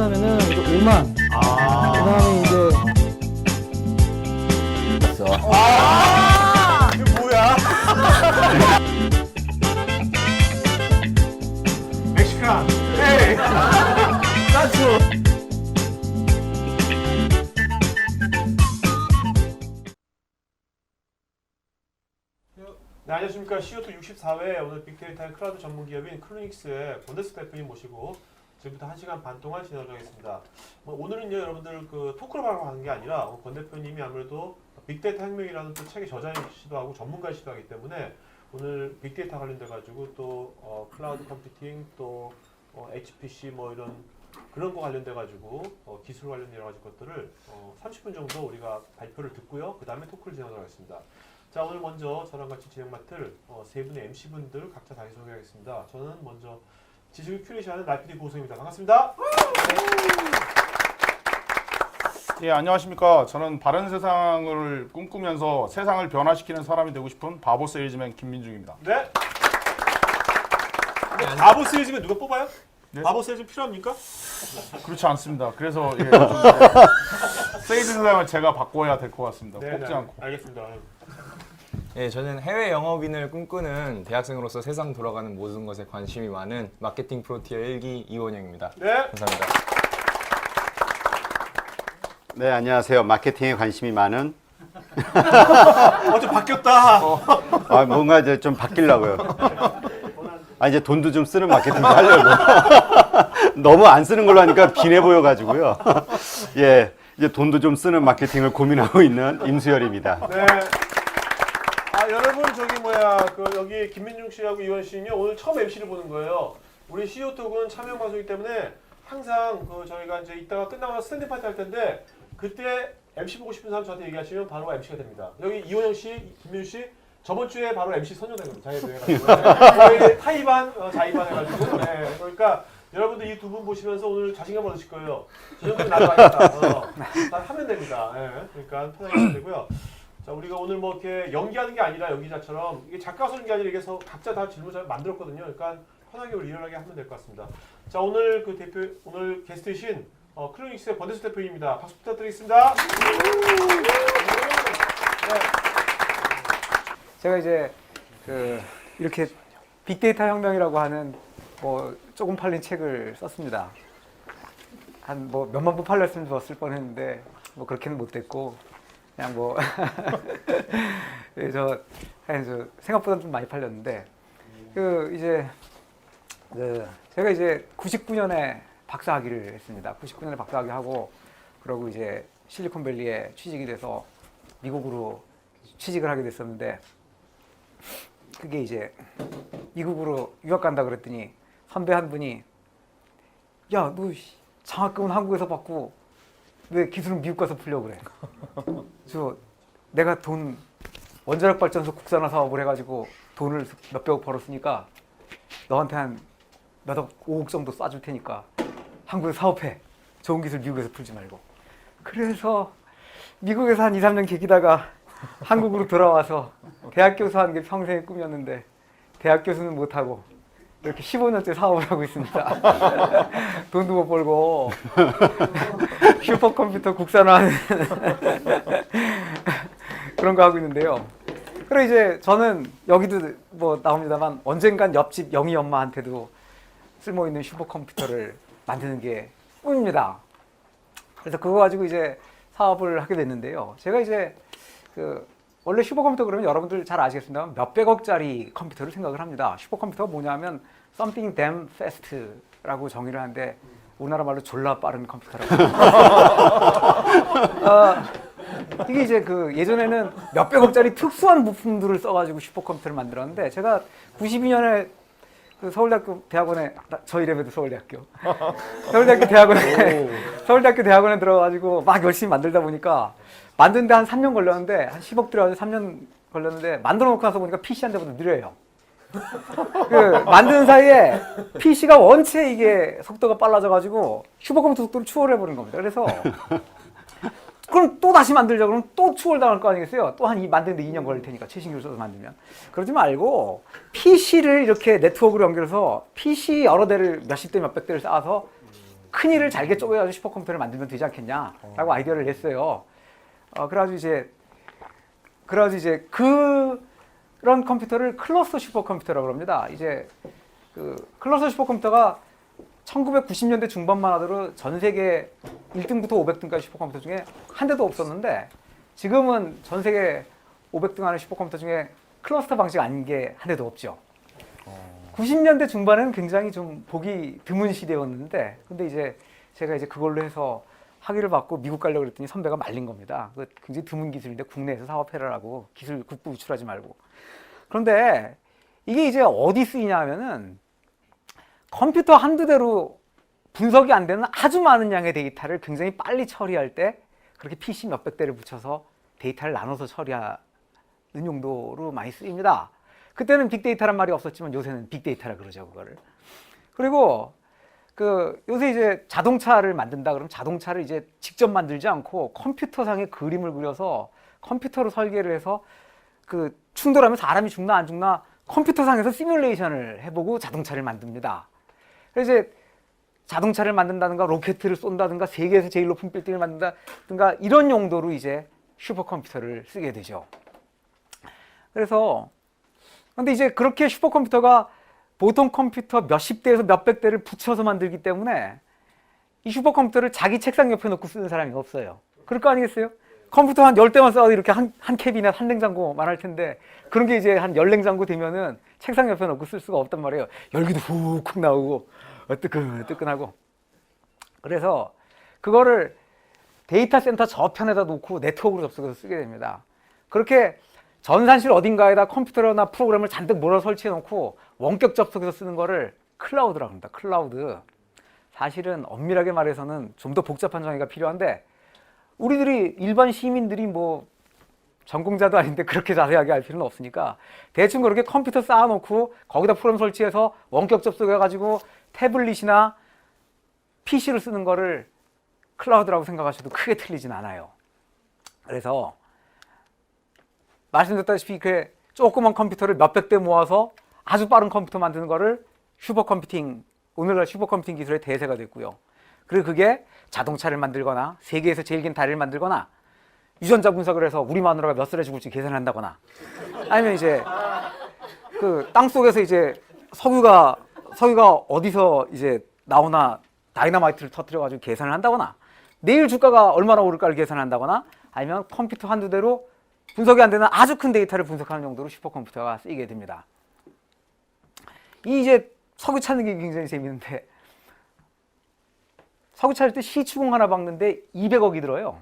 하면은 이제 5만. 그다음에 이제 이게 뭐야? 멕시칸. 에이. 나초. 네, 안녕하십니까. CO2 64회 오늘 빅데이터 클라우드 전문 기업인 클루닉스의 권대수 대표님 모시고 지금부터 1시간 반 동안 진행하도록 하겠습니다. 오늘은요, 여러분들 그 토크로 하는 게 아니라 권 대표님이 아무래도 빅데이터 혁명이라는 또 책의 저자이시도 하고 전문가이시도 하기 때문에 오늘 빅데이터 관련돼 가지고 또 클라우드 컴퓨팅 또 HPC 뭐 이런 그런 거 관련돼 가지고 기술 관련 여러 가지 것들을 30분 정도 우리가 발표를 듣고요. 그 다음에 토크를 진행하도록 하겠습니다. 자, 오늘 먼저 저랑 같이 진행 맡을 세 분의 MC분들 각자 자기소개하겠습니다. 저는 먼저 지식을 큐레이션하는 날PD 고성입니다. 반갑습니다. 예, 안녕하십니까. 저는 바른 세상을 꿈꾸면서 세상을 변화시키는 사람이 되고 싶은 바보 세일즈맨 김민중입니다. 네. 근데 바보 세일즈면 누가 뽑아요? 네? 바보 세일즈 필요합니까? 그렇지 않습니다. 그래서 예, 세일즈 세상을 제가 바꿔야 될 것 같습니다. 뽑지 않고. 알겠습니다. 예, 저는 해외 영업인을 꿈꾸는 대학생으로서 세상 돌아가는 모든 것에 관심이 많은 마케팅 프로티어 1기 이원영입니다. 네. 감사합니다. 네, 안녕하세요. 마케팅에 관심이 많은 좀 바뀌었다. 뭔가 이제 좀 바뀌려고요. 이제 돈도 좀 쓰는 마케팅도 하려고. 너무 안 쓰는 걸로 하니까 빈해 보여가지고요. 예, 이제 돈도 좀 쓰는 마케팅을 고민하고 있는 임수열입니다. 네. 여러분 저기 여기 김민중 씨하고 이원 씨는요 오늘 처음 MC를 보는 거예요. 우리 CEO톡은 참여 방송이기 때문에 항상 저희가 이제 이따가 끝나고 나서 스탠딩 파티 할 텐데 그때 MC 보고 싶은 사람 저한테 얘기하시면 바로 MC가 됩니다. 여기 이원영 씨, 김민중 씨 저번 주에 바로 MC 선정된 겁니다. 자기도 해가지고 타이반, 자이반 해가지고 그러니까 여러분들 이 두 분 보시면서 오늘 자신감 얻으실 거예요. 저 정도는 나도 하겠다. 하면 됩니다. 그러니까 편하게 하시면 되고요. 자, 우리가 오늘 뭐 이렇게 연기하는 게 아니라 연기자처럼 이게 작가가 쓰는 게 아니라 이게 각자 다 질문 잘 만들었거든요. 그러니까 편하게 리얼하게 하면 될 것 같습니다. 자, 오늘 오늘 게스트이신 클루닉스의 권대수 대표님입니다. 박수 부탁드리겠습니다. 네. 제가 이제 이렇게 빅데이터 혁명이라고 하는 조금 팔린 책을 썼습니다. 한 몇만 부 팔렸으면 좋았을 뻔했는데 그렇게는 못 됐고 그냥 저 생각보다 좀 많이 팔렸는데 제가 이제 99년에 박사학위를 했습니다. 99년에 박사학위 하고 그러고 이제 실리콘밸리에 취직이 돼서 미국으로 취직을 하게 됐었는데 그게 이제 미국으로 유학 간다 그랬더니 선배 한 분이 야, 너 장학금은 한국에서 받고 왜 기술은 미국 가서 풀려고 그래? 내가 원자력 발전소 국산화 사업을 해가지고 돈을 몇백억 벌었으니까 너한테 한 몇억, 5억 정도 쏴줄 테니까 한국에서 사업해. 좋은 기술 미국에서 풀지 말고. 그래서 미국에서 한 2, 3년 계기다가 한국으로 돌아와서 대학 교수 하는 게 평생의 꿈이었는데 대학 교수는 못하고 이렇게 15년째 사업을 하고 있습니다. 돈도 못 벌고 슈퍼컴퓨터 국산화하는 그런 거 하고 있는데요. 그리고 이제 저는 여기도 나옵니다만 언젠간 옆집 영희 엄마한테도 쓸모 있는 슈퍼컴퓨터를 만드는 게 꿈입니다. 그래서 그거 가지고 이제 사업을 하게 됐는데요. 제가 이제 원래 슈퍼컴퓨터 그러면 여러분들 잘 아시겠습니다만 몇백억짜리 컴퓨터를 생각을 합니다. 슈퍼컴퓨터가 뭐냐면 something damn fast라고 정의를 하는데 우리나라 말로 졸라 빠른 컴퓨터라고. 이게 이제 예전에는 몇백억짜리 특수한 부품들을 써가지고 슈퍼컴퓨터를 만들었는데 제가 92년에 서울대학교 대학원에 저 이름에도 서울대학교 대학원에 들어가지고 막 열심히 만들다 보니까 만드는데 한 3년 걸렸는데 한 10억 들어가지고 3년 걸렸는데 만들어 놓고 나서 보니까 PC 한 대보다 느려요. 만드는 사이에 PC가 원체 이게 속도가 빨라져가지고 슈퍼컴퓨터 속도를 추월해버린 겁니다. 그래서 그럼 또 다시 만들자 그러면 또 추월당할 거 아니겠어요? 또 만드는데 2년 걸릴 테니까 최신 기술 써서 만들면. 그러지 말고 PC를 이렇게 네트워크로 연결해서 PC 여러 대를 몇십 대 몇백 대를 쌓아서 큰 일을 잘게 쪼개가지고 슈퍼컴퓨터를 만들면 되지 않겠냐라고 아이디어를 냈어요. 그래가지고 이제 그런 컴퓨터를 클러스터 슈퍼컴퓨터라고 합니다. 이제 그 클러스터 슈퍼컴퓨터가 1990년대 중반만 하더라도 전 세계 1등부터 500등까지 슈퍼컴퓨터 중에 한 대도 없었는데 지금은 전 세계 500등 하는 슈퍼컴퓨터 중에 클러스터 방식 아닌 게 한 대도 없죠. 90년대 중반에는 굉장히 좀 보기 드문 시대였는데 근데 이제 제가 이제 그걸로 해서 학위를 받고 미국 가려고 그랬더니 선배가 말린 겁니다. 그 굉장히 드문 기술인데 국내에서 사업해라라고 기술 국부 유출하지 말고. 그런데 이게 이제 어디 쓰이냐 하면은 컴퓨터 한두 대로 분석이 안 되는 아주 많은 양의 데이터를 굉장히 빨리 처리할 때 그렇게 PC 몇백 대를 붙여서 데이터를 나눠서 처리하는 용도로 많이 쓰입니다. 그때는 빅데이터란 말이 없었지만 요새는 빅데이터라 그러죠, 그거를. 그리고 요새 이제 자동차를 만든다 그러면 자동차를 이제 직접 만들지 않고 컴퓨터상에 그림을 그려서 컴퓨터로 설계를 해서 충돌하면 사람이 죽나 안 죽나 컴퓨터상에서 시뮬레이션을 해보고 자동차를 만듭니다. 그래서 이제 자동차를 만든다든가 로켓을 쏜다든가 세계에서 제일 높은 빌딩을 만든다든가 이런 용도로 이제 슈퍼컴퓨터를 쓰게 되죠. 그래서 근데 이제 그렇게 슈퍼컴퓨터가 보통 컴퓨터 몇십 대에서 몇백 대를 붙여서 만들기 때문에 이 슈퍼컴퓨터를 자기 책상 옆에 놓고 쓰는 사람이 없어요. 그럴 거 아니겠어요? 컴퓨터 한 10대만 써도 이렇게 한 캐비넷, 한 냉장고만 할 텐데 그런 게 이제 한 10냉장고 되면은 책상 옆에 놓고 쓸 수가 없단 말이에요. 열기도 훅훅 나오고 뜨끈뜨끈하고. 그래서 그거를 데이터 센터 저편에다 놓고 네트워크로 접속해서 쓰게 됩니다. 그렇게 전산실 어딘가에다 컴퓨터나 프로그램을 잔뜩 몰아 설치해 놓고 원격 접속해서 쓰는 거를 클라우드라고 합니다. 클라우드. 사실은 엄밀하게 말해서는 좀 더 복잡한 정의가 필요한데 우리들이 일반 시민들이 뭐 전공자도 아닌데 그렇게 자세하게 알 필요는 없으니까 대충 그렇게 컴퓨터 쌓아놓고 거기다 프로그램 설치해서 원격 접속해가지고 태블릿이나 PC를 쓰는 거를 클라우드라고 생각하셔도 크게 틀리진 않아요. 그래서 말씀드렸다시피 그 조그만 컴퓨터를 몇백 대 모아서 아주 빠른 컴퓨터 만드는 거를 슈퍼컴퓨팅, 오늘날 슈퍼컴퓨팅 기술의 대세가 됐고요. 그리고 그게 자동차를 만들거나 세계에서 제일 긴 다리를 만들거나 유전자 분석을 해서 우리 마누라가 몇 살에 죽을지 계산한다거나 아니면 이제 그 땅 속에서 이제 석유가 어디서 이제 나오나 다이너마이트를 터뜨려가지고 계산을 한다거나 내일 주가가 얼마나 오를까를 계산한다거나 아니면 컴퓨터 한두 대로 분석이 안 되는 아주 큰 데이터를 분석하는 용도로 슈퍼컴퓨터가 쓰이게 됩니다. 이 이제 석유 찾는 게 굉장히 재밌는데 석유 찾을 때 시추공 하나 박는데 200억이 들어요.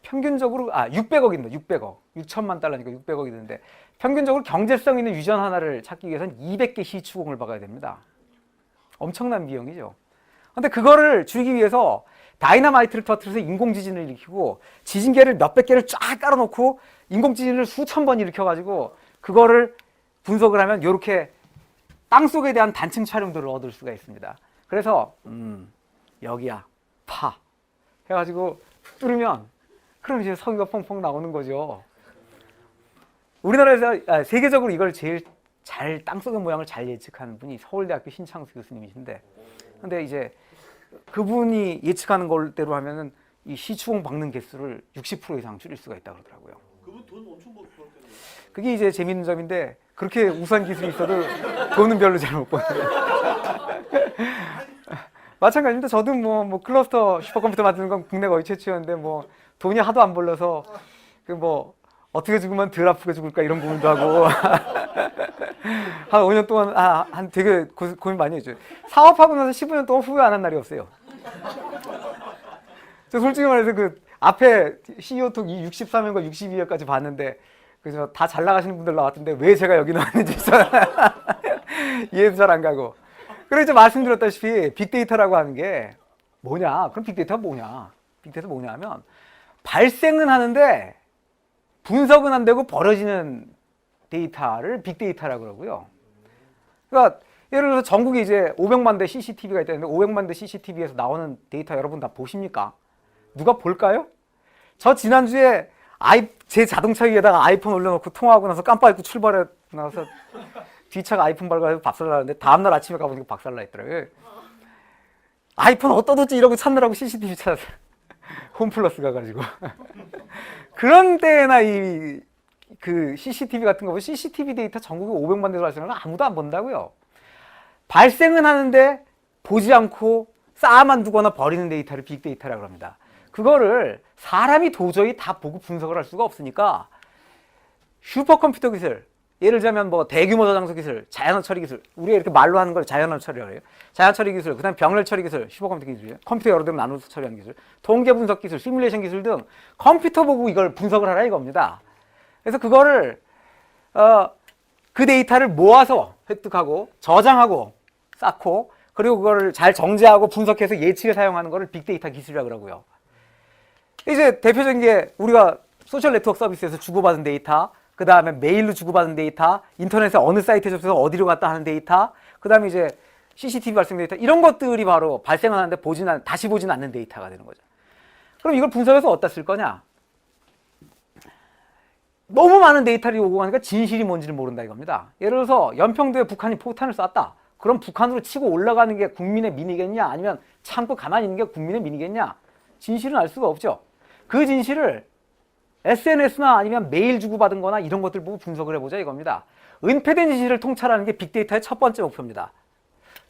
평균적으로 600억입니다. 600억. 6천만 달러니까 600억이 드는데 평균적으로 경제성 있는 유전 하나를 찾기 위해서는 200개 시추공을 박아야 됩니다. 엄청난 비용이죠. 근데 그거를 줄이기 위해서 다이너마이트를 터뜨려서 인공지진을 일으키고 지진계를 몇백 개를 쫙 깔아놓고 인공지진을 수천 번 일으켜가지고 그거를 분석을 하면 이렇게 땅속에 대한 단층 촬영들을 얻을 수가 있습니다. 그래서 여기야 파 해가지고 뚫으면 그럼 이제 석유가 펑펑 나오는 거죠. 우리나라에서 세계적으로 이걸 제일 잘 땅속의 모양을 잘 예측하는 분이 서울대학교 신창수 교수님이신데 근데 이제 그분이 예측하는 걸대로 하면은 이 시추공 박는 개수를 60% 이상 줄일 수가 있다고 그러더라고요. 그분 돈 엄청 벌었겠네요. 그게 이제 재밌는 점인데 그렇게 우수한 기술이 있어도 돈은 별로 잘 못 버는. 마찬가지입니다. 저도 뭐 클러스터 슈퍼컴퓨터 만드는 건 국내 거의 최초였는데 뭐 돈이 하도 안 벌려서 그 뭐 어떻게 죽으면 덜 아프게 죽을까 이런 고민도 하고 한 5년 동안 한 되게 고민 많이 했죠. 사업하고 나서 15년 동안 후회 안 한 날이 없어요. 저 솔직히 말해서 그 앞에 CEO 톡 63회과 62회까지 봤는데 그래서 다 잘 나가시는 분들 나왔던데 왜 제가 여기 나왔는지 이해도 잘 안 가고. 그리고 이제 말씀드렸다시피 빅데이터라고 하는 게 뭐냐? 그럼 빅데이터가 뭐냐? 빅데이터 뭐냐 하면 발생은 하는데 분석은 안 되고 버려지는 데이터를 빅데이터라고 그러고요. 그러니까 예를 들어서 전국에 이제 500만 대 CCTV가 있다는데 500만 대 CCTV에서 나오는 데이터 여러분 다 보십니까? 누가 볼까요? 저 지난주에 제 자동차 위에다가 아이폰 올려놓고 통화하고 나서 깜빡 잊고 출발해 나서 뒤차가 아이폰 발견해서 박살나는데 다음날 아침에 가보니까 박살나 있더라고요. 아이폰 어디다 뒀지 이러고 찾느라고 CCTV 찾았어요. 홈플러스 가가지고. 그런 때나 이 그 CCTV 같은 거 보면 CCTV 데이터 전국에 500만 대로 발생하는 거 아무도 안 본다고요. 발생은 하는데 보지 않고 쌓아만 두거나 버리는 데이터를 빅데이터라고 합니다. 그거를 사람이 도저히 다 보고 분석을 할 수가 없으니까 슈퍼컴퓨터 기술, 예를 들자면 뭐 대규모 저장소 기술, 자연어 처리 기술, 우리가 이렇게 말로 하는 걸 자연어 처리라고 해요. 자연 처리 기술, 그다음 병렬 처리 기술, 슈퍼컴퓨터 기술이에요. 컴퓨터 여러 대로 나눠서 처리하는 기술, 통계 분석 기술, 시뮬레이션 기술 등 컴퓨터 보고 이걸 분석을 하라 이겁니다. 그래서 그거를 그 데이터를 모아서 획득하고 저장하고 쌓고 그리고 그거를 잘 정제하고 분석해서 예측에 사용하는 거를 빅데이터 기술이라고 그러고요. 이제 대표적인 게 우리가 소셜 네트워크 서비스에서 주고받은 데이터, 그 다음에 메일로 주고받은 데이터, 인터넷에 어느 사이트에 접속해서 어디로 갔다 하는 데이터, 그 다음에 이제 CCTV 발생 데이터, 이런 것들이 바로 발생하는데 다시 보진 않는 데이터가 되는 거죠. 그럼 이걸 분석해서 어디다 쓸 거냐? 너무 많은 데이터를 요구하니까 진실이 뭔지를 모른다 이겁니다. 예를 들어서 연평도에 북한이 포탄을 쐈다. 그럼 북한으로 치고 올라가는 게 국민의 민이겠냐? 아니면 참고 가만히 있는 게 국민의 민이겠냐? 진실은 알 수가 없죠. 그 진실을 SNS나 아니면 메일 주고받은 거나 이런 것들 보고 분석을 해보자 이겁니다. 은폐된 진실을 통찰하는 게 빅데이터의 첫 번째 목표입니다.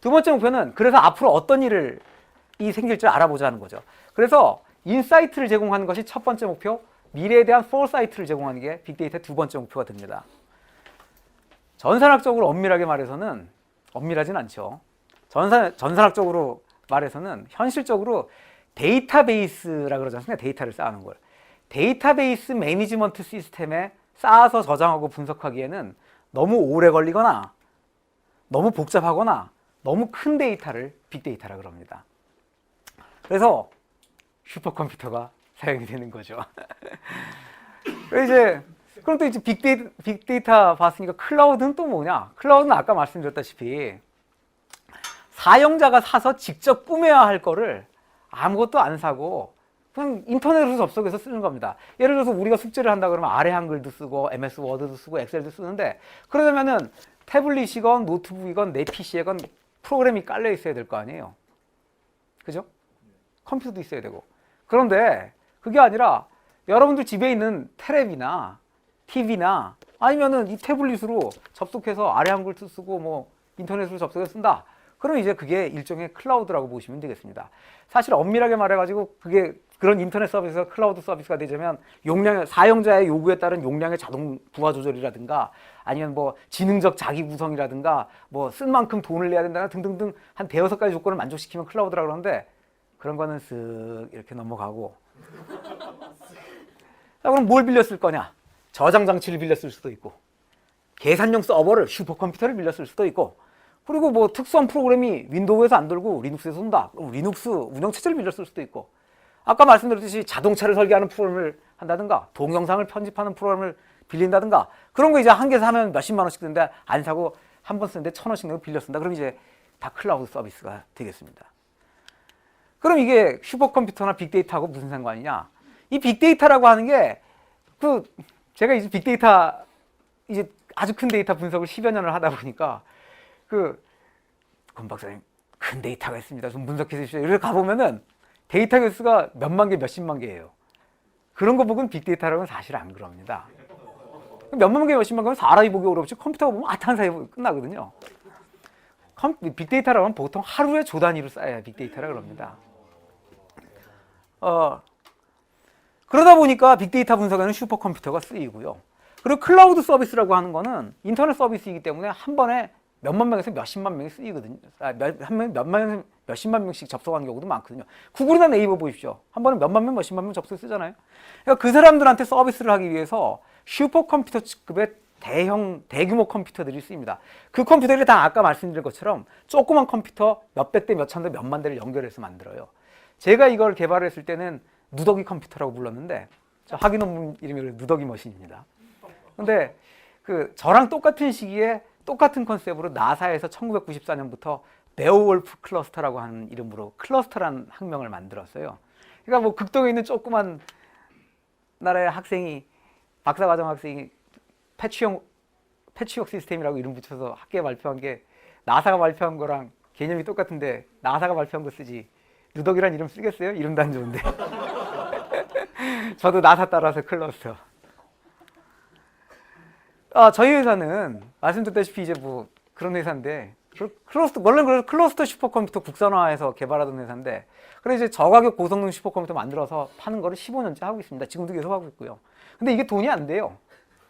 두 번째 목표는 그래서 앞으로 어떤 일이 생길지 알아보자는 거죠. 그래서 인사이트를 제공하는 것이 첫 번째 목표, 미래에 대한 포사이트를 제공하는 게 빅데이터의 두 번째 목표가 됩니다. 전산학적으로 엄밀하게 말해서는 엄밀하진 않죠. 전산학적으로 말해서는 현실적으로 데이터베이스라고 그러지 않습니까? 데이터를 쌓는 걸. 데이터베이스 매니지먼트 시스템에 쌓아서 저장하고 분석하기에는 너무 오래 걸리거나 너무 복잡하거나 너무 큰 데이터를 빅데이터라고 합니다. 그래서 슈퍼컴퓨터가 사용이 되는 거죠. 그럼 또 이제 빅데이터 봤으니까 클라우드는 또 뭐냐? 클라우드는 아까 말씀드렸다시피 사용자가 사서 직접 꾸며야 할 거를 아무것도 안 사고 그냥 인터넷으로 접속해서 쓰는 겁니다. 예를 들어서 우리가 숙제를 한다 그러면 아래 한글도 쓰고 MS 워드도 쓰고 엑셀도 쓰는데 그러려면은 태블릿이건 노트북이건 내 PC에건 프로그램이 깔려 있어야 될 거 아니에요. 그죠? 컴퓨터도 있어야 되고. 그런데 그게 아니라 여러분들 집에 있는 테레비나 TV나 아니면은 이 태블릿으로 접속해서 아래 한글도 쓰고 뭐 인터넷으로 접속해서 쓴다. 그럼 이제 그게 일종의 클라우드라고 보시면 되겠습니다. 사실 엄밀하게 말해가지고 그게 그런 인터넷 서비스가 클라우드 서비스가 되자면 사용자의 요구에 따른 용량의 자동 부하 조절이라든가 아니면 뭐 지능적 자기 구성이라든가 뭐 쓴 만큼 돈을 내야 된다나 등등등 한 대여섯 가지 조건을 만족시키면 클라우드라고 그러는데 그런 거는 쓱 이렇게 넘어가고 자, 그럼 뭘 빌려 쓸 거냐? 저장 장치를 빌려 쓸 수도 있고 계산용 서버를 슈퍼컴퓨터를 빌려 쓸 수도 있고 그리고 뭐 특수한 프로그램이 윈도우에서 안 돌고 리눅스에서 온다. 그럼 리눅스 운영체제를 빌려 쓸 수도 있고 아까 말씀드렸듯이 자동차를 설계하는 프로그램을 한다든가 동영상을 편집하는 프로그램을 빌린다든가 그런 거 이제 한 개 사면 몇십만 원씩 드는데 안 사고 한 번 쓰는데 1,000원씩 내고 빌려 쓴다. 그럼 이제 다 클라우드 서비스가 되겠습니다. 그럼 이게 슈퍼컴퓨터나 빅데이터하고 무슨 상관이냐? 이 빅데이터라고 하는 게 제가 이제 빅데이터 이제 아주 큰 데이터 분석을 10여 년을 하다 보니까 권 박사님 큰 데이터가 있습니다. 좀 분석해 주십시오. 이렇게 가보면은 데이터 개수가 몇만 개, 몇십만 개예요. 그런 거 보고는 빅데이터라고는 사실 안 그럽니다. 몇만 개, 몇십만 개면 사람이 보기 어렵지 컴퓨터가 보면 한 사이에 끝나거든요. 빅데이터라고 하면 보통 하루에 조 단위로 쌓여야 빅데이터라고 합니다. 그러다 보니까 빅데이터 분석에는 슈퍼컴퓨터가 쓰이고요. 그리고 클라우드 서비스라고 하는 거는 인터넷 서비스이기 때문에 한 번에 몇만 명에서 몇십만 명이 쓰이거든요. 몇십만 명씩 접속하는 경우도 많거든요. 구글이나 네이버 보십시오. 한 번에 몇만 명, 몇십만 명 접속 쓰잖아요. 그러니까 그 사람들한테 서비스를 하기 위해서 슈퍼컴퓨터 급의 대규모 컴퓨터들이 쓰입니다. 그 컴퓨터들이 다 아까 말씀드린 것처럼 조그만 컴퓨터 몇백 대, 몇천 대, 몇만 대를 연결해서 만들어요. 제가 이걸 개발했을 때는 누더기 컴퓨터라고 불렀는데 학위 논문 이름이 누더기 머신입니다. 근데 저랑 똑같은 시기에 똑같은 컨셉으로 나사에서 1994년부터 베어월프 클러스터라고 하는 이름으로 클러스터라는 학명을 만들었어요. 그러니까 뭐 극동에 있는 조그만 나라의 학생이 박사과정 학생이 패치워크 시스템이라고 이름 붙여서 학계에 발표한 게 나사가 발표한 거랑 개념이 똑같은데 나사가 발표한 거 쓰지 누덕이란 이름 쓰겠어요? 이름도 안 좋은데. 저도 나사 따라서 클러스터. 저희 회사는 말씀드렸다시피 이제 뭐 그런 회사인데 원래는 클러스터 슈퍼컴퓨터 국산화해서 개발하던 회사인데 그래 이제 저가격 고성능 슈퍼컴퓨터 만들어서 파는 거를 15년째 하고 있습니다. 지금도 계속 하고 있고요. 근데 이게 돈이 안 돼요.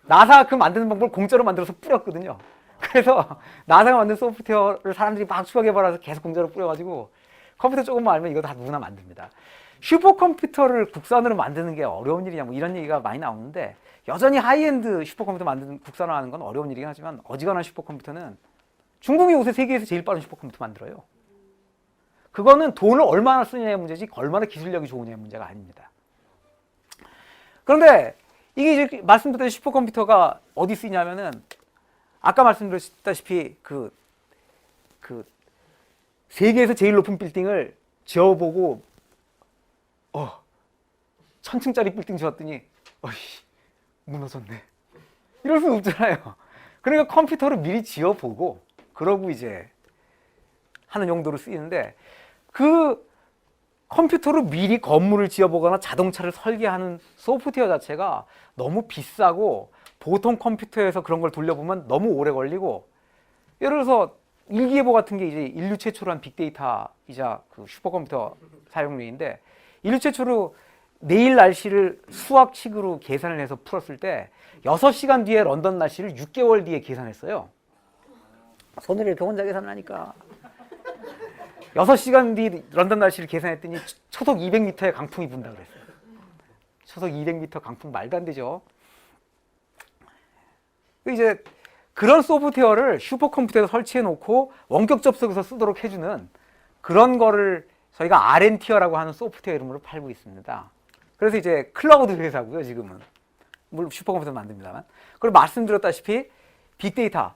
나사 그 만드는 방법을 공짜로 만들어서 뿌렸거든요. 그래서 나사가 만든 소프트웨어를 사람들이 막 추가 개발해서 계속 공짜로 뿌려가지고 컴퓨터 조금만 알면 이거 다 누구나 만듭니다. 슈퍼컴퓨터를 국산으로 만드는 게 어려운 일이냐 뭐 이런 얘기가 많이 나오는데 여전히 하이엔드 슈퍼컴퓨터 만드는 국산화하는 건 어려운 일이긴 하지만 어지간한 슈퍼컴퓨터는 중국이 요새 세계에서 제일 빠른 슈퍼컴퓨터 만들어요. 그거는 돈을 얼마나 쓰느냐의 문제지 얼마나 기술력이 좋으냐의 문제가 아닙니다. 그런데 이게 이제 말씀드린 슈퍼컴퓨터가 어디 쓰이냐면은 아까 말씀드렸다시피 그 세계에서 제일 높은 빌딩을 지어보고 1000층짜리 빌딩 지었더니 무너졌네. 이럴 수 없잖아요. 그러니까 컴퓨터를 미리 지어보고 그러고 이제 하는 용도로 쓰이는데 그 컴퓨터로 미리 건물을 지어보거나 자동차를 설계하는 소프트웨어 자체가 너무 비싸고 보통 컴퓨터에서 그런 걸 돌려보면 너무 오래 걸리고 예를 들어서 일기예보 같은 게 이제 인류 최초로 한 빅데이터이자 그 슈퍼컴퓨터 사용료인데 인류 최초로 내일 날씨를 수학식으로 계산을 해서 풀었을 때 6시간 뒤에 런던 날씨를 6개월 뒤에 계산했어요. 손으로 이렇게 혼자 계산을 하니까 6시간 뒤 런던 날씨를 계산했더니 초속 200m의 강풍이 분다 그랬어요. 초속 200m 강풍 말도 안 되죠. 이제 그런 소프트웨어를 슈퍼컴퓨터에 설치해 놓고 원격 접속해서 쓰도록 해주는 그런 거를 저희가 RNT어라고 하는 소프트웨어 이름으로 팔고 있습니다. 그래서 이제 클라우드 회사고요, 지금은. 물론 슈퍼컴퓨터 만듭니다만. 그리고 말씀드렸다시피 빅데이터.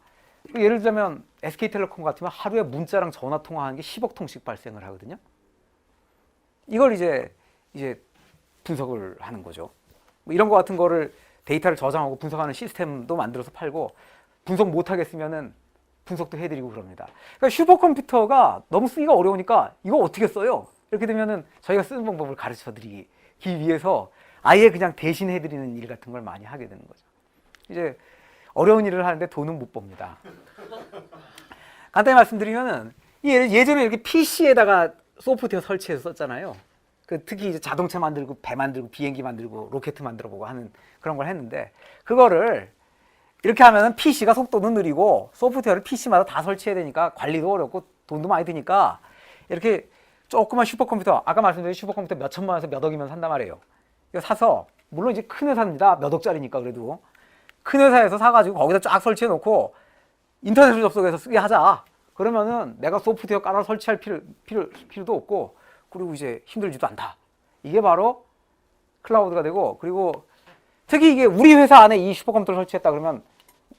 예를 들자면 SK텔레콤 같으면 하루에 문자랑 전화 통화하는 게 10억 통씩 발생을 하거든요. 이걸 이제 분석을 하는 거죠. 뭐 이런 거 같은 거를 데이터를 저장하고 분석하는 시스템도 만들어서 팔고 분석 못 하겠으면은 분석도 해드리고 그럽니다. 그러니까 슈퍼컴퓨터가 너무 쓰기가 어려우니까 이거 어떻게 써요? 이렇게 되면은 저희가 쓰는 방법을 가르쳐드리기 위해서 아예 그냥 대신 해드리는 일 같은 걸 많이 하게 되는 거죠. 이제 어려운 일을 하는데 돈은 못 법니다. 간단히 말씀드리면은 예전에 이렇게 PC에다가 소프트웨어 설치해서 썼잖아요. 특히 이제 자동차 만들고 배 만들고 비행기 만들고 로켓 만들어보고 하는 그런 걸 했는데 그거를 이렇게 하면은 PC가 속도는 느리고 소프트웨어를 PC마다 다 설치해야 되니까 관리도 어렵고 돈도 많이 드니까 이렇게 조그만 슈퍼컴퓨터 아까 말씀드린 슈퍼컴퓨터 몇 천만 원에서 몇 억이면 산단 말이에요. 이거 사서 물론 이제 큰 회사입니다. 몇 억짜리니까 그래도 큰 회사에서 사가지고 거기다 쫙 설치해 놓고 인터넷으로 접속해서 쓰게 하자. 그러면은 내가 소프트웨어 깔아 설치할 필요도 없고 그리고 이제 힘들지도 않다. 이게 바로 클라우드가 되고 그리고 특히 이게 우리 회사 안에 이 슈퍼컴퓨터를 설치했다 그러면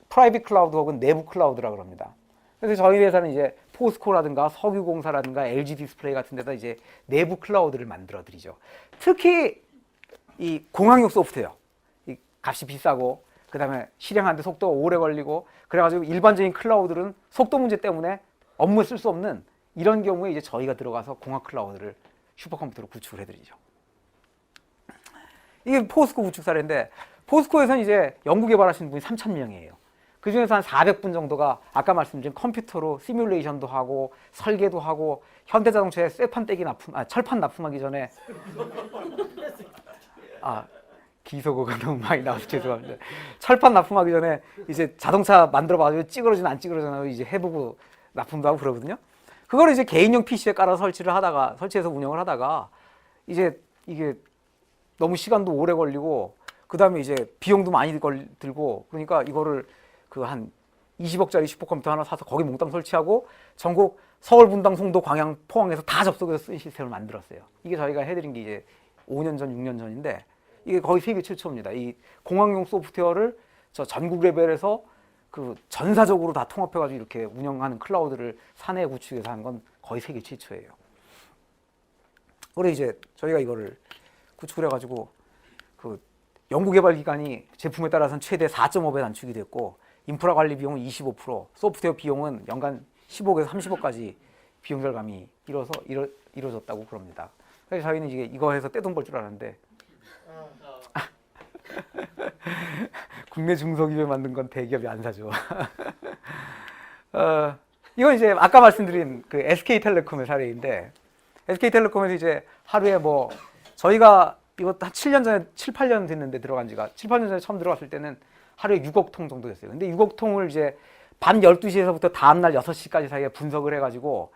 프라이빗 클라우드 혹은 내부 클라우드라고 합니다. 그래서 저희 회사는 이제 포스코라든가 석유공사라든가 LG 디스플레이 같은 데다 이제 내부 클라우드를 만들어 드리죠. 특히 이 공항용 소프트웨어 이 값이 비싸고 그다음에 실행하는데 속도가 오래 걸리고 그래가지고 일반적인 클라우드는 속도 문제 때문에 업무에 쓸 수 없는 이런 경우에 이제 저희가 들어가서 공항 클라우드를 슈퍼컴퓨터로 구축을 해드리죠. 이게 포스코 구축 사례인데 포스코에서는 이제 연구 개발하시는 분이 3,000명이에요. 그 중에서 한 400분 정도가 아까 말씀드린 컴퓨터로 시뮬레이션도 하고 설계도 하고 현대자동차에 쇠판 떼기 철판 납품하기 전에 기소고가 너무 많이 나와서 죄송합니다. 철판 납품하기 전에 이제 자동차 만들어봐가지고 찌그러지나 안 찌그러지나 이제 해보고 납품도 하고 그러거든요. 그걸 이제 개인용 PC에 깔아서 설치해서 운영을 하다가 이제 이게 너무 시간도 오래 걸리고 그 다음에 이제 비용도 많이 들고 그러니까 이거를 그 한 20억짜리 슈퍼컴퓨터 하나 사서 거기 몽땅 설치하고 전국 서울, 분당, 송도, 광양, 포항에서 다 접속해서 쓰는 시스템을 만들었어요. 이게 저희가 해드린 게 이제 5년 전, 6년 전인데 이게 거의 세계 최초입니다. 이 공항용 소프트웨어를 저 전국 레벨에서 그 전사적으로 다 통합해가지고 이렇게 운영하는 클라우드를 사내 구축해서 하는 건 거의 세계 최초예요. 그래 이제 저희가 이거를 구축을 해가지고 그 연구개발 기간이 제품에 따라서는 최대 4.5배 단축이 됐고 인프라 관리 비용은 25%, 소프트웨어 비용은 연간 15억에서 30억까지 비용 절감이 이루어졌다고 그럽니다. 그래서 저희는 이거 해서 떼돈 벌 줄 알았는데 국내 중소기업에 만든 건 대기업이 안 사죠. 이건 이제 아까 말씀드린 그 SK텔레콤의 사례인데 SK텔레콤에서 이제 하루에 뭐 저희가 이거 한 7년 전에 7, 8년 됐는데 들어간 지가 7, 8년 전에 처음 들어갔을 때는 하루에 6억 통 정도 됐어요. 근데 6억 통을 이제 밤 12시에서부터 다음날 6시까지 사이에 분석을 해가지고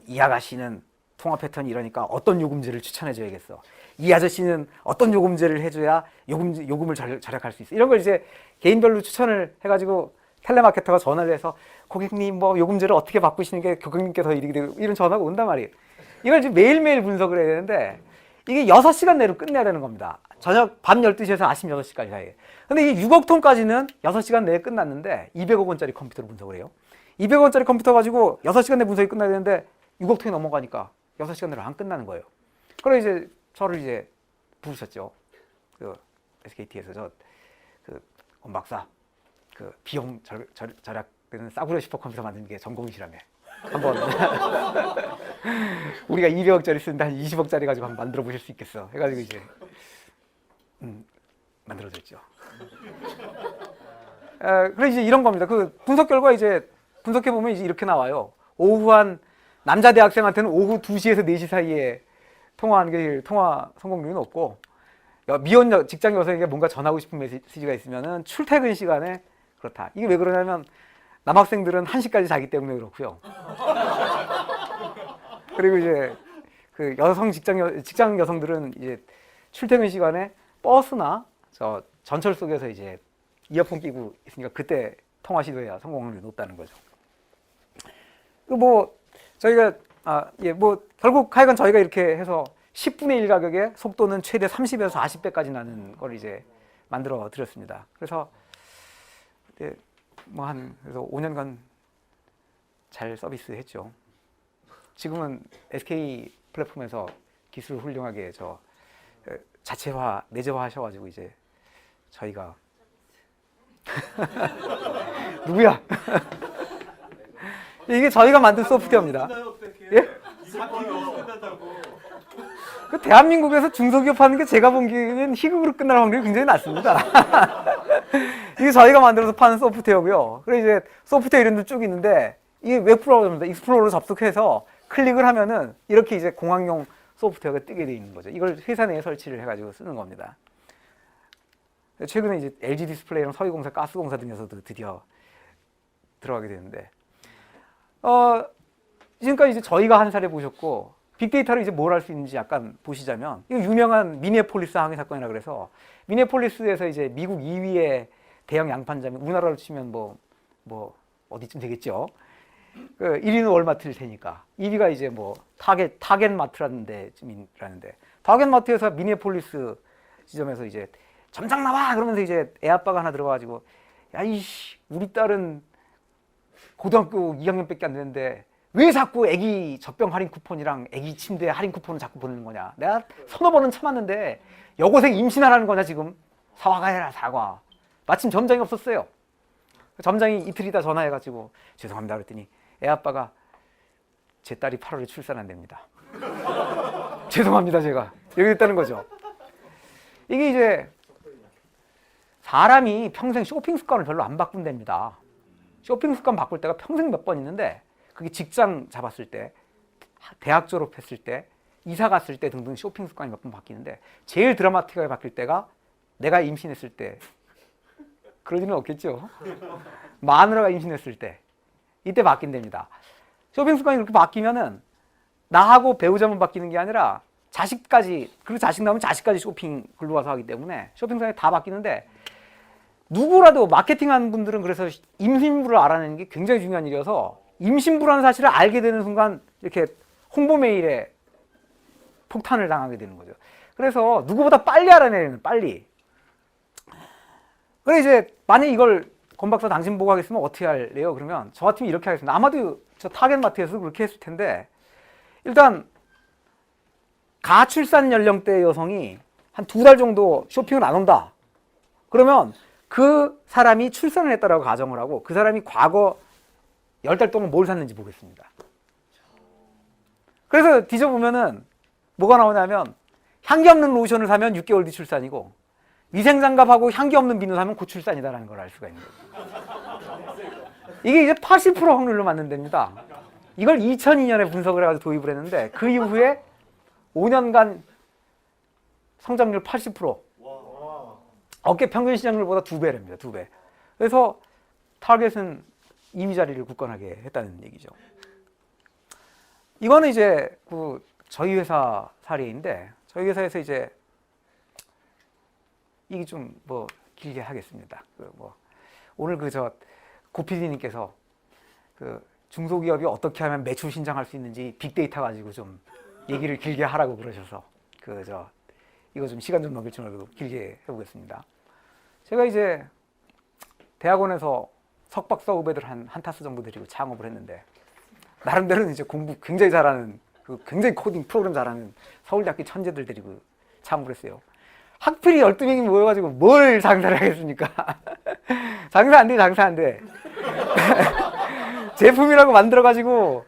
이 아가씨는 통화 패턴이 이러니까 어떤 요금제를 추천해 줘야겠어. 이 아저씨는 어떤 요금제를 해줘야 요금을 절약할 수 있어. 이런 걸 이제 개인별로 추천을 해가지고 텔레마케터가 전화를 해서 고객님 뭐 요금제를 어떻게 바꾸시는 게 고객님께서 이렇게 되고 이런 전화가 온단 말이에요. 이걸 지금 매일매일 분석을 해야 되는데 이게 6시간 내로 끝내야 되는 겁니다. 저녁 밤 12시에서 아침 6시까지 사이에. 근데 이 6억 통까지는 6시간 내에 끝났는데 200억 원짜리 컴퓨터로 분석을 해요. 200억 원짜리 컴퓨터 가지고 6시간 내 분석이 끝나야 되는데 6억 통이 넘어가니까 6시간 내로 안 끝나는 거예요. 그래서 이제 저를 이제 부르셨죠. 그 SKT에서 엄 박사 그 비용 절약되는 싸구려 슈퍼컴퓨터 만드는 게 전공이시라며. 한번 우리가 200억짜리 쓰는데 한 20억짜리 가지고 한번 만들어 보실 수 있겠어. 해가지고 이제 만들어졌죠. 그래 이제 이런 겁니다. 그 분석 결과 이제 분석해 보면 이제 이렇게 나와요. 오후 한 남자 대학생한테는 오후 2시에서 4시 사이에 통화하는 게 통화 성공률이 높고 미혼 직장 여성에게 뭔가 전하고 싶은 메시지가 있으면은 출퇴근 시간에 그렇다. 이게 왜 그러냐면 남학생들은 1시까지 자기 때문에 그렇고요. 그리고 이제 그 직장 여성들은 이제 출퇴근 시간에 버스나 저 전철 속에서 이제 이어폰 끼고 있으니까 그때 통화 시도해야 성공률이 높다는 거죠. 뭐 저희가 뭐 결국 하여간 저희가 이렇게 해서 10분의 1 가격에 속도는 최대 30에서 40배까지 나는 걸 이제 만들어 드렸습니다. 그래서 뭐 그래서 5년간 잘 서비스했죠. 지금은 SK 플랫폼에서 기술을 훌륭하게 자체화, 내재화 하셔가지고 이제 저희가 누구야? 이게 저희가 만든 소프트웨어입니다. 예? 그 대한민국에서 중소기업 하는 게 제가 보기에는 희극으로 끝날 확률이 굉장히 낮습니다. 이게 저희가 만들어서 파는 소프트웨어고요. 그리고 이제 소프트웨어 이름도 쭉 있는데 이게 웹브라우저입니다. 익스플로러를 접속해서 클릭을 하면은 이렇게 이제 공항용 소프트웨어가 뜨게 돼 있는 거죠. 이걸 회사 내에 설치를 해가지고 쓰는 겁니다. 최근에 이제 LG 디스플레이랑 서희공사, 가스공사 등에서도 드디어 들어가게 되는데, 지금까지 이제 저희가 한 사례 보셨고, 빅데이터로 이제 뭘 할 수 있는지 약간 보시자면, 이거 유명한 미네폴리스 항해 사건이라 그래서, 미네폴리스에서 이제 미국 2위의 대형 양판점이 우리나라로 치면 뭐 어디쯤 되겠죠. 그 1위는 월마트일 테니까 2위가 이제 뭐 타겟마트라는 데쯤이라는데, 타겟마트에서 미네폴리스 지점에서 이제 점장 나와 그러면서 이제 애 아빠가 하나 들어가가지고, 야 이씨 우리 딸은 고등학교 2학년밖에 안 되는데 왜 자꾸 애기 젖병 할인 쿠폰이랑 애기 침대 할인 쿠폰을 자꾸 보내는 거냐. 내가 서너 번은 참았는데 여고생 임신하라는 거냐 지금. 사과가 해라 사과. 마침 점장이 없었어요. 점장이 이틀 있다 전화해가지고 죄송합니다 그랬더니 애 아빠가 제 딸이 8월에 출산한답니다. 죄송합니다 제가. 여기 됐다는 거죠. 이게 이제 사람이 평생 쇼핑 습관을 별로 안 바꾼답니다. 쇼핑 습관 바꿀 때가 평생 몇 번 있는데 그게 직장 잡았을 때, 대학 졸업했을 때, 이사 갔을 때 등등 쇼핑 습관이 몇 번 바뀌는데 제일 드라마틱하게 바뀔 때가 내가 임신했을 때. 그럴 일은 없겠죠. 마누라가 임신했을 때. 이때 바뀐답니다. 쇼핑 습관이 그렇게 바뀌면은 나하고 배우자만 바뀌는 게 아니라 자식까지, 그리고 자식 나오면 자식까지 쇼핑 글로 와서 하기 때문에 쇼핑 습관이 다 바뀌는데, 누구라도 마케팅하는 분들은 그래서 임신부를 알아내는 게 굉장히 중요한 일이어서 임신부라는 사실을 알게 되는 순간 이렇게 홍보 메일에 폭탄을 당하게 되는 거죠. 그래서 누구보다 빨리 알아내는, 빨리. 그래 이제 만약 이걸 권 박사 당신 보고 하겠으면 어떻게 할래요? 그러면 저 같으면 이렇게 하겠습니다. 아마도 저 타겟마트에서 그렇게 했을 텐데, 일단 가출산 연령대 여성이 한 2달 정도 쇼핑을 안 온다. 그러면 그 사람이 출산을 했다라고 가정을 하고 그 사람이 과거 10달 동안 뭘 샀는지 보겠습니다. 그래서 뒤져보면은 뭐가 나오냐면 향기 없는 로션을 사면 6개월 뒤 출산이고 위생장갑하고 향기 없는 비누 사면 곧 출산이다라는 걸 알 수가 있는 거예요. 이게 이제 80% 확률로 맞는답니다. 이걸 2002년에 분석을 해가지고 도입을 했는데 그 이후에 5년간 성장률 80%, 업계 평균 시장률보다 2배랍니다. 2배. 그래서 타겟은 2위 자리를 굳건하게 했다는 얘기죠. 이거는 이제 그 저희 회사 사례인데 저희 회사에서 이제 이게 좀 뭐 길게 하겠습니다. 그 뭐 오늘 고 PD님께서 그 중소기업이 어떻게 하면 매출 신장할 수 있는지 빅데이터 가지고 좀 얘기를 길게 하라고 그러셔서 이거 좀 시간 좀 넘길 줄 알고 길게 해보겠습니다. 제가 이제 대학원에서 석박사 후배들 한 타수 정도 데리고 창업을 했는데 나름대로는 이제 공부 굉장히 잘하는 굉장히 코딩 프로그램 잘하는 서울대학교 천재들 데리고 창업을 했어요. 학필이 12명이 모여가지고 뭘 장사를 하겠습니까? 장사 안 돼, 장사 안 돼. 제품이라고 만들어가지고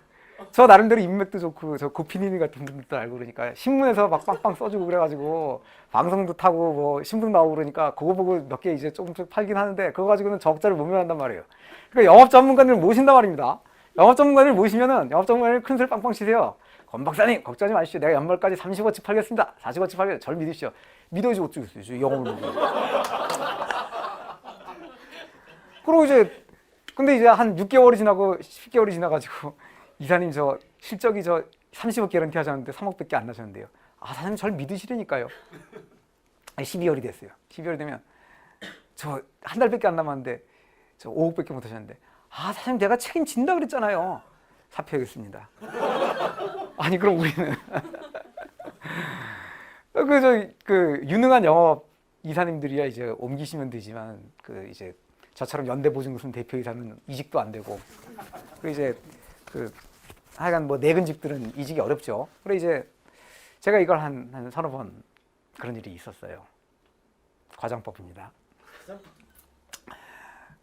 저 나름대로 인맥도 좋고 저 고피디님 같은 분들도 알고 그러니까 신문에서 막 빵빵 써주고 그래가지고 방송도 타고 뭐 신분 나오고 그러니까 그거 보고 몇 개 이제 조금씩 팔긴 하는데 그거 가지고는 적자를 못 면한단 말이에요. 그러니까 영업 전문가들을 모신단 말입니다. 영업 전문가를 모시면은 영업 전문가를 큰 소리 빵빵 치세요. 권 박사님 걱정하지 마시죠. 내가 연말까지 30원치 팔겠습니다. 40원치 팔겠습니다. 절 믿으시죠. 믿어야지 어쩌겠어요. 영업을 믿어요. 그리고 이제 근데 이제 한 6개월이 지나고 10개월이 지나가지고 이사님 저 실적이 30억 개런티 하셨는데 3억밖에 안 나셨는데요. 아 사장님 절 믿으시려니까요. 12월이 됐어요. 12월 되면 저 한 달밖에 안 남았는데 저 5억밖에 못 하셨는데 아 사장님 내가 책임진다 그랬잖아요. 사표하겠습니다. 아니 그럼 우리는 그 유능한 영업 이사님들이야 이제 옮기시면 되지만 이제 저처럼 연대보증금 대표이사는 이직도 안 되고 그리고 이제 하여간 뭐 내근직들은 이직이 어렵죠. 그래 이제 제가 이걸 한 서너 번 그런 일이 있었어요. 과장법입니다.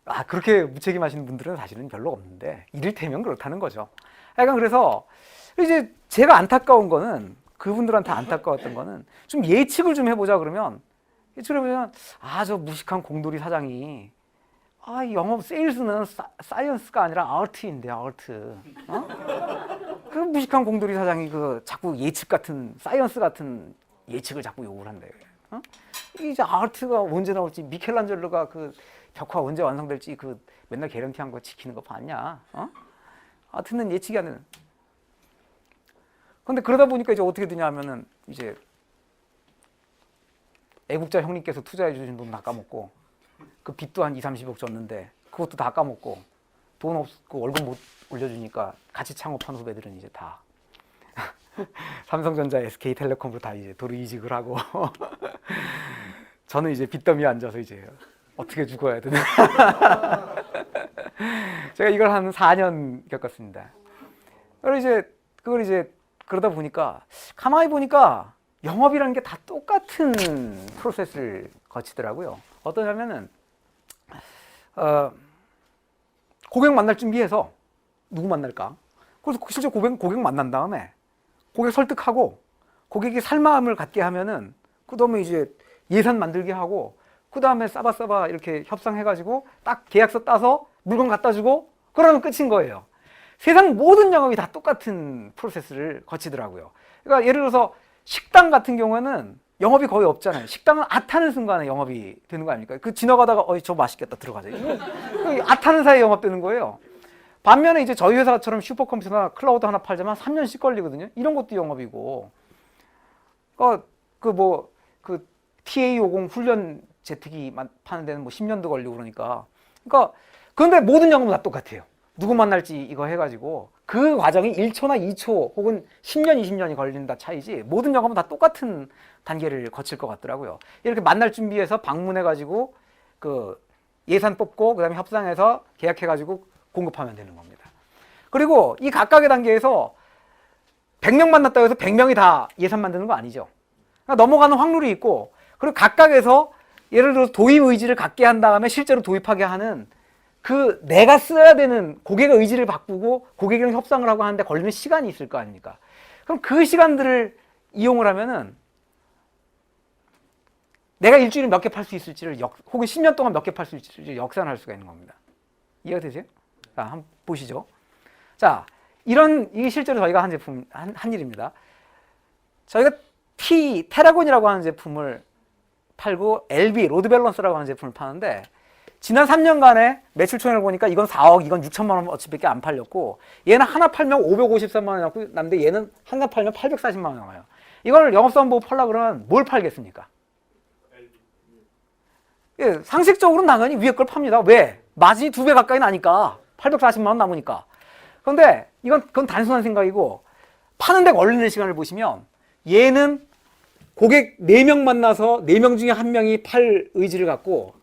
아 그렇게 무책임하시는 분들은 사실은 별로 없는데 이를테면 그렇다는 거죠. 하여간 그래서 이제 제가 안타까운 거는 그분들한테 안타까웠던 거는 좀 예측을 좀 해보자 그러면 예측을 해보면 저 무식한 공돌이 사장이 영업 세일즈는 사이언스가 아니라 아트인데 아트. 그 무식한 공돌이 사장이 자꾸 예측 같은 사이언스 같은 예측을 자꾸 요구를 한대. 이제 아트가 언제 나올지 미켈란젤로가 벽화 언제 완성될지 맨날 개런티한 거 지키는 거 봤냐? 아트는 예측이 안 되는. 근데 그러다 보니까 이제 어떻게 되냐면은 이제 애국자 형님께서 투자해 주신 돈 다 까먹고 그 빚도 한 2-30억 줬는데 그것도 다 까먹고 돈 없고 월급 못 올려주니까 같이 창업한 후배들은 이제 다 삼성전자, SK텔레콤으로 다 이제 도로 이직을 하고 저는 이제 빚더미에 앉아서 이제 어떻게 죽어야 되나 제가 이걸 한 4년 겪었습니다. 그걸 이제 그러다 보니까 가만히 보니까 영업이라는 게 다 똑같은 프로세스를 거치더라고요. 어떠냐면은 고객 만날 준비해서 누구 만날까? 그래서 실제 고객 만난 다음에 고객 설득하고 고객이 살 마음을 갖게 하면은 그 다음에 이제 예산 만들게 하고 그 다음에 싸바싸바 이렇게 협상해가지고 딱 계약서 따서 물건 갖다 주고 그러면 끝인 거예요. 세상 모든 영업이 다 똑같은 프로세스를 거치더라고요. 그러니까 예를 들어서 식당 같은 경우에는 영업이 거의 없잖아요. 식당은 앗하는 순간에 영업이 되는 거 아닙니까? 지나가다가 저 맛있겠다 들어가자. 앗하는 사이에 영업되는 거예요. 반면에 이제 저희 회사처럼 슈퍼컴퓨터나 클라우드 하나 팔자면 3년씩 걸리거든요. 이런 것도 영업이고. TA50 훈련 제트기 파는 데는 뭐 10년도 걸리고 그러니까. 그런데 모든 영업은 다 똑같아요. 누구 만날지 이거 해가지고 그 과정이 1초나 2초 혹은 10년, 20년이 걸린다 차이지 모든 영업은 다 똑같은 단계를 거칠 것 같더라고요. 이렇게 만날 준비해서 방문해가지고 예산 뽑고 그다음에 협상해서 계약해가지고 공급하면 되는 겁니다. 그리고 이 각각의 단계에서 100명 만났다고 해서 100명이 다 예산 만드는 거 아니죠. 그러니까 넘어가는 확률이 있고 그리고 각각에서 예를 들어서 도입 의지를 갖게 한 다음에 실제로 도입하게 하는 내가 써야 되는 고객의 의지를 바꾸고 고객이랑 협상을 하고 하는데 걸리는 시간이 있을 거 아닙니까? 그럼 그 시간들을 이용을 하면은 내가 일주일에 몇 개 팔 수 있을지를 혹은 10년 동안 몇 개 팔 수 있을지를 역산할 수가 있는 겁니다. 이해가 되세요? 자, 한번 보시죠. 자, 이게 실제로 저희가 한 제품, 한 일입니다. 저희가 테라곤이라고 하는 제품을 팔고 LB, 로드 밸런스라고 하는 제품을 파는데 지난 3년간의 매출 총액을 보니까 이건 4억, 이건 6천만 원 어치밖에 안 팔렸고 얘는 하나 팔면 553만 원 남는데 얘는 하나 팔면 840만 원 나와요. 이걸 영업사원 보고 팔려고 그러면 뭘 팔겠습니까? 예, 상식적으로는 당연히 위에 걸 팝니다. 왜? 마진이 2배 가까이 나니까 840만 원 남으니까. 그런데 그건 단순한 생각이고 파는 데 걸리는 시간을 보시면 얘는 고객 4명 만나서 4명 중에 1명이 살 의지를 갖고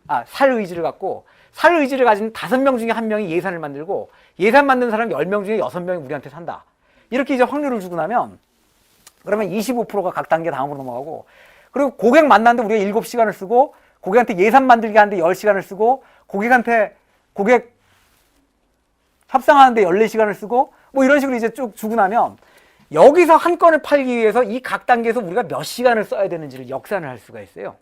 살 의지를 가진 5명 중에 1명이 예산을 만들고 예산 만든 사람 10명 중에 6명이 우리한테 산다. 이렇게 이제 확률을 주고 나면 그러면 25%가 각 단계 다음으로 넘어가고 그리고 고객 만나는데 우리가 7시간을 쓰고 고객한테 예산 만들기 하는데 10시간을 쓰고 고객 협상하는데 14시간을 쓰고 뭐 이런 식으로 이제 쭉 주고 나면 여기서 한 건을 팔기 위해서 이 각 단계에서 우리가 몇 시간을 써야 되는지를 역산을 할 수가 있어요.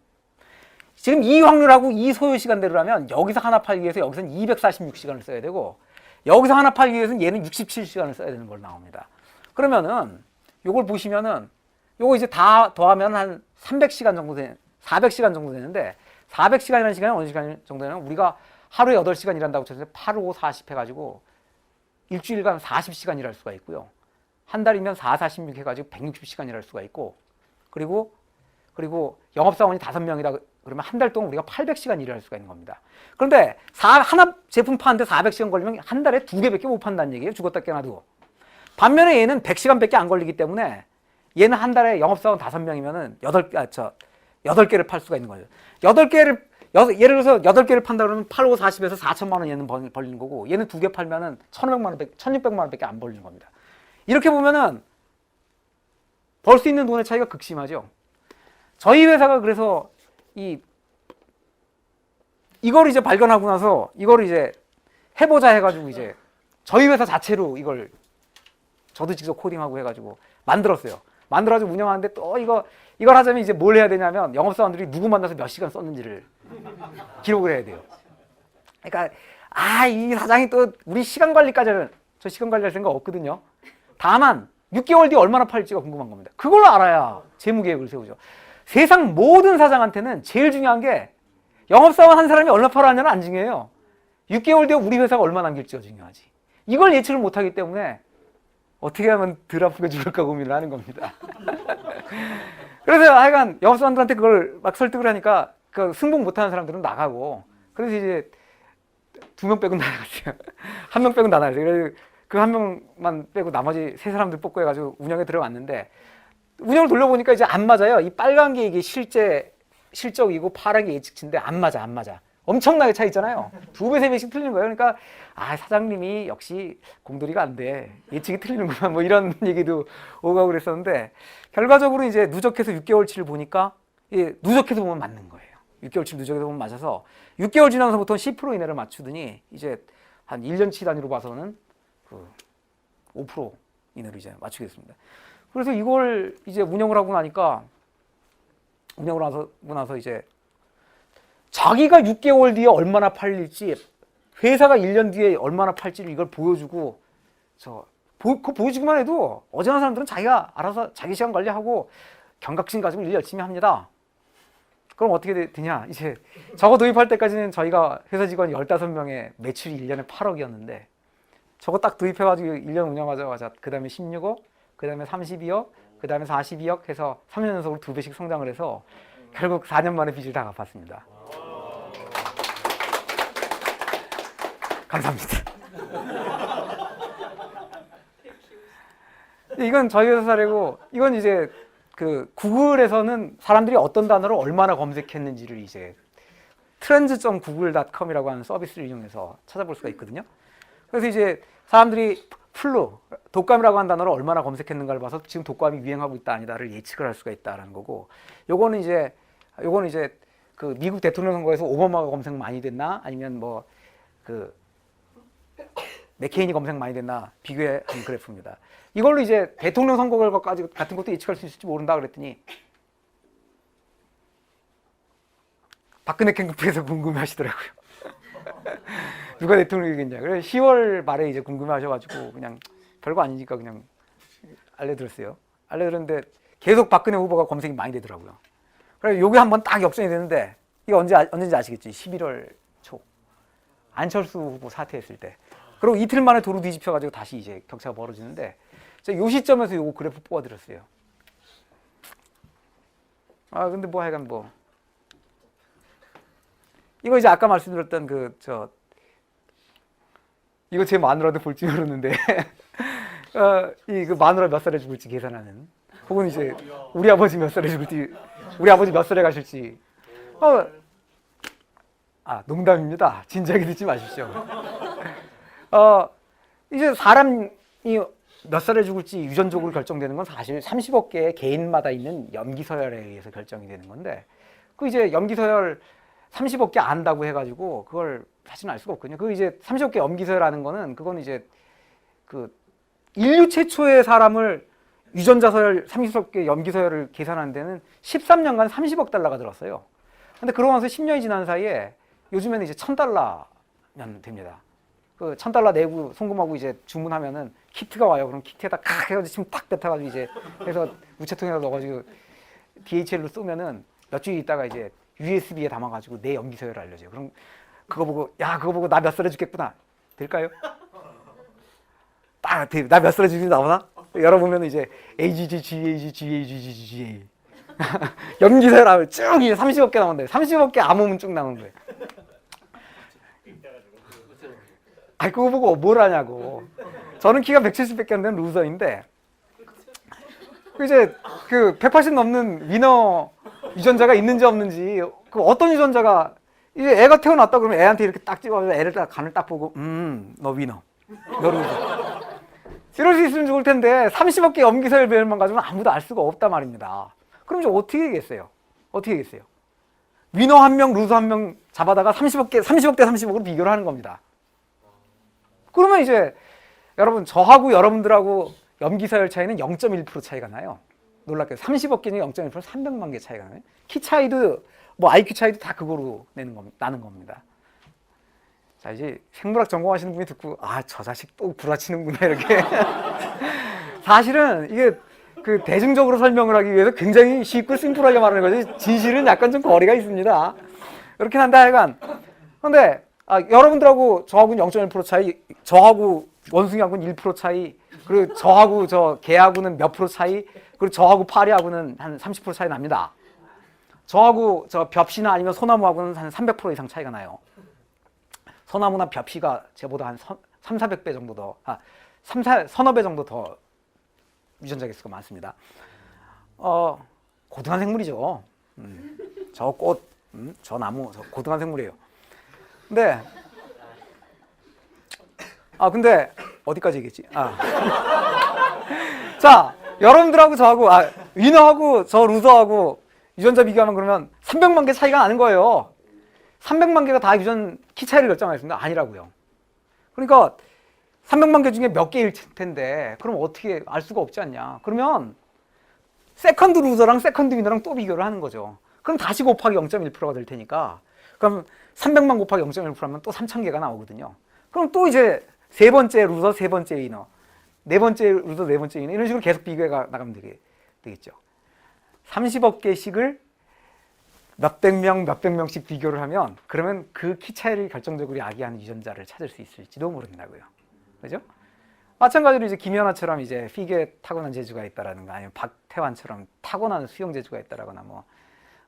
지금 이 확률하고 이 소요 시간대로라면 여기서 하나 팔기 위해서 여기서는 246시간을 써야 되고 여기서 하나 팔기 위해서는 얘는 67시간을 써야 되는 걸 나옵니다. 그러면은 요걸 보시면은 요거 이제 다 더하면 한 300시간 정도 400시간 정도 되는데 400시간이라는 시간이 어느 시간 정도 되냐면 우리가 하루에 8시간 일한다고 쳐서 8, 5, 40 해가지고 일주일간 40시간 일할 수가 있고요. 한 달이면 4, 46 해가지고 160시간 일할 수가 있고 그리고 영업사원이 5명이다 그러면 한 달 동안 우리가 800시간 일할 수가 있는 겁니다. 그런데 하나 제품 파는데 400시간 걸리면 한 달에 2개밖에 못 판다는 얘기예요. 죽었다 깨나도. 반면에 얘는 100시간밖에 안 걸리기 때문에 얘는 한 달에 영업사원 5명이면은 8개를 팔 수가 있는 거죠. 예를 들어서 8개를 판다 그러면 8, 5, 40에서 4천만 원 얘는 벌리는 거고 얘는 2개 팔면은 1,600만 원밖에 안 벌리는 겁니다. 이렇게 보면은 벌 수 있는 돈의 차이가 극심하죠. 저희 회사가 그래서 이걸 이제 발견하고 나서 이걸 이제 해보자 해가지고 이제 저희 회사 자체로 이걸 저도 직접 코딩하고 해가지고 만들었어요. 만들어가지고 운영하는데 또 이걸 하자면 이제 뭘 해야 되냐면 영업사원들이 누구 만나서 몇 시간 썼는지를 기록을 해야 돼요. 그러니까 이 사장이 또 우리 시간 관리까지는 저 시간 관리할 생각 없거든요. 다만 6개월 뒤에 얼마나 팔지가 궁금한 겁니다. 그걸 알아야 재무 계획을 세우죠. 세상 모든 사장한테는 제일 중요한 게 영업사원 한 사람이 얼마 팔았냐는 안 중요해요. 6개월 뒤에 우리 회사가 얼마 남길지가 중요하지. 이걸 예측을 못하기 때문에 어떻게 하면 덜 아프게 죽을까 고민을 하는 겁니다. 그래서 하여간 영업사원들한테 그걸 막 설득을 하니까 그 승복 못하는 사람들은 나가고 그래서 이제 2명 빼고 나갔어요. 1명 빼고 나갔어요. 그래서 그 1명만 빼고 나머지 3사람들 뽑고 해가지고 운영에 들어갔는데 운영을 돌려보니까 이제 안 맞아요. 이 빨간 게 이게 실적이고 파란 게 예측치인데 안 맞아. 엄청나게 차이 있잖아요. 2배, 3배씩 틀리는 거예요. 그러니까 사장님이 역시 공돌이가 안 돼. 예측이 틀리는구나. 뭐 이런 얘기도 오고 가고 그랬었는데 결과적으로 이제 누적해서 6개월치를 보니까 누적해서 보면 맞는 거예요. 6개월치 누적해서 보면 맞아서 6개월 지나서부터 10% 이내를 맞추더니 이제 한 1년치 단위로 봐서는 그 5% 이내로 이제 맞추겠습니다. 그래서 이걸 이제 운영을 하고 나서 이제 자기가 6개월 뒤에 얼마나 팔릴지 회사가 1년 뒤에 얼마나 팔지를 이걸 보여주고 그거 보여주기만 해도 어지간한 사람들은 자기가 알아서 자기 시간 관리하고 경각심 가지고 일 열심히 합니다. 그럼 어떻게 되냐? 이제 저거 도입할 때까지는 저희가 회사 직원 15명의 매출이 1년에 8억이었는데 저거 딱 도입해가지고 1년 운영하자마자 그 다음에 16억, 그 다음에 32억, 그 다음에 42억 해서 3년 연속으로 2배씩 성장을 해서 결국 4년 만에 빚을 다 갚았습니다. 감사합니다. 이건 저희 회사 사례고 이건 이제 그 구글에서는 사람들이 어떤 단어를 얼마나 검색했는지를 이제 trends.google.com이라고 하는 서비스를 이용해서 찾아볼 수가 있거든요. 그래서 이제 사람들이 플루, 독감이라고 하는 단어를 얼마나 검색했는가를 봐서 지금 독감이 유행하고 있다 아니다를 예측을 할 수가 있다라는 거고, 요거는 이제 그 미국 대통령 선거에서 오바마가 검색 많이 됐나 아니면 뭐 그 맥케인이 검색 많이 됐나 비교한 그래프입니다. 이걸로 이제 대통령 선거 결과까지 같은 것도 예측할 수 있을지 모른다 그랬더니 박근혜 캠프에서 궁금해하시더라고요. 누가 대통령이겠냐. 그래서 10월 말에 이제 궁금해하셔가지고 그냥 별거 아니니까 그냥 알려드렸어요. 알려드렸는데 계속 박근혜 후보가 검색이 많이 되더라고요. 그래서 요게 한번 딱 역전이 되는데 이게 언제인지 아시겠지? 11월 초 안철수 후보 사퇴했을 때. 그리고 이틀 만에 도로 뒤집혀가지고 다시 이제 격차가 벌어지는데 제가 요 시점에서 요거 그래프 뽑아드렸어요. 아 근데 뭐 하여간 뭐 이거 이제 아까 말씀드렸던 이거 제 마누라도 볼지 모르는데 이 그 마누라 몇 살에 죽을지 계산하는 혹은 이제 우리 아버지 몇 살에 죽을지 우리 아버지 몇 살에 가실지 농담입니다. 진지하게 듣지 마십시오. 이제 사람이 몇 살에 죽을지 유전적으로 결정되는 건 사실 30억 개의 개인마다 있는 염기서열에 의해서 결정이 되는 건데 그 이제 염기서열 30억 개 안다고 해가지고 그걸 사실은 알 수가 없거든요. 그 이제 30억 개 염기서열하는 거는 그건 이제 그 인류 최초의 사람을 유전자 서열 30억 개 염기서열을 계산하는 데는 13년간 30억 달러가 들었어요. 근데 그러고 나서 10년이 지난 사이에 요즘에는 이제 $1,000면 됩니다. 그 $1,000 내고 송금하고 이제 주문하면은 키트가 와요. 그럼 키트에다 칵 해가지고 침 딱 뱉어가지고 이제 해서 우체통에다 넣어가지고 DHL로 쏘면은 몇 주일 있다가 이제 USB에 담아가지고 내 염기서열을 알려줘요. 그럼 그거 보고 나 몇 살에 죽겠구나. 될까요? 나 몇 살에 죽는지 나오나? 열어보면 이제 AGG, GAG, GAG, GA 염기서열 하면 쭉 이제 30억 개 나온대요. 30억 개 암호문 쭉 나오는 거예요. 그거 보고 뭘 하냐고. 저는 키가 170밖에 안 되는 루저인데 이제 그 180 넘는 위너 유전자가 있는지 없는지 그 어떤 유전자가 이제 애가 태어났다 그러면 애한테 이렇게 딱 찍어서 애를 딱 간을 딱 보고 너 위너 너 루저 이럴 수 있으면 좋을 텐데 30억 개 염기서열 배열만 가지고는 아무도 알 수가 없단 말입니다. 그럼 이제 어떻게 되겠어요? 위너 한 명, 루저 한 명 잡아다가 30억 대 30억으로 비교를 하는 겁니다. 그러면 이제 여러분 저하고 여러분들하고 염기서열 차이는 0.1% 차이가 나요. 놀랍게도 30억 개 중에 0.1% 300만 개 차이가 나요. 키 차이도 뭐 IQ 차이도 다 그거로 나는 겁니다. 자 이제 생물학 전공하시는 분이 듣고 저 자식 또 구라치는구나 이렇게 사실은 이게 그 대중적으로 설명을 하기 위해서 굉장히 쉽고 심플하게 말하는 거지 진실은 약간 좀 거리가 있습니다. 이렇게 한다 하여간 근데 여러분들하고 저하고는 0.1% 차이, 저하고 원숭이하고는 1% 차이, 그리고 저하고 저 개하고는 몇 프로 차이, 그리고 저하고 파리하고는 한 30% 차이 납니다. 저하고 저 벽시나 아니면 소나무하고는 한 300% 이상 차이가 나요. 소나무나 벽시가 제보다 한 300~400배 정도 더, 서너 배 정도 더 유전자 개수가 많습니다. 고등한 생물이죠. 저 꽃, 저 나무, 저 고등한 생물이에요. 근데 어디까지 얘기했지? 자, 여러분들하고 저하고 위너하고 저 루저하고 유전자 비교하면 그러면 300만 개 차이가 나는 거예요. 300만 개가 다 유전 키 차이를 결정하겠습니다. 아니라고요. 그러니까 300만 개 중에 몇 개일 텐데 그럼 어떻게 알 수가 없지 않냐. 그러면 세컨드 루저랑 세컨드 위너랑 또 비교를 하는 거죠. 그럼 다시 곱하기 0.1%가 될 테니까 그럼 300만 곱하기 0.1% 하면 또 3,000개가 나오거든요. 그럼 또 이제 세 번째 루저, 세 번째 위너, 네 번째 루저, 네 번째 위너 이런 식으로 계속 비교해 나가면 되겠죠. 30억 개씩을 몇백 명씩 비교를 하면 그러면 그 키 차이를 결정적으로 야기하는 유전자를 찾을 수 있을지도 모른다고요. 그죠? 마찬가지로 이제 김연아처럼 이제 피겨에 타고난 재주가 있다라든가 아니면 박태환처럼 타고난 수영 재주가 있다라거나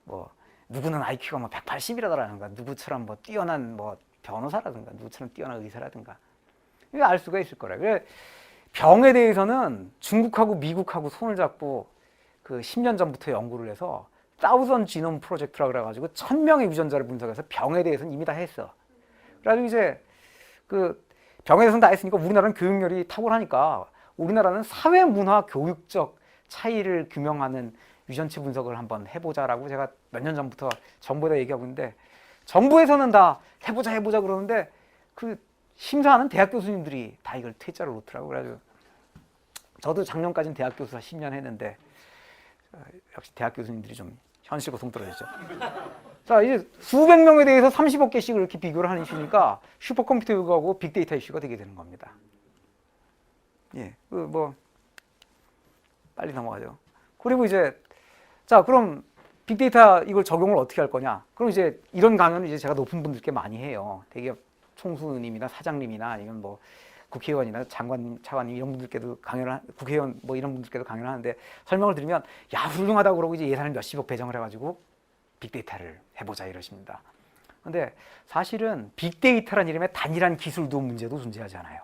뭐 누구는 IQ가 뭐 180이라든가 누구처럼 뭐 뛰어난 뭐 변호사라든가 누구처럼 뛰어난 의사라든가 이거 알 수가 있을 거라. 그래 병에 대해서는 중국하고 미국하고 손을 잡고 그 10년 전부터 연구를 해서 사우전 지놈 프로젝트라고 그래가지고 1000명의 유전자를 분석해서 병에 대해서는 이미 다 했어. 그래가지고 이제 그 병에 대해서는 다 했으니까 우리나라는 교육열이 탁월하니까 우리나라는 사회 문화 교육적 차이를 규명하는 유전체 분석을 한번 해보자라고 제가 몇 년 전부터 정부에다 얘기하고 있는데 정부에서는 다 해보자 그러는데 그 심사하는 대학 교수님들이 다 이걸 퇴짜로 놓더라고요. 그래가지고 저도 작년까지는 대학 교수사 10년 했는데 역시 대학 교수님들이 좀 현실과 동떨어졌죠. 자, 이제 수백 명에 대해서 30억 개씩을 이렇게 비교를 하는 이슈니까 슈퍼컴퓨터 이슈하고 빅데이터 이슈가 되게 되는 겁니다. 예, 뭐 빨리 넘어가죠. 그리고 이제 자, 그럼 빅데이터 이걸 적용을 어떻게 할 거냐? 그럼 이제 이런 강연을 이제 제가 높은 분들께 많이 해요. 대기업 총수님이나 사장님이나 아니면 뭐 국회의원이나 장관, 차관님 이런 분들께도 강연을 국회의원 뭐 이런 분들께도 강연을 하는데 설명을 드리면 야 훌륭하다고 그러고 이제 예산을 몇십억 배정을 해가지고 빅데이터를 해보자 이러십니다. 근데 사실은 빅데이터란 이름의 단일한 기술도 문제도 존재하잖아요.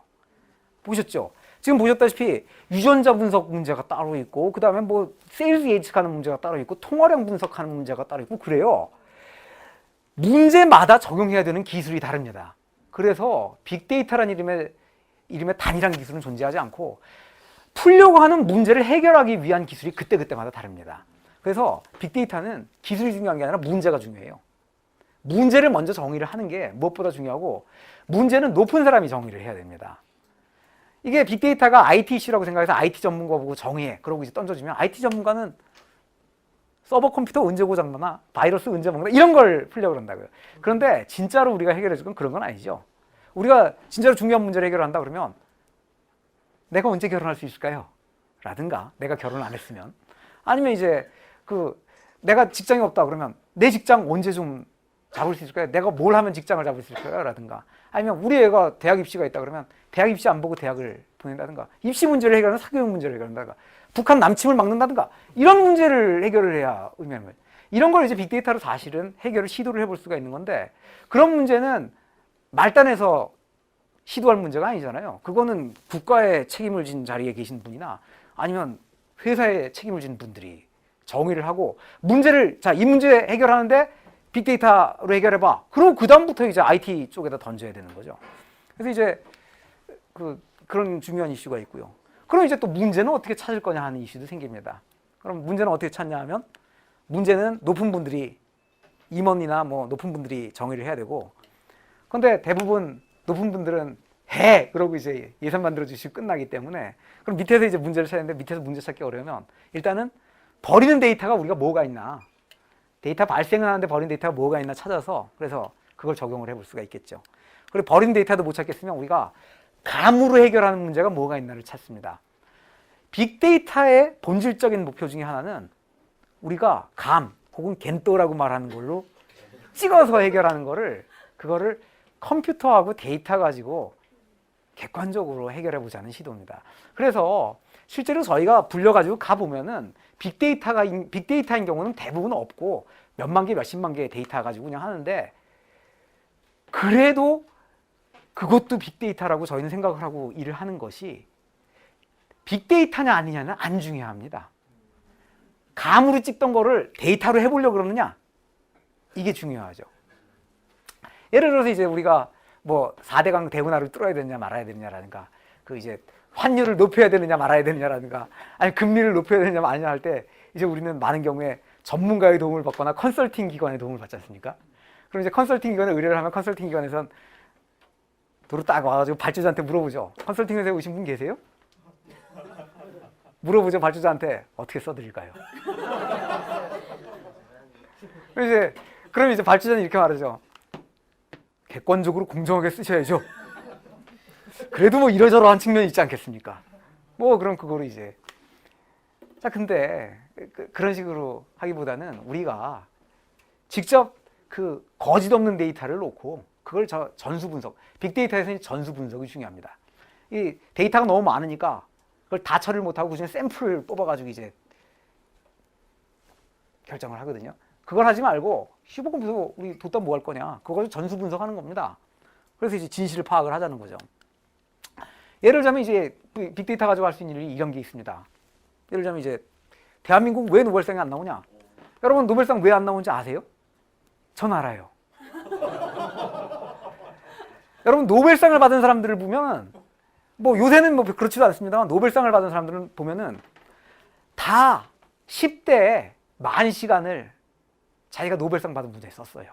보셨죠? 지금 보셨다시피 유전자 분석 문제가 따로 있고 그 다음에 뭐 세일즈 예측하는 문제가 따로 있고 통화량 분석하는 문제가 따로 있고 그래요. 문제마다 적용해야 되는 기술이 다릅니다. 그래서 빅데이터란 이름의 단일한 기술은 존재하지 않고 풀려고 하는 문제를 해결하기 위한 기술이 그때그때마다 다릅니다. 그래서 빅데이터는 기술이 중요한 게 아니라 문제가 중요해요. 문제를 먼저 정의를 하는 게 무엇보다 중요하고 문제는 높은 사람이 정의를 해야 됩니다. 이게 빅데이터가 IT 이슈라고 생각해서 IT 전문가 보고 정의해. 그러고 이제 던져주면 IT 전문가는 서버 컴퓨터 언제 고장나나 바이러스 언제 먹나 이런 걸 풀려고 그런다고요. 그런데 진짜로 우리가 해결해 줄 건 그런 건 아니죠. 우리가 진짜로 중요한 문제를 해결한다 그러면 내가 언제 결혼할 수 있을까요? 라든가 내가 결혼을 안 했으면 아니면 이제 내가 직장이 없다 그러면 내 직장 언제 좀 잡을 수 있을까요? 내가 뭘 하면 직장을 잡을 수 있을까요? 라든가 아니면 우리 애가 대학 입시가 있다 그러면 대학 입시 안 보고 대학을 보낸다든가 입시 문제를 해결하는 사교육 문제를 해결한다든가 북한 남침을 막는다든가 이런 문제를 해결을 해야 의미하는 거예요. 이런 걸 이제 빅데이터로 사실은 해결을 시도를 해볼 수가 있는 건데 그런 문제는 말단에서 시도할 문제가 아니잖아요. 그거는 국가의 책임을 진 자리에 계신 분이나 아니면 회사에 책임을 진 분들이 정의를 하고 문제를 자, 이 문제 해결하는데 빅데이터로 해결해봐. 그리고 그 다음부터 이제 IT 쪽에다 던져야 되는 거죠. 그래서 이제 그런 중요한 이슈가 있고요. 그럼 이제 또 문제는 어떻게 찾을 거냐 하는 이슈도 생깁니다. 그럼 문제는 어떻게 찾냐 하면 문제는 높은 분들이 임원이나 뭐 높은 분들이 정의를 해야 되고 근데 대부분 높은 분들은 해! 그러고 이제 예산 만들어 주시고 끝나기 때문에 그럼 밑에서 이제 문제를 찾는데 밑에서 문제 찾기 어려우면 일단은 버리는 데이터가 우리가 뭐가 있나 데이터 발생을 하는데 버린 데이터가 뭐가 있나 찾아서 그래서 그걸 적용을 해볼 수가 있겠죠. 그리고 버린 데이터도 못 찾겠으면 우리가 감으로 해결하는 문제가 뭐가 있나를 찾습니다. 빅데이터의 본질적인 목표 중에 하나는 우리가 감 혹은 겐또라고 말하는 걸로 찍어서 해결하는 그거를 컴퓨터하고 데이터 가지고 객관적으로 해결해 보자는 시도입니다. 그래서 실제로 저희가 불려가지고 가보면은 빅데이터인 경우는 대부분 없고 몇만 개, 몇십만 개의 데이터 가지고 그냥 하는데 그래도 그것도 빅데이터라고 저희는 생각을 하고 일을 하는 것이 빅데이터냐 아니냐는 안 중요합니다. 감으로 찍던 거를 데이터로 해보려고 그러느냐? 이게 중요하죠. 예를 들어서 이제 우리가 뭐 4대강 대운하를 뚫어야 되느냐 말아야 되느냐라든가 이제 환율을 높여야 되느냐 말아야 되느냐라든가 아니 금리를 높여야 되느냐 말아야 할 때 이제 우리는 많은 경우에 전문가의 도움을 받거나 컨설팅 기관의 도움을 받지 않습니까? 그럼 이제 컨설팅 기관에 의뢰를 하면 컨설팅 기관에선 도로 딱 와가지고 발주자한테 물어보죠. 컨설팅 회사에 오신 분 계세요? 물어보죠. 발주자한테 어떻게 써드릴까요? 그럼 이제 발주자는 이렇게 말하죠. 객관적으로 공정하게 쓰셔야죠. 그래도 뭐 이러저러한 측면이 있지 않겠습니까? 뭐 그럼 그거를 이제 자 근데 그런 식으로 하기보다는 우리가 직접 거짓 없는 데이터를 놓고 그걸 전수 분석, 빅데이터에서는 전수 분석이 중요합니다. 이 데이터가 너무 많으니까 그걸 다 처리를 못하고 그중에 샘플을 뽑아가지고 이제 결정을 하거든요. 그걸 하지 말고 슈퍼컴퓨터 우리 뒀다 뭐 할 거냐? 그걸 전수 분석하는 겁니다. 그래서 이제 진실을 파악을 하자는 거죠. 예를 들자면 이제 빅데이터 가지고 할 수 있는 일이 이런 게 있습니다. 예를 들자면 이제 대한민국 왜 노벨상이 안 나오냐? 여러분 노벨상 왜 안 나오는지 아세요? 전 알아요. 여러분 노벨상을 받은 사람들을 보면 뭐 요새는 뭐 그렇지도 않습니다만 노벨상을 받은 사람들은 보면은 다 10대에 만 시간을 자기가 노벨상 받은 문제에 썼어요.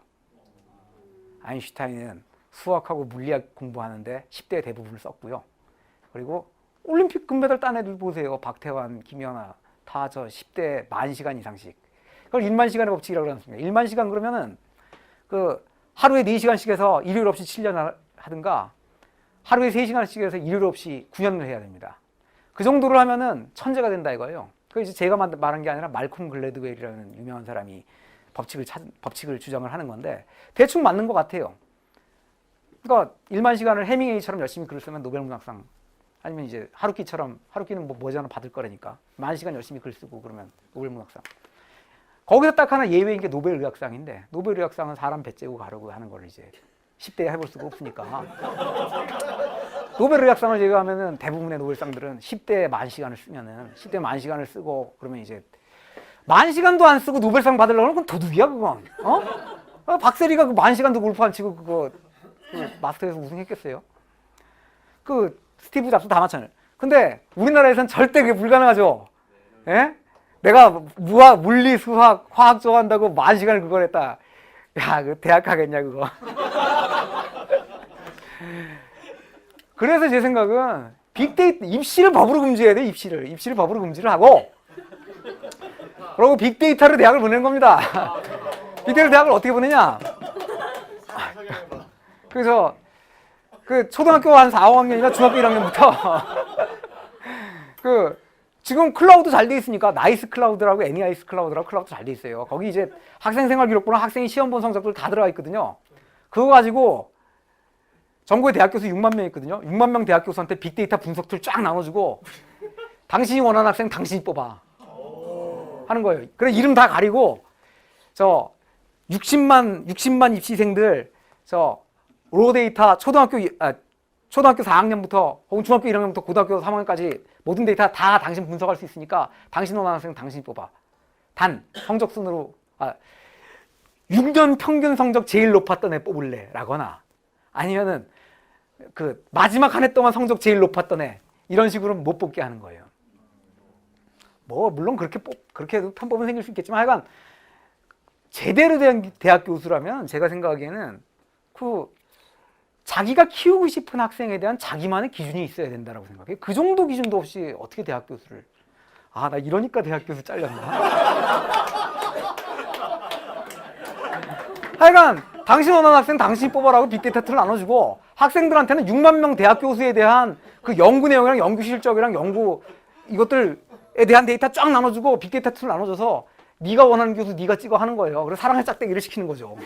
아인슈타인은 수학하고 물리학 공부하는데 10대의 대부분을 썼고요. 그리고 올림픽 금메달 딴 애들 보세요. 박태환, 김연아 다 저 10대 10,000시간 이상씩. 그걸 10,000시간의 법칙이라고 그러지 않습니까? 10,000시간 그러면은 그 하루에 4시간씩 해서 일요일 없이 7년 하든가 하루에 3시간씩 해서 일요일 없이 9년을 해야 됩니다. 그 정도를 하면은 천재가 된다 이거예요. 그 이제 제가 말한 게 아니라 말콤 글래드웰이라는 유명한 사람이 법칙을 주장을 하는 건데 대충 맞는 것 같아요. 그러니까 10,000시간을 해밍웨이처럼 열심히 글을 쓰면 노벨 문학상 아니면 이제 하루키는 뭐 머지않아 받을 거라니까 10,000시간 열심히 글 쓰고 그러면 노벨 문학상. 거기서 딱 하나 예외인 게 노벨 의학상인데 노벨 의학상은 사람 배째고 가르고 하는 걸 이제 10대에 해볼 수가 없으니까 노벨 의학상을 제외하면은 대부분의 노벨상들은 10대에 10,000시간을 쓰면은 10대 10,000시간을 쓰고 그러면 이제 10,000시간도 안 쓰고 노벨상 받으려면 그건 도둑이야 그건. 박세리가 그 10,000시간도 골프 안 치고 그거 마스터에서 우승했겠어요? 그 스티브 잡스 다 마찬가지예요. 근데 우리나라에서는 절대 그게 불가능하죠. 예? 내가 물리, 수학, 화학 좋아한다고 10,000시간을 그걸 했다. 야, 그 대학 가겠냐 그거. 그래서 제 생각은 빅데이터 입시를 법으로 금지해야 돼. 입시를 법으로 금지를 하고 그리고 빅데이터로 대학을 보내는 겁니다. 빅데이터 대학을 어떻게 보내냐? 그래서 그 초등학교 한 4, 5학년이나 중학교 1학년부터 그 지금 클라우드 잘 돼 있으니까 나이스 클라우드라고 애니아이스 클라우드라고 클라우드 잘 돼 있어요. 거기 이제 학생 생활 기록부랑 학생이 시험 본 성적들 다 들어가 있거든요. 그거 가지고 전국에 대학 교수 6만 명 있거든요. 6만 명 대학 교수한테 빅데이터 분석 툴 쫙 나눠주고 당신이 원하는 학생 당신이 뽑아 하는 거예요. 그래 이름 다 가리고 저 60만 입시생들 저 로데이터 초등학교 4학년부터 혹은 중학교 1학년부터 고등학교 3학년까지 모든 데이터 다 당신 분석할 수 있으니까 당신 원하는 학생 당신이 뽑아. 단 성적 순으로 6년 평균 성적 제일 높았던 애 뽑을래 라거나 아니면은 그 마지막 한 해 동안 성적 제일 높았던 애 이런 식으로 못 뽑게 하는 거예요. 뭐 물론 그렇게 해도 편법은 생길 수 있겠지만 하여간 제대로 된 대학 교수라면 제가 생각하기에는 그 자기가 키우고 싶은 학생에 대한 자기만의 기준이 있어야 된다고 생각해요. 그 정도 기준도 없이 어떻게 대학 교수를 나 이러니까 대학 교수 잘렸나? 하여간 당신 원하는 학생 당신이 뽑아라고 빅데이터 툴을 나눠주고 학생들한테는 6만 명 대학 교수에 대한 그 연구 내용이랑 연구 실적이랑 연구 이것들에 대한 데이터 쫙 나눠주고 빅데이터 툴을 나눠줘서 네가 원하는 교수 네가 찍어 하는 거예요. 그래서 사랑의 짝대기를 시키는 거죠.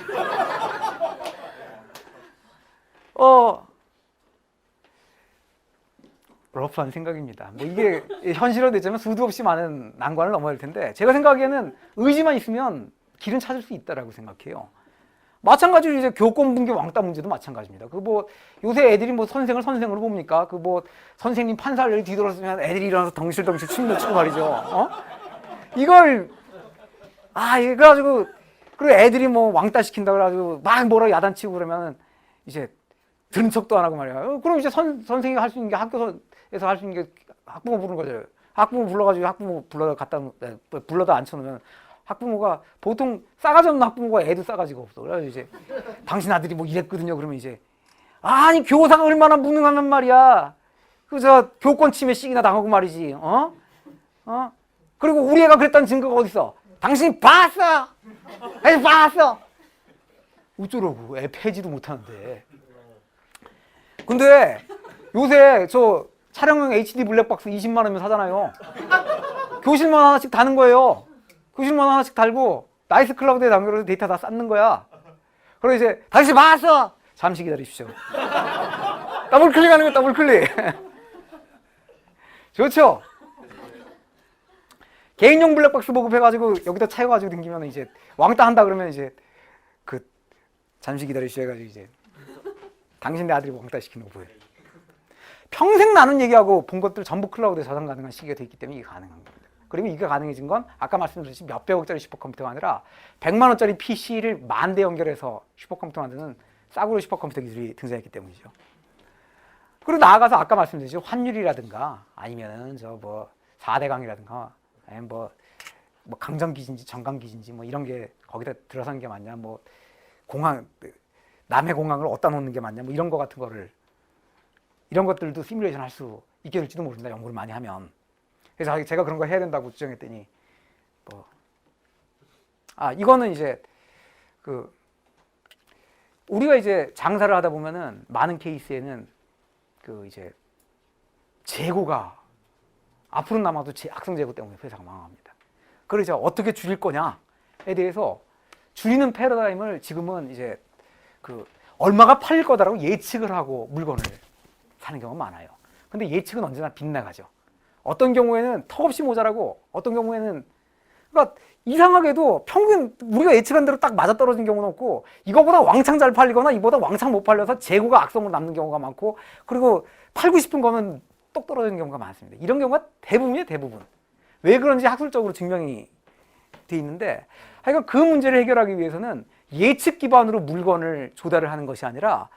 러프한 생각입니다. 뭐 이게 현실화되자면 수도 없이 많은 난관을 넘어야 할 텐데 제가 생각하기에는 의지만 있으면 길은 찾을 수 있다라고 생각해요. 마찬가지로 이제 교권 붕괴 왕따 문제도 마찬가지입니다. 그 뭐 요새 애들이 뭐 선생을 선생으로 봅니까? 그 뭐 선생님 판사를 뒤돌아서면 애들이 일어나서 덩실덩실 춤도 추고 말이죠. 이걸 그래가지고 그리고 애들이 뭐 왕따 시킨다 그래가지고 막 뭐라 야단치고 그러면 이제 들은 척도 안 하고 말이야. 그럼 이제 선생님이 할 수 있는 게 학교에서 할 수 있는 게 학부모 부르는 거죠. 학부모 불러가지고 학부모 불러다 앉혀놓으면 학부모가 보통 싸가지 없는 학부모가 애도 싸가지가 없어. 그래서 이제 당신 아들이 뭐 이랬거든요. 그러면 이제 아니 교사가 얼마나 무능하면 말이야. 그저 교권 침해 씩이나 당하고 말이지. 그리고 우리 애가 그랬다는 증거가 어디 있어? 당신이 봤어. 당신 봤어. 어쩌라고? 애 패지도 못하는데. 근데 요새 저 촬영용 HD 블랙박스 20만 원이면 사잖아요. 교실만 하나씩 다는 거예요. 교실만 하나씩 달고 나이스 클라우드에 남겨서 데이터 다 쌓는 거야. 그리고 이제 다시 봤어. 잠시 기다리십시오. 더블 클릭하는 거 더블 클릭. 좋죠? 개인용 블랙박스 보급해가지고 여기다 채워가지고 댕기면 이제 왕따 한다 그러면 이제 그 잠시 기다리시오 해가지고 이제 당신 내 아들이 왕따 시키는 거 보여요. 평생 나눈 얘기하고 본 것들 전부 클라우드에 저장 가능한 시기가 돼 있기 때문에 이게 가능한 겁니다. 그리고 이게 가능해진 건 아까 말씀드렸듯이 몇백억짜리 슈퍼컴퓨터가 아니라 100만 원짜리 PC를 10,000대 연결해서 슈퍼컴퓨터 만드는 싸구려 슈퍼컴퓨터 기술이 등장했기 때문이죠. 그리고 나아가서 아까 말씀드렸죠. 환율이라든가 아니면은 저 뭐 4대 강이라든가 아니면 뭐 강정기지인지 정강기지인지 뭐 이런 게 거기다 들어선 게 맞냐 뭐 공항 남의 공항을 어디다 놓는 게 맞냐 뭐 이런 거 같은 거를 이런 것들도 시뮬레이션 할 수 있게 될지도 모른다. 연구를 많이 하면. 그래서 제가 그런 거 해야 된다고 주장했더니 뭐 이거는 이제 그 우리가 이제 장사를 하다 보면은 많은 케이스에는 그 이제 재고가 앞으로 남아도 악성 재고 때문에 회사가 망합니다. 그래서 어떻게 줄일 거냐에 대해서 줄이는 패러다임을 지금은 이제 그 얼마가 팔릴 거다라고 예측을 하고 물건을 사는 경우가 많아요. 근데 예측은 언제나 빗나가죠. 어떤 경우에는 턱없이 모자라고 어떤 경우에는 그러니까 이상하게도 평균 우리가 예측한 대로 딱 맞아떨어진 경우는 없고 이거보다 왕창 잘 팔리거나 이보다 왕창 못 팔려서 재고가 악성으로 남는 경우가 많고 그리고 팔고 싶은 거는 똑 떨어지는 경우가 많습니다. 이런 경우가 대부분이에요. 대부분. 왜 그런지 학술적으로 증명이 돼 있는데 하여간 그 문제를 해결하기 위해서는 예측 기반으로 물건을 조달을 하는 것이 아니라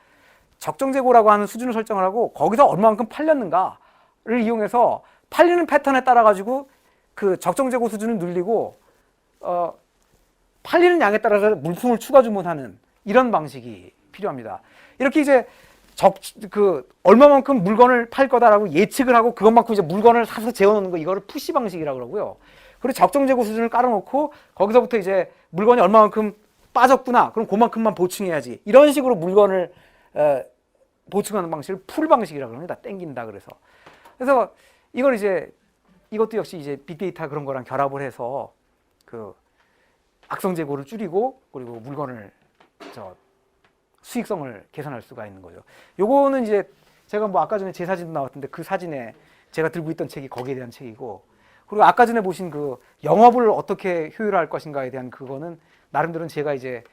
적정 재고라고 하는 수준을 설정을 하고 거기서 얼마만큼 팔렸는가를 이용해서 팔리는 패턴에 따라 가지고 그 적정 재고 수준을 늘리고 팔리는 양에 따라서 물품을 추가 주문하는 이런 방식이 필요합니다. 이렇게 이제 얼마만큼 물건을 팔 거다라고 예측을 하고 그것만큼 이제 물건을 사서 재워놓는 거 이거를 푸시 방식이라고 그러고요. 그리고 적정 재고 수준을 깔아놓고 거기서부터 이제 물건이 얼마만큼 빠졌구나. 그럼 그만큼만 보충해야지. 이런 식으로 물건을 보충하는 방식을 풀 방식이라고 합니다. 땡긴다 그래서. 그래서 이걸 이제 이것도 역시 이제 빅데이터 그런 거랑 결합을 해서 그 악성 재고를 줄이고 그리고 물건을 수익성을 개선할 수가 있는 거죠. 요거는 이제 제가 뭐 아까 전에 제 사진도 나왔던데 그 사진에 제가 들고 있던 책이 거기에 대한 책이고 그리고 아까 전에 보신 그 영업을 어떻게 효율화할 것인가에 대한 그거는 나름대로는 제가 이제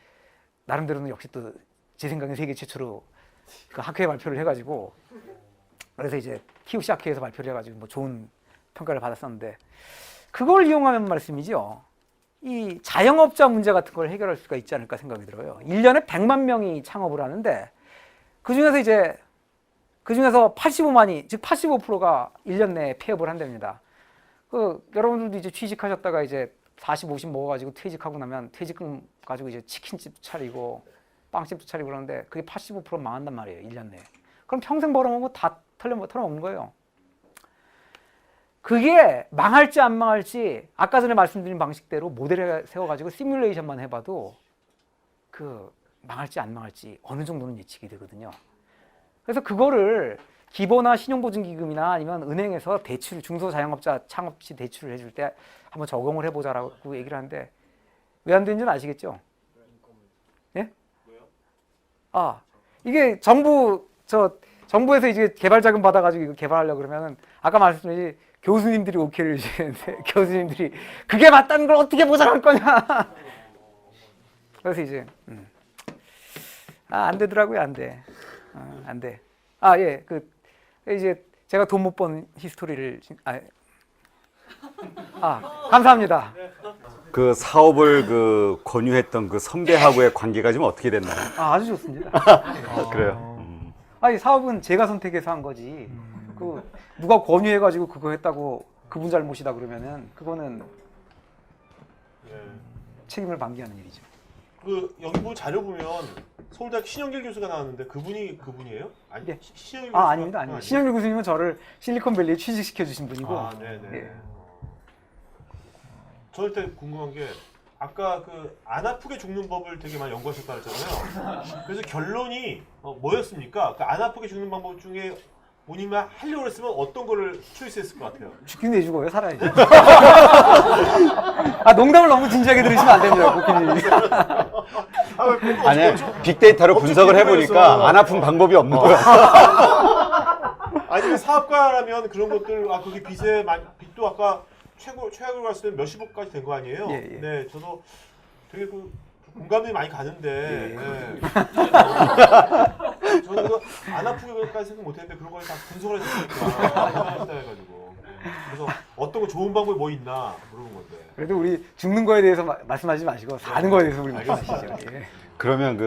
나름대로는 역시 또 제 생각엔 세계 최초로 그 학회에 발표를 해가지고 그래서 이제 키우시 학회에서 발표를 해가지고 뭐 좋은 평가를 받았었는데 그걸 이용하면 말씀이죠. 이 자영업자 문제 같은 걸 해결할 수가 있지 않을까 생각이 들어요. 1년에 100만 명이 창업을 하는데 그중에서 85만이 즉 85%가 1년 내에 폐업을 한답니다. 여러분들도 이제 취직하셨다가 이제 40, 50 먹어가지고 퇴직하고 나면 퇴직금 가지고 이제 치킨집 차리고 빵집도 차리고 그러는데 그게 85% 망한단 말이에요. 1년 내에. 그럼 평생 벌어먹은 거 다 털어먹는 거예요. 그게 망할지 안 망할지 아까 전에 말씀드린 방식대로 모델을 세워가지고 시뮬레이션만 해봐도 그 망할지 안 망할지 어느 정도는 예측이 되거든요. 그래서 그거를 기본화 신용보증기금이나 아니면 은행에서 대출 중소자영업자 창업시 대출을 해줄 때 한번 적용을 해보자라고 얘기를 하는데 왜 안 되는지는 아시겠죠? 예? 이게 정부에서 이제 개발 자금 받아가지고 이거 개발하려고 그러면은 아까 말씀드린 교수님들이 오케이를 주시는데 교수님들이 그게 맞다는 걸 어떻게 보장할 거냐. 그래서 이제 안 되더라고요. 안 돼. 안 돼. 예. 이제 제가 돈 못 번 히스토리를 감사합니다. 그 사업을 그 권유했던 그 선배하고의 관계가 좀 어떻게 됐나요? 아주 좋습니다. 그래요. 이 사업은 제가 선택해서 한 거지. 누가 권유해가지고 그거 했다고 그분 잘못이다 그러면은 그거는 책임을 방기하는 일이죠. 여기 뭐 자료 보면 서울대학 신영길 교수가 나왔는데 그분이에요? 아니, 네. 신영길 교수가 아닙니다. 신영길 교수님은 저를 실리콘밸리에 취직시켜 주신 분이고. 네네. 예. 저 일단 궁금한 게 아까 안 아프게 죽는 법을 되게 많이 연구하셨다 했잖아요. 그래서 결론이 뭐였습니까? 안 아프게 죽는 방법 중에 본인이 하려고 했으면 어떤 거를 초이스했을 것 같아요? 죽긴 왜 죽어요? 살아야죠. 농담을 너무 진지하게 들으시면 안 됩니다, 고객님. 아니 빅데이터로 분석을 해보니까 안 아픈 방법이 없는 거야. 아니 사업가라면 그런 것들 거기 빚도 아까 최악으로 갔을 때 몇십억까지 된 거 아니에요? 예. 네, 저도 되게 공감이 많이 가는데 저는 안 아프게까지 생각 못했는데 그런 걸 다 분석을 해주니까 대단하시다 해가지고 그래서 어떤 거 좋은 방법이 뭐 있나 물어본 건데. 그래도 우리 죽는 거에 대해서 말씀하지 마시고 사는 거에 대해서 우리 말씀하시죠. 예. 그러면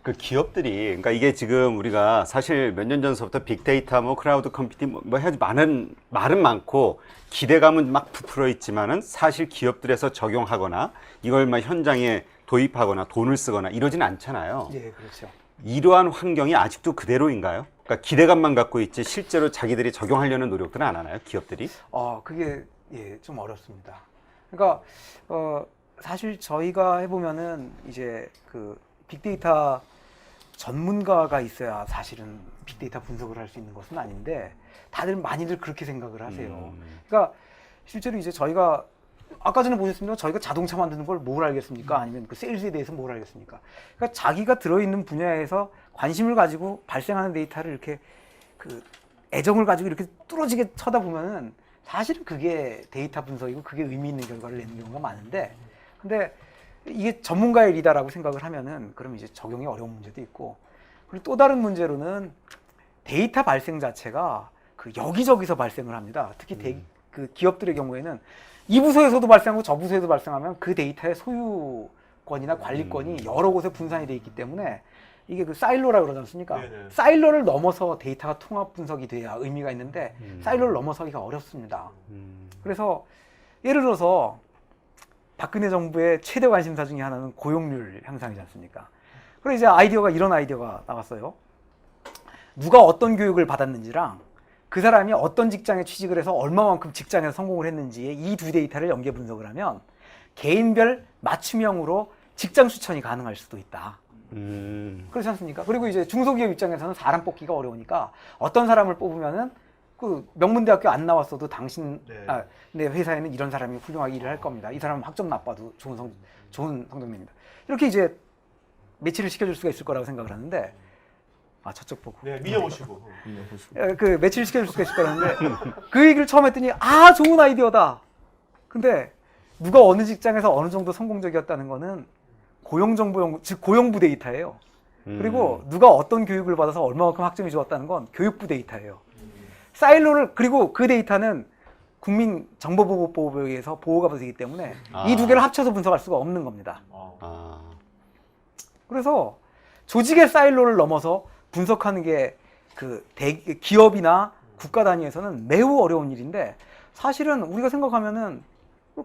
그 기업들이 그러니까 이게 지금 우리가 사실 몇 년 전서부터 빅데이터 클라우드 컴퓨팅 뭐 해야지 많은 말은 많고 기대감은 막 부풀어 있지만은 사실 기업들에서 적용하거나 이걸 막 현장에 도입하거나 돈을 쓰거나 이러진 않잖아요. 예, 그렇죠. 이러한 환경이 아직도 그대로인가요? 그러니까 기대감만 갖고 있지 실제로 자기들이 적용하려는 노력들은 안 하나요? 기업들이? 그게 예, 좀 어렵습니다. 그러니까 사실 저희가 해보면은 이제 그 빅데이터 전문가가 있어야 사실은 빅데이터 분석을 할 수 있는 것은 아닌데 다들 많이들 그렇게 생각을 하세요. 그러니까 실제로 이제 저희가 아까 전에 보셨습니다. 저희가 자동차 만드는 걸 뭘 알겠습니까? 아니면 그 세일즈에 대해서 뭘 알겠습니까? 그러니까 자기가 들어있는 분야에서 관심을 가지고 발생하는 데이터를 이렇게 그 애정을 가지고 이렇게 뚫어지게 쳐다보면은 사실은 그게 데이터 분석이고 그게 의미 있는 결과를 내는 경우가 많은데, 근데 이게 전문가의 일이다라고 생각을 하면은 그럼 이제 적용이 어려운 문제도 있고, 그리고 또 다른 문제로는 데이터 발생 자체가 그 여기저기서 발생을 합니다. 특히 그 기업들의 경우에는 이 부서에서도 발생하고 저 부서에도 발생하면 그 데이터의 소유권이나 관리권이 여러 곳에 분산이 돼 있기 때문에 이게 그 사일로라고 그러지 않습니까? 네네. 사일로를 넘어서 데이터가 통합 분석이 돼야 의미가 있는데 사일로를 넘어서기가 어렵습니다. 그래서 예를 들어서 박근혜 정부의 최대 관심사 중에 하나는 고용률 향상이지 않습니까? 그래서 이제 이런 아이디어가 나왔어요. 누가 어떤 교육을 받았는지랑 그 사람이 어떤 직장에 취직을 해서 얼마만큼 직장에서 성공을 했는지의 이 두 데이터를 연계 분석을 하면 개인별 맞춤형으로 직장 추천이 가능할 수도 있다. 그렇지 않습니까? 그리고 이제 중소기업 입장에서는 사람 뽑기가 어려우니까 어떤 사람을 뽑으면은 그 명문대학교 안 나왔어도 내 회사에는 이런 사람이 훌륭하게 일을 할 겁니다. 이 사람은 학점 나빠도 좋은 성적입니다. 이렇게 이제 매치를 시켜줄 수가 있을 거라고 생각을 하는데, 저쪽 보고. 네, 미녀보시고. 그 매치를 시켜줄 수가 있을 거라는데 그 얘기를 처음 했더니 좋은 아이디어다. 근데 누가 어느 직장에서 어느 정도 성공적이었다는 거는 고용정보 즉 고용부 데이터예요. 그리고 누가 어떤 교육을 받아서 얼마만큼 학점이 좋았다는 건 교육부 데이터예요. 사일로를, 그리고 그 데이터는 국민정보보호법에 의해서 보호가 되기 때문에 이 두 개를 합쳐서 분석할 수가 없는 겁니다. 그래서 조직의 사일로를 넘어서 분석하는 게 그 기업이나 국가 단위에서는 매우 어려운 일인데, 사실은 우리가 생각하면은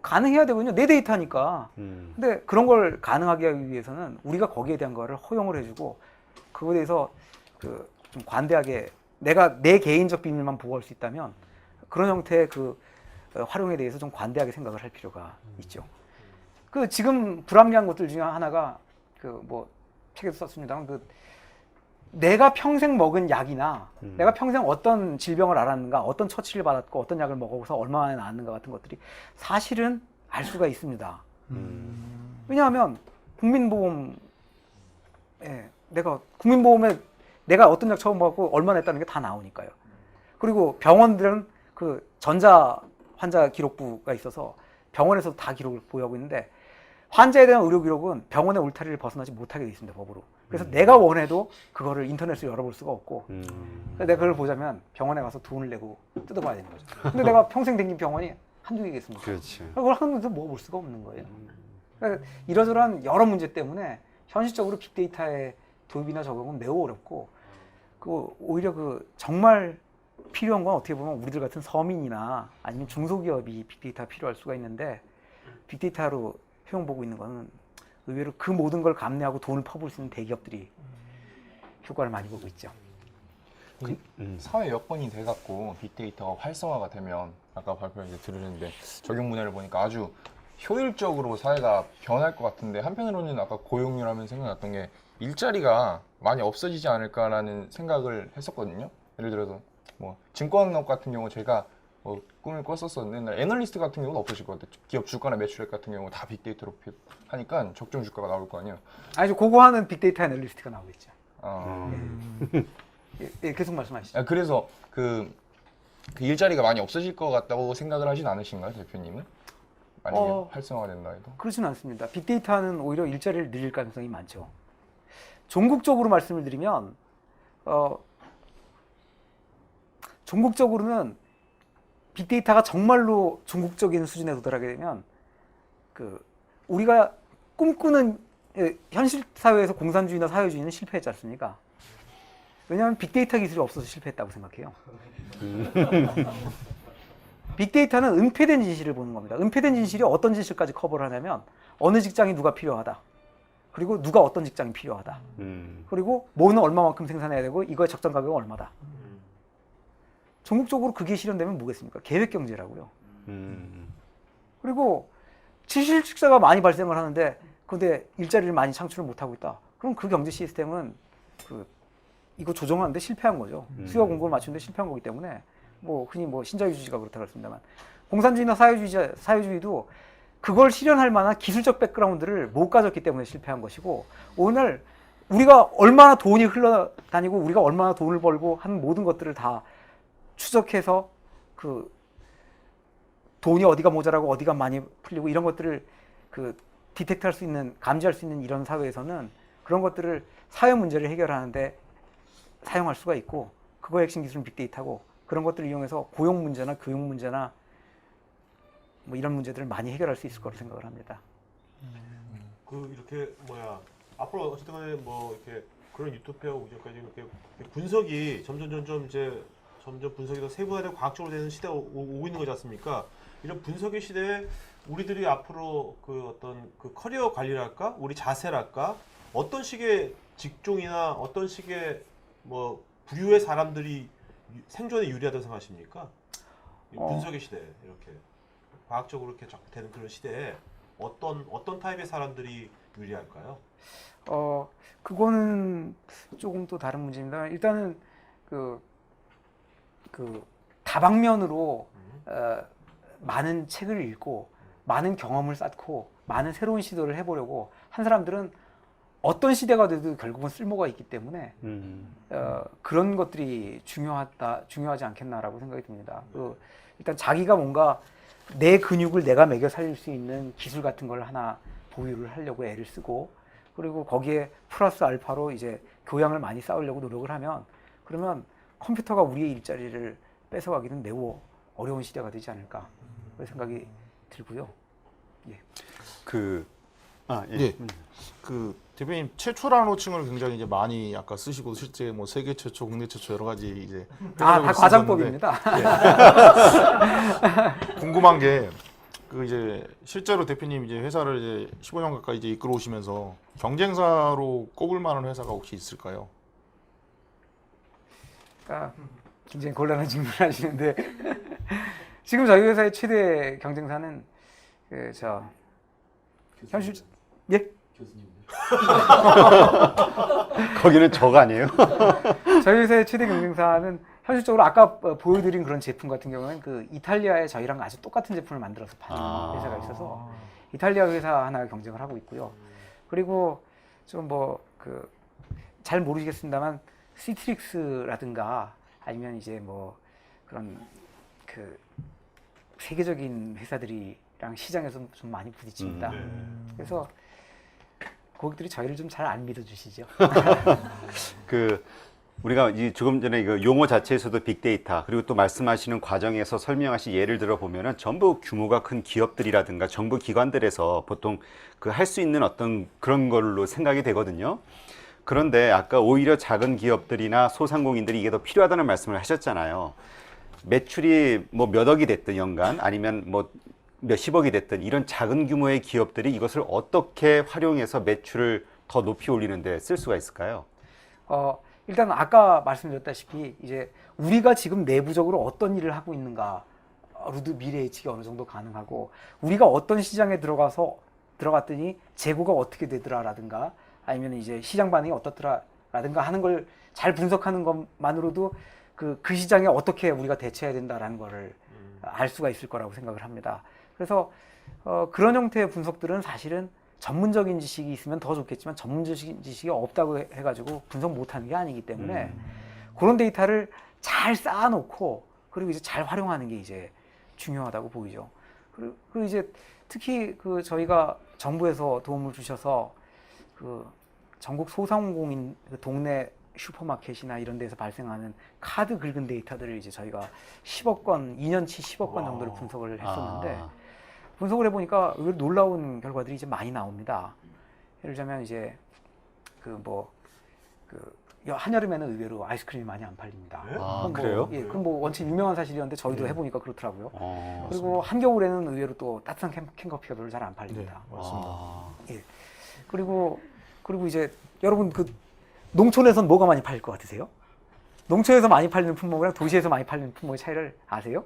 가능해야 되거든요. 내 데이터니까. 근데 그런 걸 가능하게 하기 위해서는 우리가 거기에 대한 거를 허용을 해주고, 그거에 대해서 그 좀 관대하게 내가 내 개인적 비밀만 보호할 수 있다면 그런 형태의 그 활용에 대해서 좀 관대하게 생각을 할 필요가 있죠. 그 지금 불합리한 것들 중에 하나가 그 뭐 책에도 썼습니다만 그 내가 평생 먹은 약이나 내가 평생 어떤 질병을 앓았는가, 어떤 처치를 받았고 어떤 약을 먹어서 얼마 만에 나았는가 같은 것들이 사실은 알 수가 있습니다. 왜냐하면 국민보험에 내가 어떤 약 처음 먹고 얼마나 했다는 게 다 나오니까요. 그리고 병원들은 그 전자 환자 기록부가 있어서 병원에서도 다 기록을 보유하고 있는데, 환자에 대한 의료 기록은 병원의 울타리를 벗어나지 못하게 돼 있습니다, 법으로. 그래서 내가 원해도 그거를 인터넷으로 열어볼 수가 없고, 그래서 내가 그걸 보자면 병원에 가서 돈을 내고 뜯어봐야 되는 거죠. 근데 내가 평생 다닌 병원이 한두 개겠습니까? 그렇지. 그걸 하면서 먹어볼 수가 없는 거예요. 그러니까 이러저러한 여러 문제 때문에 현실적으로 빅데이터의 도입이나 적용은 매우 어렵고, 그 오히려 그 정말 필요한 건 어떻게 보면 우리들 같은 서민이나 아니면 중소기업이 빅데이터가 필요할 수가 있는데, 빅데이터로 효용보고 있는 거는 의외로 그 모든 걸 감내하고 돈을 퍼부을 수 있는 대기업들이 효과를 많이 보고 있죠. 사회 여건이 돼갖고 빅데이터가 활성화가 되면, 아까 발표 이제 들으셨는데 적용 분야를 보니까 아주 효율적으로 사회가 변할 것 같은데, 한편으로는 아까 고용률 하면 생각났던 게 일자리가 많이 없어지지 않을까라는 생각을 했었거든요. 예를 들어서 뭐 증권업 같은 경우 제가 꿈을 꿨었었는데, 애널리스트 같은 경우는 없으실 것 같아요. 기업 주가나 매출액 같은 경우 다 빅데이터로 하니까 적정 주가가 나올 거 아니에요. 아니, 그거 하는 빅데이터 애널리스트가 나오고 있죠. 계속 말씀하시죠. 그래서 그 일자리가 많이 없어질 것 같다고 생각을 하진 않으신가요, 대표님은? 만약에 활성화가 된다 해도? 그렇지는 않습니다. 빅데이터는 오히려 일자리를 늘릴 가능성이 많죠. 종국적으로 말씀을 드리면, 종국적으로는 빅데이터가 정말로 종국적인 수준에 도달하게 되면 그 우리가 꿈꾸는 현실 사회에서 공산주의나 사회주의는 실패했지 않습니까? 왜냐하면 빅데이터 기술이 없어서 실패했다고 생각해요. 빅데이터는 은폐된 진실을 보는 겁니다. 은폐된 진실이 어떤 진실까지 커버를 하냐면 어느 직장이 누가 필요하다, 그리고 누가 어떤 직장이 필요하다. 그리고 뭐는 얼마만큼 생산해야 되고 이거의 적정 가격은 얼마다. 전국적으로 그게 실현되면 뭐겠습니까? 계획 경제라고요. 그리고 취실직사가 많이 발생을 하는데 근데 일자리를 많이 창출을 못하고 있다. 그럼 그 경제 시스템은 이거 조정하는데 실패한 거죠. 수요 공급을 맞추는데 실패한 거기 때문에 뭐 흔히 뭐 신자유주의가 그렇다고 했습니다만 공산주의나 사회주의도 그걸 실현할 만한 기술적 백그라운드를 못 가졌기 때문에 실패한 것이고 오늘 우리가 얼마나 돈이 흘러다니고 우리가 얼마나 돈을 벌고 하는 모든 것들을 다 추적해서 그 돈이 어디가 모자라고 어디가 많이 풀리고 이런 것들을 그 디텍트할 수 있는 감지할 수 있는 이런 사회에서는 그런 것들을 사회 문제를 해결하는데 사용할 수가 있고 그거의 핵심 기술은 빅데이터고 그런 것들을 이용해서 고용 문제나 교육 문제나 뭐 이런 문제들을 많이 해결할 수 있을 거라고 생각을 합니다. 그 이렇게 앞으로 어쨌든 간에 뭐 이렇게 그런 유토피아 우주까지 이렇게 분석이 점점 분석이 더 세분화되고 과학적으로 되는 시대가 오고 있는 거지 않습니까? 이런 분석의 시대에 우리들이 앞으로 그 어떤 그 커리어 관리랄까, 우리 자세랄까, 어떤 식의 직종이나 어떤 식의 뭐 부류의 사람들이 생존에 유리하다고 생각하십니까? 이 분석의 시대 이렇게 과학적으로 이렇게 자꾸 되는 그런 시대에 어떤 타입의 사람들이 유리할까요? 그거는 조금 또 다른 문제입니다. 일단은 그 다방면으로 많은 책을 읽고 많은 경험을 쌓고 많은 새로운 시도를 해보려고 한 사람들은 어떤 시대가 돼도 결국은 쓸모가 있기 때문에 그런 것들이 중요하지 않겠나라고 생각이 듭니다. 일단 자기가 뭔가 내 근육을 내가 매겨 살릴 수 있는 기술 같은 걸 하나 보유를 하려고 애를 쓰고 그리고 거기에 플러스 알파로 이제 교양을 많이 쌓으려고 노력을 하면 그러면 컴퓨터가 우리의 일자리를 뺏어가기는 매우 어려운 시대가 되지 않을까 그런 생각이 들고요. 예. 예. 그 대표님 최초라는 호칭을 굉장히 이제 많이 아까 쓰시고 실제 뭐 세계 최초, 국내 최초 여러 가지 이제 다 과장법입니다. 궁금한 게 그 이제 실제로 대표님 이제 회사를 이제 15년 가까이 이제 이끌어 오시면서 경쟁사로 꼽을 만한 회사가 혹시 있을까요? 굉장히 곤란한 질문을 하시는데 지금 저희 회사의 최대 경쟁사는 현실 예? 거기는 적 아니에요? 저희 회사의 최대 경쟁사는 현실적으로 아까 보여드린 그런 제품 같은 경우는 그 이탈리아에 저희랑 아주 똑같은 제품을 만들어서 파는 회사가 있어서 이탈리아 회사 하나 경쟁을 하고 있고요. 그리고 좀 뭐 잘 모르시겠습니다만 시트릭스라든가 아니면 이제 뭐 그런 그 세계적인 회사들이랑 시장에서 좀 많이 부딪힙니다. 그래서 고객들이 저희를 좀 잘 안 믿어주시죠. 우리가 조금 전에 그 용어 자체에서도 빅데이터 그리고 또 말씀하시는 과정에서 설명하신 예를 들어 보면은 전부 규모가 큰 기업들이라든가 정부 기관들에서 보통 그 할 수 있는 어떤 그런 걸로 생각이 되거든요. 그런데 아까 오히려 작은 기업들이나 소상공인들이 이게 더 필요하다는 말씀을 하셨잖아요. 매출이 뭐 몇 억이 됐든 연간 아니면 뭐 몇십억이 됐든 이런 작은 규모의 기업들이 이것을 어떻게 활용해서 매출을 더 높이 올리는데 쓸 수가 있을까요? 일단 아까 말씀드렸다시피 이제 우리가 지금 내부적으로 어떤 일을 하고 있는가로도 미래 예측이 어느 정도 가능하고 우리가 어떤 시장에 들어갔더니 재고가 어떻게 되더라라든가 아니면 이제 시장 반응이 어떻더라라든가 하는 걸 잘 분석하는 것만으로도 그 시장에 어떻게 우리가 대처해야 된다라는 거를 알 수가 있을 거라고 생각을 합니다. 그래서 그런 형태의 분석들은 사실은 전문적인 지식이 있으면 더 좋겠지만 전문적인 지식이 없다고 해가지고 분석 못하는 게 아니기 때문에 그런 데이터를 잘 쌓아놓고 그리고 이제 잘 활용하는 게 이제 중요하다고 보이죠. 그리고 이제 특히 저희가 정부에서 도움을 주셔서 전국 소상공인 동네 슈퍼마켓이나 이런 데서 발생하는 카드 긁은 데이터들을 이제 저희가 10억 건, 2년치 10억 건 정도를 분석을 했었는데 분석을 해보니까 의외로 놀라운 결과들이 이제 많이 나옵니다. 예를 들자면 이제 한여름에는 의외로 아이스크림이 많이 안 팔립니다. 그래요? 예, 그건 뭐 원체 유명한 사실이었는데 저희도 해보니까 그렇더라고요. 그리고 한겨울에는 의외로 또 따뜻한 캔커피가 별로 잘 안 팔립니다. 맞습니다. 예. 그리고 그리고 이제 여러분 그 농촌에선 뭐가 많이 팔릴 것 같으세요? 농촌에서 많이 팔리는 품목이랑 도시에서 많이 팔리는 품목의 차이를 아세요?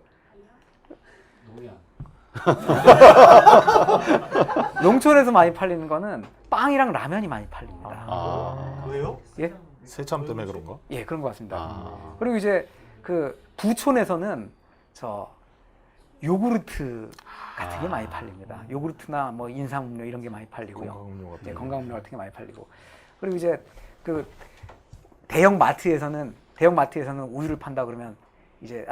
농촌에서 많이 팔리는 거는 빵이랑 라면이 많이 팔립니다. 왜요? 예? 세참 때문에 그런가? 예, 그런 것 같습니다. 아. 그리고 이제 그 부촌에서는 저 요구르트 같은 게 많이 팔립니다. 요구르트나 뭐 인삼음료 이런 게 많이 팔리고요. 건강음료 같은 네, 거. 건강음료 같은 게 많이 팔리고. 그리고 이제 그 대형 마트에서는 우유를 판다 그러면 이제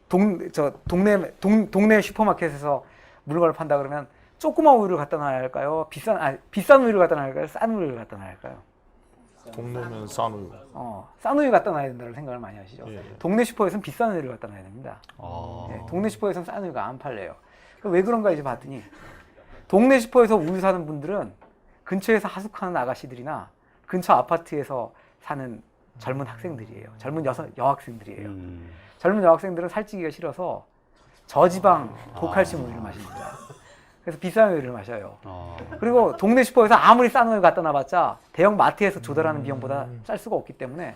동네 슈퍼마켓에서 물건을 판다 그러면 조그만 우유를 갖다 놔야 할까요? 비싼 우유를 갖다 놔야 할까요? 싼 우유를 갖다 놔야 할까요? 동네면 싼 우유. 싼 우유 갖다 놔야 된다는 생각을 많이 하시죠. 예. 동네 슈퍼에서는 비싼 우유를 갖다 놔야 됩니다. 네, 동네 슈퍼에서는 싼 우유가 안 팔려요. 왜 그런가 이제 봤더니 동네 슈퍼에서 우유 사는 분들은 근처에서 하숙하는 아가씨들이나 근처 아파트에서 사는 젊은 학생들이에요. 젊은 여학생들이에요. 젊은 여학생들은 살찌기가 싫어서 저지방 고칼슘 우유를 마십니다. 그래서 비싼 우유를 마셔요. 그리고 동네 슈퍼에서 아무리 싼 우유 갖다 놔봤자 대형 마트에서 조달하는 비용보다 쌀 수가 없기 때문에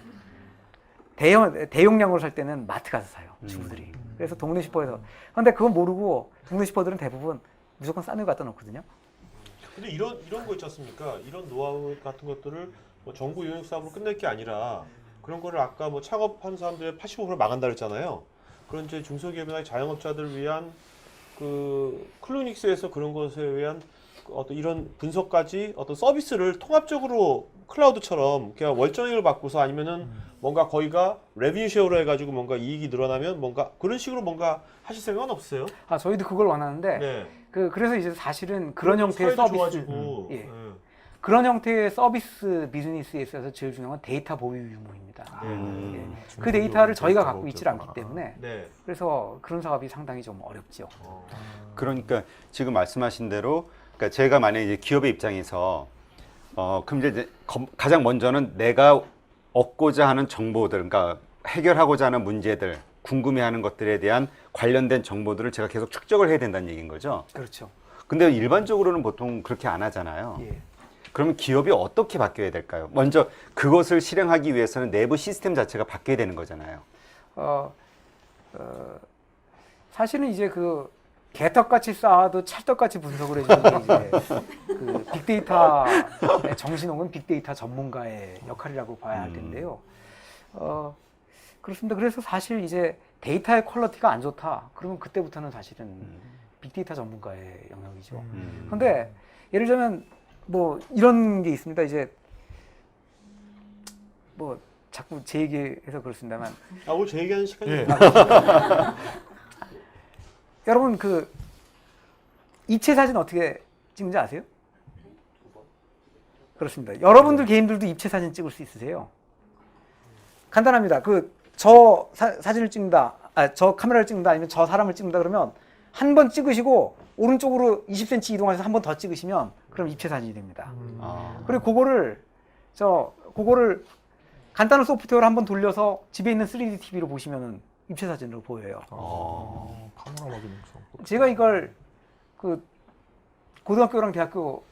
대용량으로 살 때는 마트 가서 사요, 주부들이. 그래서 동네 슈퍼에서. 근데 그건 모르고 동네 슈퍼들은 대부분 무조건 싼 우유 갖다 놓거든요. 근데 이런 거 있지 않습니까? 이런 노하우 같은 것들을 뭐 정부 용역 사업으로 끝낼 게 아니라 그런 거를 아까 뭐 창업하는 사람들의 85%를 막한다 그랬잖아요. 그런 이제 중소기업이나 자영업자들 위한 그 클로닉스에서 그런 것에 의한 어떤 이런 분석까지 어떤 서비스를 통합적으로 클라우드처럼 그냥 월정액을 받고서 아니면은 뭔가 거기가 레비뉴 쉐어로 해가지고 뭔가 이익이 늘어나면 뭔가 그런 식으로 뭔가 하실 생각은 없으세요? 저희도 그걸 원하는데 네. 그래서 이제 사실은 그런 형태의 사회도 서비스, 좋아지고, 예. 네. 그런 형태의 서비스 비즈니스에 있어서 제일 중요한 건 데이터 보유 유무입니다. 예. 그 데이터를 저희가 갖고 있지 않기 때문에 네. 그래서 그런 사업이 상당히 좀 어렵죠. 그러니까 지금 말씀하신 대로 그러니까 제가 만약에 이제 기업의 입장에서 그럼 이제 가장 먼저는 내가 얻고자 하는 정보들, 그러니까 해결하고자 하는 문제들, 궁금해하는 것들에 대한 관련된 정보들을 제가 계속 축적을 해야 된다는 얘기인 거죠. 그렇죠. 근데 일반적으로는 보통 그렇게 안 하잖아요. 예. 그러면 기업이 어떻게 바뀌어야 될까요? 먼저 그것을 실행하기 위해서는 내부 시스템 자체가 바뀌어야 되는 거잖아요. 사실은 이제 그 개떡같이 쌓아도 찰떡같이 분석을 해주는 게 이제 그 빅데이터의 정신홍은 빅데이터 전문가의 역할이라고 봐야 할 텐데요. 그렇습니다. 그래서 사실 이제 데이터의 퀄리티가 안 좋다. 그러면 그때부터는 사실은 빅데이터 전문가의 영역이죠. 그런데 예를 들면 뭐 이런 게 있습니다. 이제 뭐 자꾸 제 얘기해서 그렇습니다만 오늘 제 얘기하는 시간이 예. 여러분 그 입체 사진 어떻게 찍는지 아세요? 그렇습니다. 여러분들 개인들도 입체 사진 찍을 수 있으세요? 간단합니다. 저 사진을 찍는다, 저 카메라를 찍는다, 아니면 저 사람을 찍는다 그러면 한 번 찍으시고 오른쪽으로 20cm 이동해서 한 번 더 찍으시면 그럼 입체 사진이 됩니다. 그리고 그거를 간단한 소프트웨어를 한번 돌려서 집에 있는 3D TV로 보시면은 입체 사진으로 보여요. 파노라마 기능. 제가 이걸 그 고등학교랑 대학교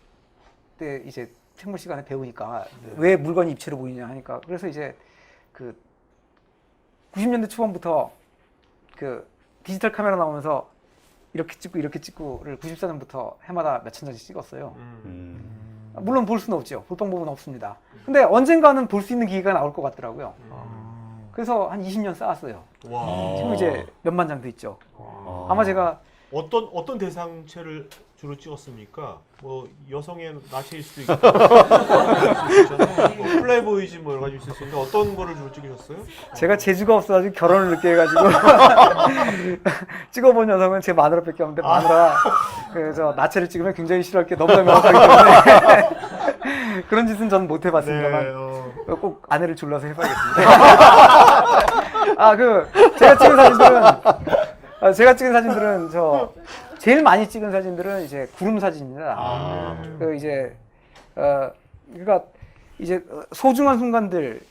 때 이제 생물 시간에 배우니까 왜 물건이 입체로 보이냐 하니까 그래서 이제 그 90년대 초반부터 그 디지털 카메라 나오면서 이렇게 찍고를 94년부터 해마다 몇천 장씩 찍었어요. 물론 볼 수는 없죠. 볼 방법은 없습니다. 근데 언젠가는 볼 수 있는 기회가 나올 것 같더라고요. 그래서 한 20년 쌓았어요. 와. 지금 이제 몇만 장도 있죠. 아마 제가 어떤 대상체를 주로 찍었습니까? 뭐 여성의 나체일 수도 있고, 뭐 플레이보이지 뭐 여러 가지 있을 수 있는데 어떤 거를 주로 찍으셨어요? 제가 재주가 없어가지고 결혼을 늦게 해가지고 찍어본 여성은 제 마누라밖에 없는데 마누라 저 나체를 찍으면 굉장히 싫어할 게 너무나 명확하기 때문에 그런 짓은 저는 못 해봤습니다만 꼭 아내를 졸라서 해봐야겠습니다. 제가 찍은 사진들은 제일 많이 찍은 사진들은 이제 구름 사진입니다. 그러니까 이제 소중한 순간들,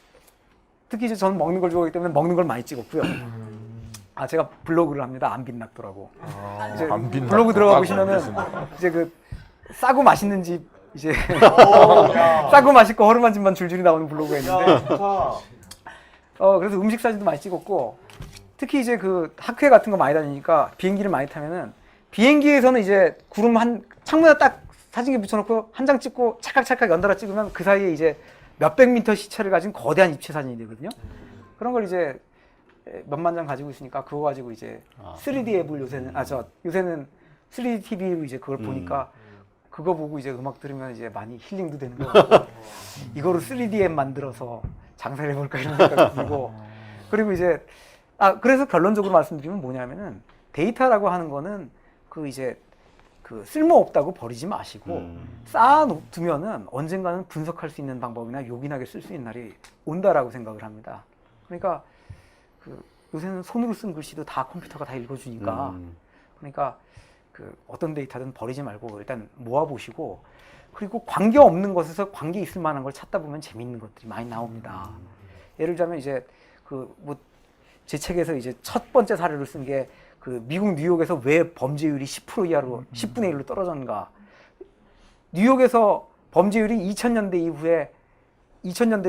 특히 이제 저는 먹는 걸 좋아하기 때문에 먹는 걸 많이 찍었고요. 제가 블로그를 합니다. 안빛낙도라고. 이제 안빛낙도. 블로그 들어가 보시면은 이제 그 싸고 맛있는 집 이제 야. 싸고 맛있고 허름한 집만 줄줄이 나오는 블로그가 있는데 야, 좋다. 그래서 음식 사진도 많이 찍었고 특히 이제 그 학회 같은 거 많이 다니니까 비행기를 많이 타면은 비행기에서는 이제 구름 한 창문에 딱 사진기 붙여놓고 한 장 찍고 찰칵찰칵 연달아 찍으면 그 사이에 이제 몇백 미터 시차를 가진 거대한 입체 사진이 되거든요. 그런 걸 이제 몇만 장 가지고 있으니까 그거 가지고 이제 3D 앱을 요새는 3D TV로 이제 그걸 보니까 그거 보고 이제 음악 들으면 이제 많이 힐링도 되는 거 같고 이거로 3D 앱 만들어서 장사를 해볼까 이런 생각이 들고 그리고 이제 그래서 결론적으로 말씀드리면 뭐냐면은 데이터라고 하는 거는 그 이제 그 쓸모없다고 버리지 마시고 쌓아두면은 언젠가는 분석할 수 있는 방법이나 요긴하게 쓸 수 있는 날이 온다라고 생각을 합니다. 그러니까 그 요새는 손으로 쓴 글씨도 다 컴퓨터가 다 읽어주니까 그러니까 그 어떤 데이터든 버리지 말고 일단 모아보시고 그리고 관계 없는 것에서 관계 있을 만한 걸 찾다 보면 재밌는 것들이 많이 나옵니다. 예를 들자면 이제 그 뭐 제 책에서 이제 첫 번째 사례를 쓴 게 그 미국 뉴욕에서 왜 범죄율이 10% 이하로 10분의 1로 떨어졌는가. 뉴욕에서 범죄율이 2000년대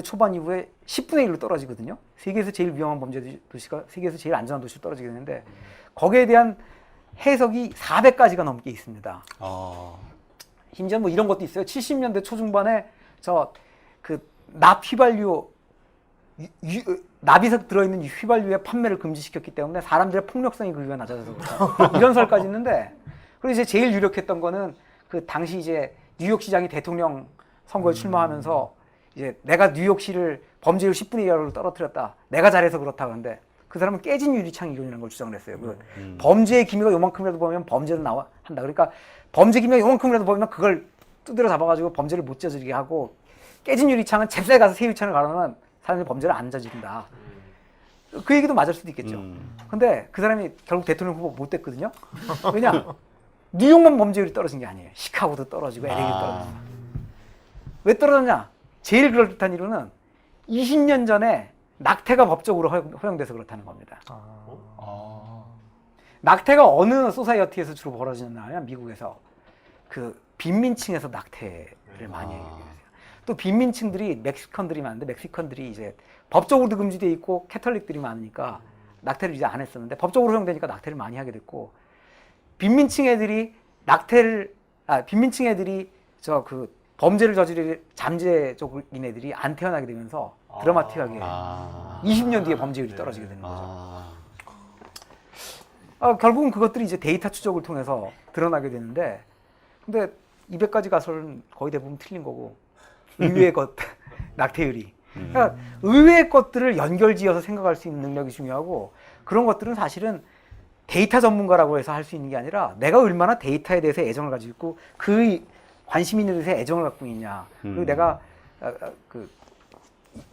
초반 이후에 10분의 1로 떨어지거든요. 세계에서 제일 위험한 범죄 도시가 세계에서 제일 안전한 도시로 떨어지게 되는데 거기에 대한 해석이 400가지가 넘게 있습니다. 심지어 뭐 이런 것도 있어요. 70년대 초중반에 납 휘발유 납이 들어있는 이 휘발유의 판매를 금지시켰기 때문에 사람들의 폭력성이 그기가 낮아져서 그렇다. 이런 설까지 있는데 그리고 이제 제일 유력했던 거는 그 당시 이제 뉴욕시장이 대통령 선거에 출마하면서 이제 내가 뉴욕시를 범죄율 10분의 1로 떨어뜨렸다. 내가 잘해서 그렇다. 그런데 그 사람은 깨진 유리창 이론이라는 걸 주장을 했어요. 범죄의 기미가 요만큼이라도 보면 범죄도 한다. 그러니까 범죄 기미가 요만큼이라도 보면 그걸 두드려 잡아가지고 범죄를 못 저지르게 하고 깨진 유리창은 잽싸게 가서 새 유리창을 가려면 사람들이 범죄를 안 저지른다. 그 얘기도 맞을 수도 있겠죠. 근데 그 사람이 결국 대통령 후보 못 됐거든요. 왜냐? 뉴욕만 범죄율이 떨어진 게 아니에요. 시카고도 떨어지고 LA도 떨어지고. 왜 떨어졌냐? 제일 그럴듯한 이유는 20년 전에 낙태가 법적으로 허용돼서 그렇다는 겁니다. 낙태가 어느 소사이어티에서 주로 벌어지냐면 미국에서 그 빈민층에서 낙태를 많이 해요. 또 빈민층들이 멕시컨들이 많은데 멕시컨들이 이제 법적으로도 금지돼 있고 캐톨릭들이 많으니까 낙태를 이제 안 했었는데 법적으로 허용되니까 낙태를 많이 하게 됐고 빈민층 애들이 그 범죄를 저지를 잠재적인 애들이 안 태어나게 되면서 드라마틱하게 20년 뒤에 범죄율이 떨어지게 되는 거죠. 결국은 그것들이 이제 데이터 추적을 통해서 드러나게 되는데 근데 200가지 가설은 거의 대부분 틀린 거고 의외의 것, 낙태율이. 그러니까 의외의 것들을 연결지어서 생각할 수 있는 능력이 중요하고 그런 것들은 사실은 데이터 전문가라고 해서 할 수 있는 게 아니라 내가 얼마나 데이터에 대해서 애정을 가지고 있고 그 관심 있는 데서 애정을 갖고 있냐. 그리고 내가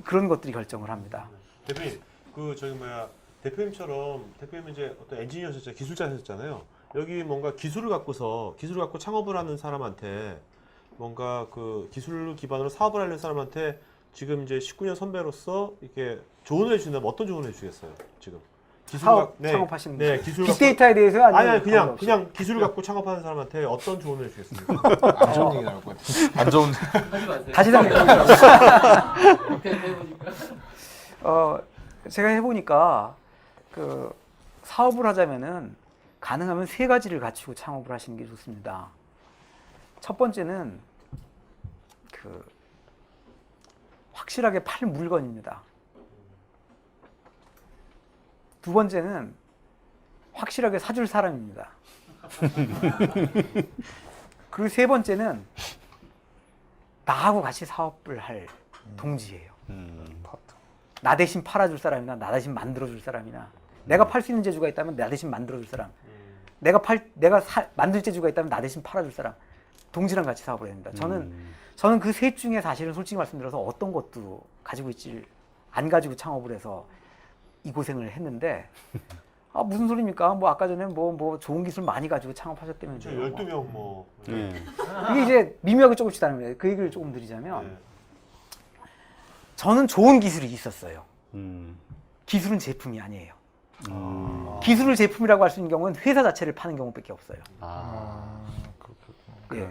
그런 것들이 결정을 합니다. 대표님, 대표님처럼 대표님은 이제 어떤 엔지니어셨잖아요, 기술자셨잖아요. 여기 뭔가 기술을 갖고 창업을 하는 사람한테 뭔가 그 기술 기반으로 사업을 하려는 사람한테 지금 이제 19년 선배로서 이렇게 조언을 해주신다면 어떤 조언을 해주시겠어요? 지금 사업 창업하시는 분. 네, 기술 빅데이터에 대해서 아니 그냥 기술을 갖고 창업하는 사람한테 어떤 조언을 해주시겠습니까? 안 좋은 얘기 나올 것 같아요. 안 좋은 다시 생각해 제가 해보니까 그 사업을 하자면은 가능하면 3가지를 갖추고 창업을 하시는 게 좋습니다. 첫 번째는 그 확실하게 팔 물건입니다. 두 번째는 확실하게 사줄 사람입니다. 그리고 세 번째는 나하고 같이 사업을 할 동지예요. 나 대신 팔아줄 사람이나 나 대신 만들어줄 사람이나 내가 팔 수 있는 재주가 있다면 나 대신 만들어줄 사람 내가 만들 재주가 있다면 나 대신 팔아줄 사람 동지랑 같이 사업을 해야 됩니다. 저는 그 셋 중에 사실은 솔직히 말씀드려서 어떤 것도 가지고 있질 안 가지고 창업을 해서 이 고생을 했는데 무슨 소리입니까? 뭐 아까 전에 뭐 좋은 기술 많이 가지고 창업하셨다면서요. 12명 뭐. 이게 이제 미묘하게 조금씩 다른 거예요. 그 얘기를 조금 드리자면 저는 좋은 기술이 있었어요. 기술은 제품이 아니에요. 기술을 제품이라고 할 수 있는 경우는 회사 자체를 파는 경우밖에 없어요. 예.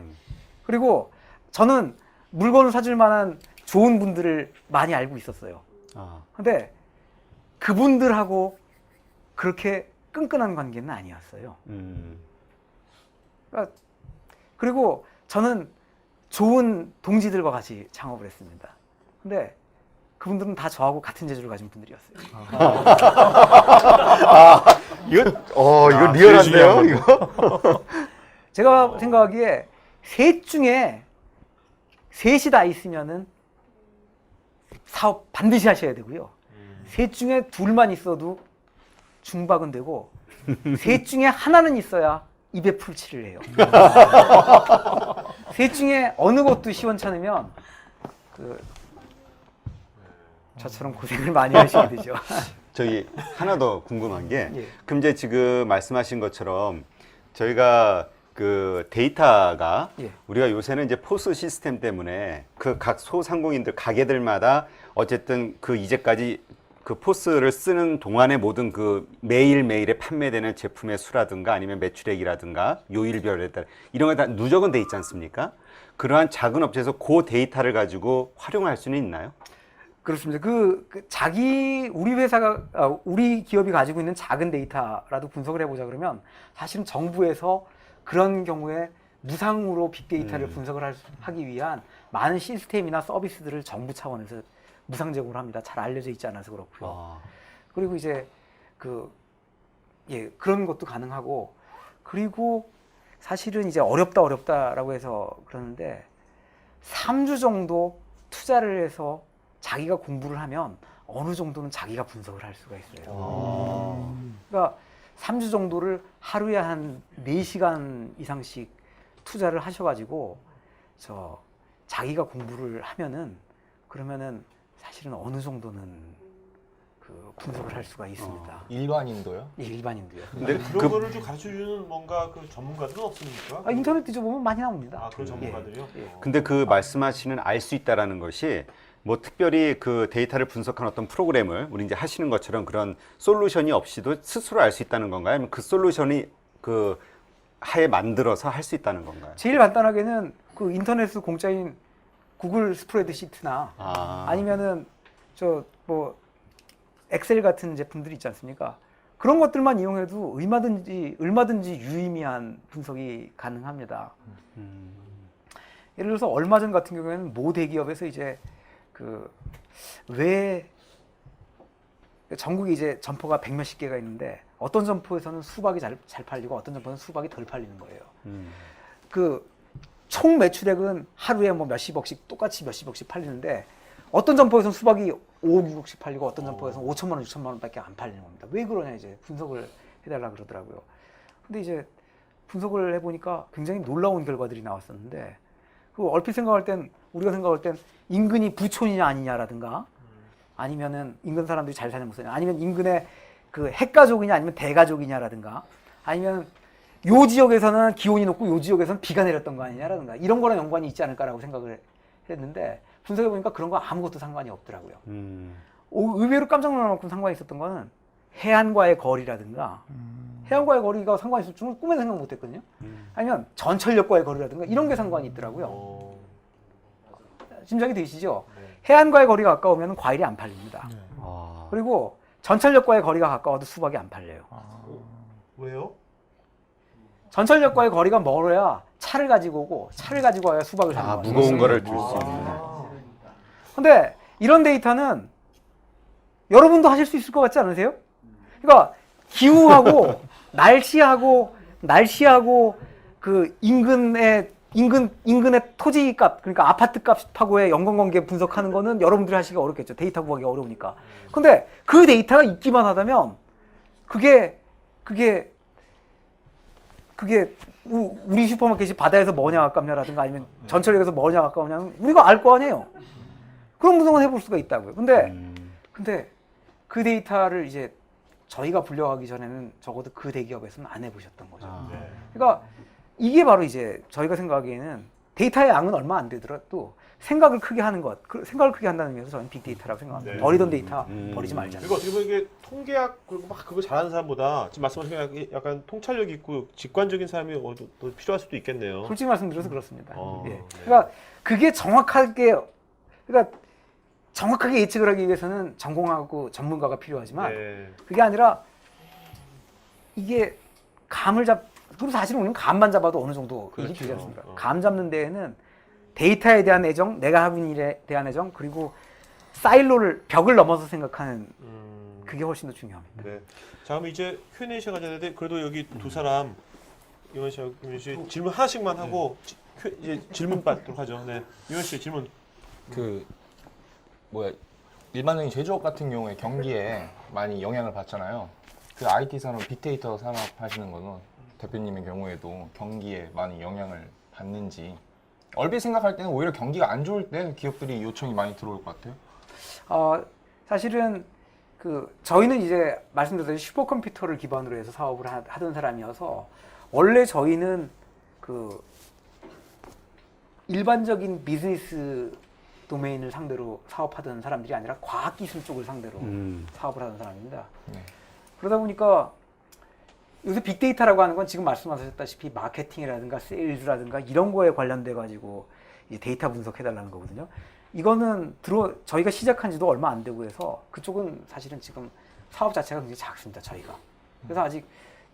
그리고 저는 물건을 사줄 만한 좋은 분들을 많이 알고 있었어요. 아, 근데 그분들하고 그렇게 끈끈한 관계는 아니었어요. 그러니까 그리고 저는 좋은 동지들과 같이 창업을 했습니다. 근데 그분들은 다 저하고 같은 재주를 가진 분들이었어요. 이거 제일 중요한 이거? 제가 생각하기에 셋 중에 셋이 다 있으면은 사업 반드시 하셔야 되고요. 셋 중에 둘만 있어도 중박은 되고 셋 중에 하나는 있어야 입에 풀칠을 해요. 셋 중에 어느 것도 시원찮으면 저처럼 고생을 많이 하시게 되죠. 저기 하나 더 궁금한 게, 예. 그럼 이제 지금 말씀하신 것처럼 저희가 그 데이터가 예. 우리가 요새는 이제 포스 시스템 때문에 그 각 소상공인들 가게들마다 어쨌든 그 이제까지 그 포스를 쓰는 동안의 모든 그 매일매일에 판매되는 제품의 수라든가 아니면 매출액이라든가 요일별에 따라 이런 게 다 누적은 돼 있지 않습니까? 그러한 작은 업체에서 그 데이터를 가지고 활용할 수는 있나요? 그렇습니다. 우리 기업이 가지고 있는 작은 데이터라도 분석을 해보자 그러면 사실은 정부에서 그런 경우에 무상으로 빅데이터를 분석을 하기 위한 많은 시스템이나 서비스들을 정부 차원에서 무상 제공을 합니다. 잘 알려져 있지 않아서 그렇고요. 그리고 이제 그런 것도 가능하고, 그리고 사실은 이제 어렵다라고 해서 그러는데 3주 정도 투자를 해서 자기가 공부를 하면 어느 정도는 자기가 분석을 할 수가 있어요. 그러니까 3주 정도를 하루에 한 4시간 이상씩 투자를 하셔가지고 자기가 공부를 하면은 그러면은 사실은 어느 정도는 그 분석을 할 수가 있습니다. 일반인도요? 예, 일반인도요. 근데 그런 거를 좀 가르쳐주는 뭔가 그 전문가들은 없습니까? 인터넷 뒤져보면 많이 나옵니다. 그런 전문가들이요? 근데 그 말씀하시는 알 수 있다라는 것이 뭐 특별히 그 데이터를 분석한 어떤 프로그램을 우리 이제 하시는 것처럼 그런 솔루션이 없이도 스스로 알 수 있다는 건가요? 아니면 그 솔루션이 그 하에 만들어서 할 수 있다는 건가요? 제일 간단하게는 그 인터넷 공짜인 구글 스프레드시트나 아니면은 엑셀 같은 제품들이 있지 않습니까? 그런 것들만 이용해도 얼마든지 유의미한 분석이 가능합니다. 예를 들어서 얼마 전 같은 경우에는 모 대기업에서 이제 왜 전국에 이제 점포가 100몇십 개가 있는데 어떤 점포에서는 수박이 잘 팔리고 어떤 점포는 수박이 덜 팔리는 거예요. 총 매출액은 하루에 뭐 몇십억씩 똑같이 몇십억씩 팔리는데 어떤 점포에서는 수박이 5억, 6억씩 팔리고 어떤 점포에서는 5천만 원, 6천만 원밖에 안 팔리는 겁니다. 왜 그러냐 이제 분석을 해달라 그러더라고요. 근데 이제 분석을 해보니까 굉장히 놀라운 결과들이 나왔었는데 얼핏 생각할 땐 우리가 생각할 땐 인근이 부촌이냐 아니냐라든가 아니면은 인근 사람들이 잘 사는 곳이냐 아니면 인근의 그 핵가족이냐 아니면 대가족이냐라든가 아니면 요 지역에서는 기온이 높고 요 지역에서는 비가 내렸던 거 아니냐라든가 이런 거랑 연관이 있지 않을까라고 생각을 했는데 분석해 보니까 그런 거 아무것도 상관이 없더라고요. 의외로 깜짝 놀랄 만큼 상관이 있었던 거는 해안과의 거리라든가 해안과의 거리가 상관이 있을 줄은 꿈에 생각 못 했거든요. 아니면 전철역과의 거리라든가 이런 게 상관이 있더라고요. 짐작이 되시죠? 해안과의 거리가 가까우면 과일이 안 팔립니다. 그리고 전철역과의 거리가 가까워도 수박이 안 팔려요. 왜요? 전철역과의 거리가 멀어야 차를 가지고 오고 차를 가지고 와야 수박을 사는 거예요. 무거운 거를 들 수 있는. 근데 이런 데이터는 여러분도 하실 수 있을 것 같지 않으세요? 그러니까 기후하고 날씨하고 그 인근의 토지값 그러니까 아파트 값하고의 연관관계 분석하는 거는 여러분들이 하시기가 어렵겠죠. 데이터 구하기 어려우니까. 근데 그 데이터가 있기만 하다면 그게 우리 슈퍼마켓이 바다에서 뭐냐 가깝냐라든가 아니면 전철역에서 뭐냐 가까우냐는 우리가 알 거 아니에요. 그런 분석은 해볼 수가 있다고요. 근데 그 데이터를 이제 저희가 불려가기 전에는 적어도 그 대기업에서는 안 해보셨던 거죠. 그러니까 이게 바로 이제 저희가 생각하기에는 데이터의 양은 얼마 안 되더라도 생각을 크게 하는 것, 생각을 크게 한다는 의미에서 저는 빅데이터라고 생각합니다. 네. 버리던 데이터 버리지 말자. 그리고 어떻게 보면 이게 통계학 그리고 막 그거 잘하는 사람보다 지금 말씀하신 게 약간 통찰력 있고 직관적인 사람이 더 필요할 수도 있겠네요. 솔직히 말씀드려서 그렇습니다. 예. 네. 그러니까 그게 그러니까 정확하게 예측을 하기 위해서는 전공하고 전문가가 필요하지만 네. 그게 아니라 이게 그리고 사실은 우리는 감만 잡아도 어느 정도 일이 되지 않습니까? 감 잡는 데에는 데이터에 대한 애정, 내가 하는 일에 대한 애정, 그리고 벽을 넘어서 생각하는 그게 훨씬 더 중요합니다. 네. 자, 그럼 이제 Q&A 시간 가져야 되는데 그래도 여기 두 사람 이원 씨하고 김윤 씨 질문 하나씩만 하고 이제 질문 받도록 하죠. 네. 이원 씨 질문. 일반적인 제조업 같은 경우에 경기에 많이 영향을 받잖아요. 그 IT 산업 빅데이터 산업하시는 거는 대표님의 경우에도 경기에 많이 영향을 받는지 얼핏 생각할 때는 오히려 경기가 안 좋을 때 기업들이 요청이 많이 들어올 것 같아요. 사실은 저희는 이제 말씀드렸듯이 슈퍼컴퓨터를 기반으로 해서 사업을 하던 사람이어서 원래 저희는 일반적인 비즈니스 도메인을 상대로 사업하던 사람들이 아니라 과학기술 쪽을 상대로 사업을 하던 사람입니다. 네. 그러다 보니까 요새 빅데이터라고 하는 건 지금 말씀하셨다시피 마케팅이라든가 세일즈라든가 이런 거에 관련돼 가지고 데이터 분석해달라는 거거든요. 이거는 저희가 시작한 지도 얼마 안 되고 해서 그쪽은 사실은 지금 사업 자체가 굉장히 작습니다. 저희가. 그래서 아직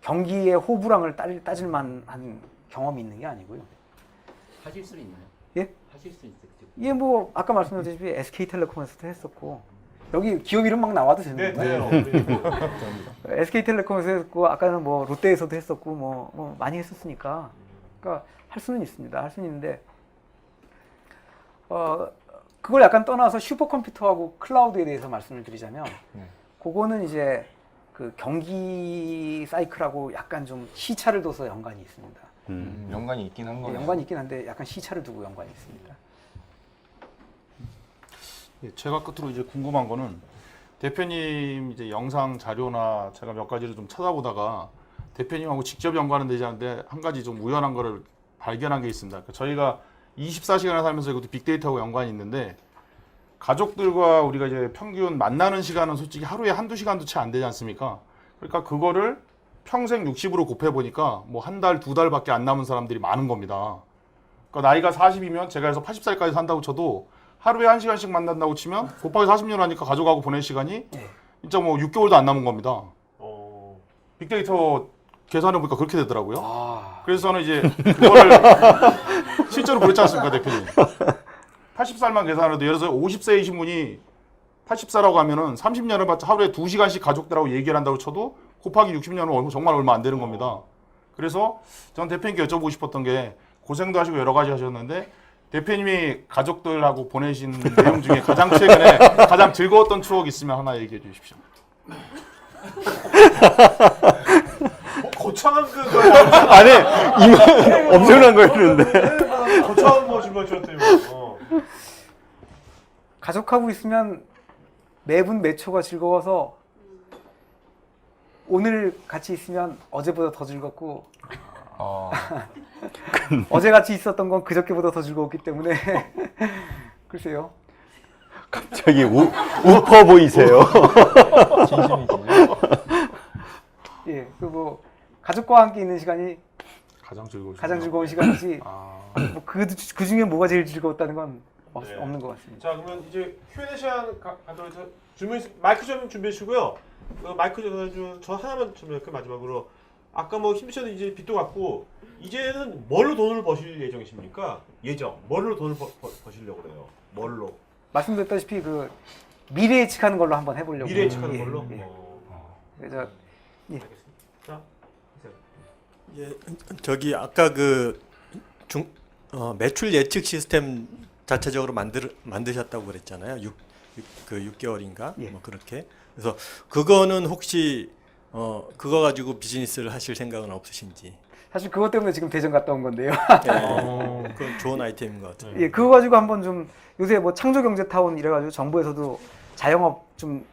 경기의 호불항을 따질 만한 경험이 있는 게 아니고요. 하실 수 있나요? 예? 하실 수 있어요. 이게 뭐 아까 말씀드렸다시피 SK텔레콤에서도 했었고 여기 기업 이름 막 나와도 되는 네. 건가요? 네. SK텔레콤에서 했고 아까는 뭐 롯데에서도 했었고 뭐 많이 했었으니까 그러니까 할 수는 있습니다. 할 수는 있는데 그걸 약간 떠나서 슈퍼컴퓨터하고 클라우드에 대해서 말씀을 드리자면 그거는 이제 그 경기 사이클하고 약간 좀 시차를 둬서 연관이 있습니다. 연관이 있긴 한 거예요. 연관이 있긴 한데 약간 시차를 두고 연관이 있습니다. 예, 제가 끝으로 이제 궁금한 거는 대표님 이제 영상 자료나 제가 몇 가지를 좀 찾아보다가 대표님하고 직접 연관은 되지 않는데 한 가지 좀 우연한 거를 발견한 게 있습니다. 그러니까 저희가 24시간을 살면서 이것도 빅데이터하고 연관이 있는데 가족들과 우리가 이제 평균 만나는 시간은 솔직히 하루에 한두 시간도 채 안 되지 않습니까? 그러니까 그거를 평생 60으로 곱해 보니까 뭐 한 달, 두 달밖에 안 남은 사람들이 많은 겁니다. 그러니까 나이가 40이면 제가 해서 80살까지 산다고 쳐도 하루에 1시간씩 만난다고 치면 곱하기 40년 하니까 가족하고 보낼 시간이 진짜 뭐 6개월도 안 남은 겁니다. 빅데이터 계산해 보니까 그렇게 되더라고요. 그래서 저는 이제 그거를 실제로 그렇지 않습니까, 대표님? 80살만 계산해도 예를 들어서 50세이신 분이 80살라고 하면은 30년을 받자 하루에 2시간씩 가족들하고 얘기를 한다고 쳐도 곱하기 60년은 정말 얼마 안 되는 겁니다. 그래서 전 대표님께 여쭤보고 싶었던 게 고생도 하시고 여러 가지 하셨는데 대표님이 가족들하고 보내신 내용 중에 가장 최근에 가장 즐거웠던 추억 있으면 하나 얘기해 주십시오. 거창한 아니 이거 엄청난 거였는데. 거창한 거 질문 주셨더니 가족하고 있으면 매분 매 초가 즐거워서 오늘 같이 있으면 어제보다 더 즐겁고 어제 같이 있었던 건 그저께보다 더 즐거웠기 때문에 글쎄요. 갑자기 우퍼 보이세요. 진심이시죠? 예, 뭐 가족과 함께 있는 시간이 가장 즐거운 시간이지. 뭐 그 중에 뭐가 제일 즐거웠다는 건 네. 없는 것 같습니다. 자, 그러면 이제 Q&A 시간 가도록 해서 질문 마이크 좀 준비해 주시고요. 마이크 저 하나만 좀 마지막으로 아까 뭐 힘드셔도 이제 빚도 갚고 이제는 뭘로 돈을 버실 예정이십니까? 뭘로 돈을 버시려고 그래요? 뭘로? 말씀드렸다시피 그 미래 예측하는 걸로 한번 해보려고. 미래 예측하는 걸로? 그래서 알겠습니다. 자, 하세요. 예, 저기 아까 매출 예측 시스템 자체적으로 만드셨다고 그랬잖아요. 6개월인가 예. 뭐 그렇게. 그래서 그거는 혹시 그거 가지고 비즈니스를 하실 생각은 없으신지? 사실 그것 때문에 지금 대전 갔다 온 건데요. 예, 그건 좋은 아이템인 것 같아요. 예, 그거 가지고 한번 좀 요새 뭐 창조경제타운 이래가지고 정부에서도 자영업 좀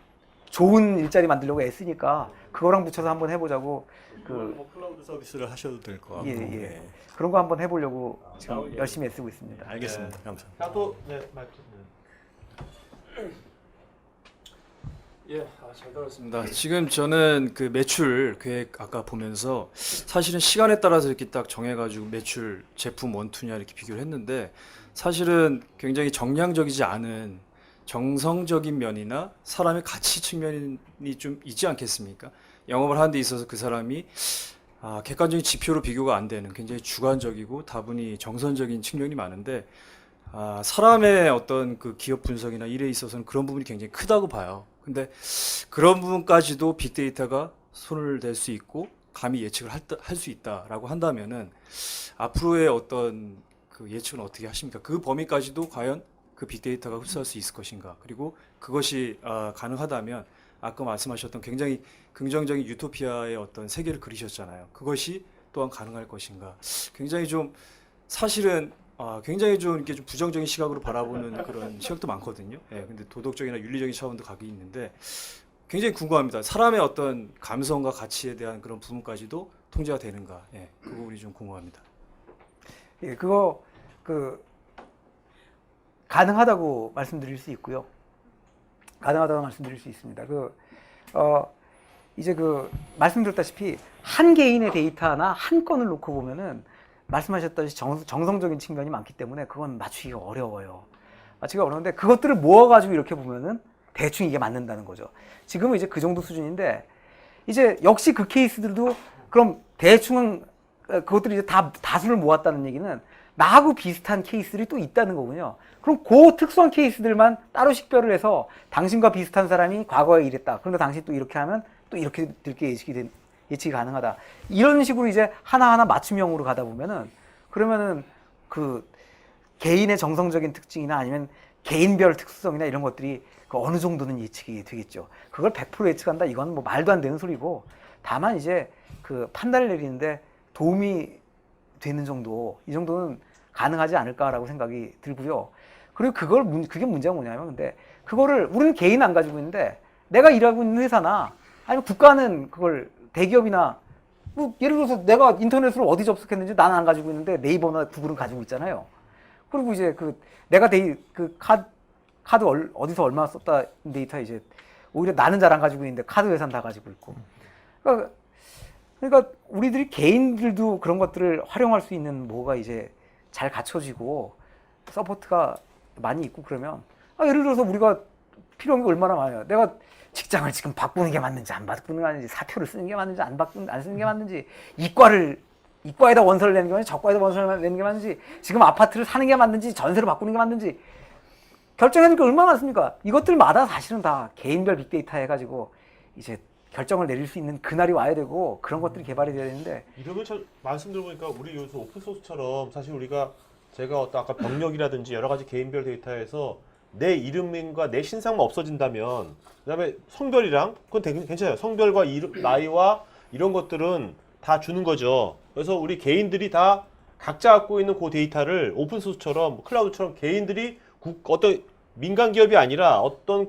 좋은 일자리 만들려고 애쓰니까 그거랑 붙여서 한번 해보자고 뭐 클라우드 서비스를 하셔도 될 것 같고. 예, 예. 네. 그런 거 한번 해보려고 지금 예. 열심히 애쓰고 있습니다. 알겠습니다. 감사합니다. 또 네, 마이크. 네. 예, 잘 들었습니다. 지금 저는 그 매출 계획 아까 보면서 사실은 시간에 따라서 이렇게 딱 정해가지고 매출 제품 원투냐 이렇게 비교를 했는데 사실은 굉장히 정량적이지 않은 정성적인 면이나 사람의 가치 측면이 좀 있지 않겠습니까? 영업을 하는 데 있어서 그 사람이 객관적인 지표로 비교가 안 되는 굉장히 주관적이고 다분히 정선적인 측면이 많은데 사람의 어떤 그 기업 분석이나 일에 있어서는 그런 부분이 굉장히 크다고 봐요. 근데 그런 부분까지도 빅데이터가 손을 댈 수 있고 감히 예측을 할 수 있다라고 한다면은 앞으로의 어떤 그 예측은 어떻게 하십니까? 그 범위까지도 과연 그 빅데이터가 흡수할 수 있을 것인가? 그리고 그것이 가능하다면 아까 말씀하셨던 굉장히 긍정적인 유토피아의 어떤 세계를 그리셨잖아요. 그것이 또한 가능할 것인가? 굉장히 좀 사실은 굉장히 좀 이렇게 좀 부정적인 시각으로 바라보는 그런 시각도 많거든요. 예, 근데 도덕적이나 윤리적인 차원도 각이 있는데 굉장히 궁금합니다. 사람의 어떤 감성과 가치에 대한 그런 부분까지도 통제가 되는가? 예, 그 부분이 좀 궁금합니다. 예, 그거 가능하다고 말씀드릴 수 있고요. 가능하다고 말씀드릴 수 있습니다. 이제 말씀드렸다시피 한 개인의 데이터나 한 건을 놓고 보면은 말씀하셨다시피 정성적인 측면이 많기 때문에 그건 맞추기가 어려워요. 맞추기가 어려운데 그것들을 모아가지고 이렇게 보면은 대충 이게 맞는다는 거죠. 지금은 이제 그 정도 수준인데 이제 역시 그 케이스들도 그럼 대충은 그것들이 이제 다 다수를 모았다는 얘기는 나하고 비슷한 케이스들이 또 있다는 거군요. 그럼 그 특수한 케이스들만 따로 식별을 해서 당신과 비슷한 사람이 과거에 이랬다. 그런데 당신 또 이렇게 하면 또 이렇게 예측이 가능하다. 이런 식으로 이제 하나하나 맞춤형으로 가다 보면은 그러면은 그 개인의 정성적인 특징이나 아니면 개인별 특수성이나 이런 것들이 그 어느 정도는 예측이 되겠죠. 그걸 100% 예측한다. 이건 뭐 말도 안 되는 소리고 다만 이제 그 판단을 내리는데 도움이 되는 정도, 이 정도는 가능하지 않을까라고 생각이 들고요. 그리고 그게 문제가 뭐냐면 근데 그거를 우리는 개인 안 가지고 있는데 내가 일하고 있는 회사나 아니면 국가는 그걸 대기업이나 뭐 예를 들어서 내가 인터넷으로 어디 접속했는지 나는 안 가지고 있는데 네이버나 구글은 가지고 있잖아요. 그리고 이제 내가 카드 어디서 얼마 썼다 데이터 이제 오히려 나는 잘 안 가지고 있는데 카드 회사는 다 가지고 있고. 그러니까 우리들이 개인들도 그런 것들을 활용할 수 있는 뭐가 이제 잘 갖춰지고 서포트가 많이 있고 그러면 예를 들어서 우리가 필요한 게 얼마나 많아요. 내가 직장을 지금 바꾸는 게 맞는지 안 바꾸는 게 맞는지 사표를 쓰는 게 맞는지 안 쓰는 게 맞는지 이과에다 원서를 내는 게 맞는지 저과에다 원서를 내는 게 맞는지 지금 아파트를 사는 게 맞는지 전세로 바꾸는 게 맞는지 결정하는 게 얼마나 많습니까? 이것들마다 사실은 다 개인별 빅데이터 해가지고 이제 결정을 내릴 수 있는 그날이 와야 되고 그런 것들이 개발이 돼야 되는데 이러면 말씀 들어보니까 우리 요새 오픈소스처럼 사실 제가 아까 병력이라든지 여러 가지 개인별 데이터에서 내 이름과 내 신상만 없어진다면 그다음에 성별이랑 그건 괜찮아요. 성별과 나이와 이런 것들은 다 주는 거죠. 그래서 우리 개인들이 다 각자 갖고 있는 그 데이터를 오픈소스처럼 클라우드처럼 개인들이 어떤 민간 기업이 아니라 어떤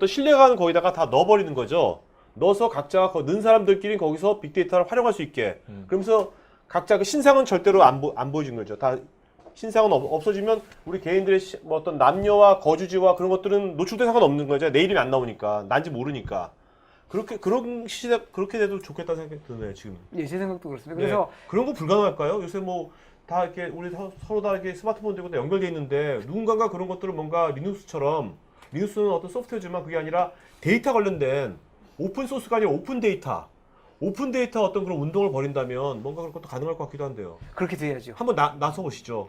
신뢰가는 거기다가 다 넣어버리는 거죠. 넣어서 각자가 넣은 사람들끼리 거기서 빅데이터를 활용할 수 있게. 그러면서 각자 그 신상은 절대로 안 보여주는 거죠. 다 신상은 없어지면 우리 개인들의 뭐 어떤 남녀와 거주지와 그런 것들은 노출된 상관없는 거죠. 내 이름이 안 나오니까 난지 모르니까. 그런 시대 그렇게 돼도 좋겠다는 생각이 드네요 지금. 예, 제 생각도 그렇습니다. 네. 그래서 그런 거 불가능할까요? 요새 뭐 다 이렇게 우리 서로 다 이렇게 스마트폰 되고 다 연결돼 있는데 누군가가 그런 것들을 뭔가 리눅스는 어떤 소프트웨어지만 그게 아니라 데이터 관련된 오픈 소스가 아니라 오픈 데이터 어떤 그런 운동을 벌인다면 뭔가 그런 것도 가능할 것 같기도 한데요. 그렇게 돼야죠. 한번 나서 보시죠.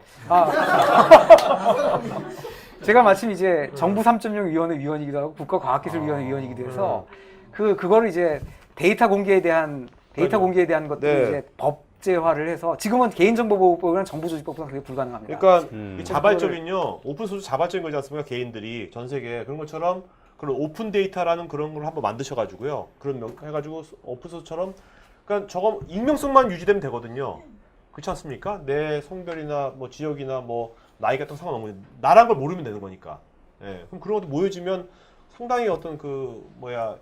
제가 마침 이제 정부 3.0 위원회 위원이기도 하고 국가과학기술위원회 위원이기도 해서 그거를 이제 데이터 공개에 대한 것들을 네. 이제 법제화를 해서 지금은 개인정보보호법이랑 정부조직법상 그게 불가능합니다. 그러니까 이 자발적인요 오픈소스 자발적인 거지 않습니까? 개인들이 전 세계 그런 것처럼 그런 오픈 데이터라는 그런 걸 한번 만드셔가지고요. 해가지고 오픈소스처럼 그러니까 저거 익명성만 유지되면 되거든요. 그렇지 않습니까? 내 성별이나 뭐 지역이나 뭐 나이 같은 거 상관없는 나란 걸 모르면 되는 거니까. 예. 그럼 그런 것도 모여지면 상당히 어떤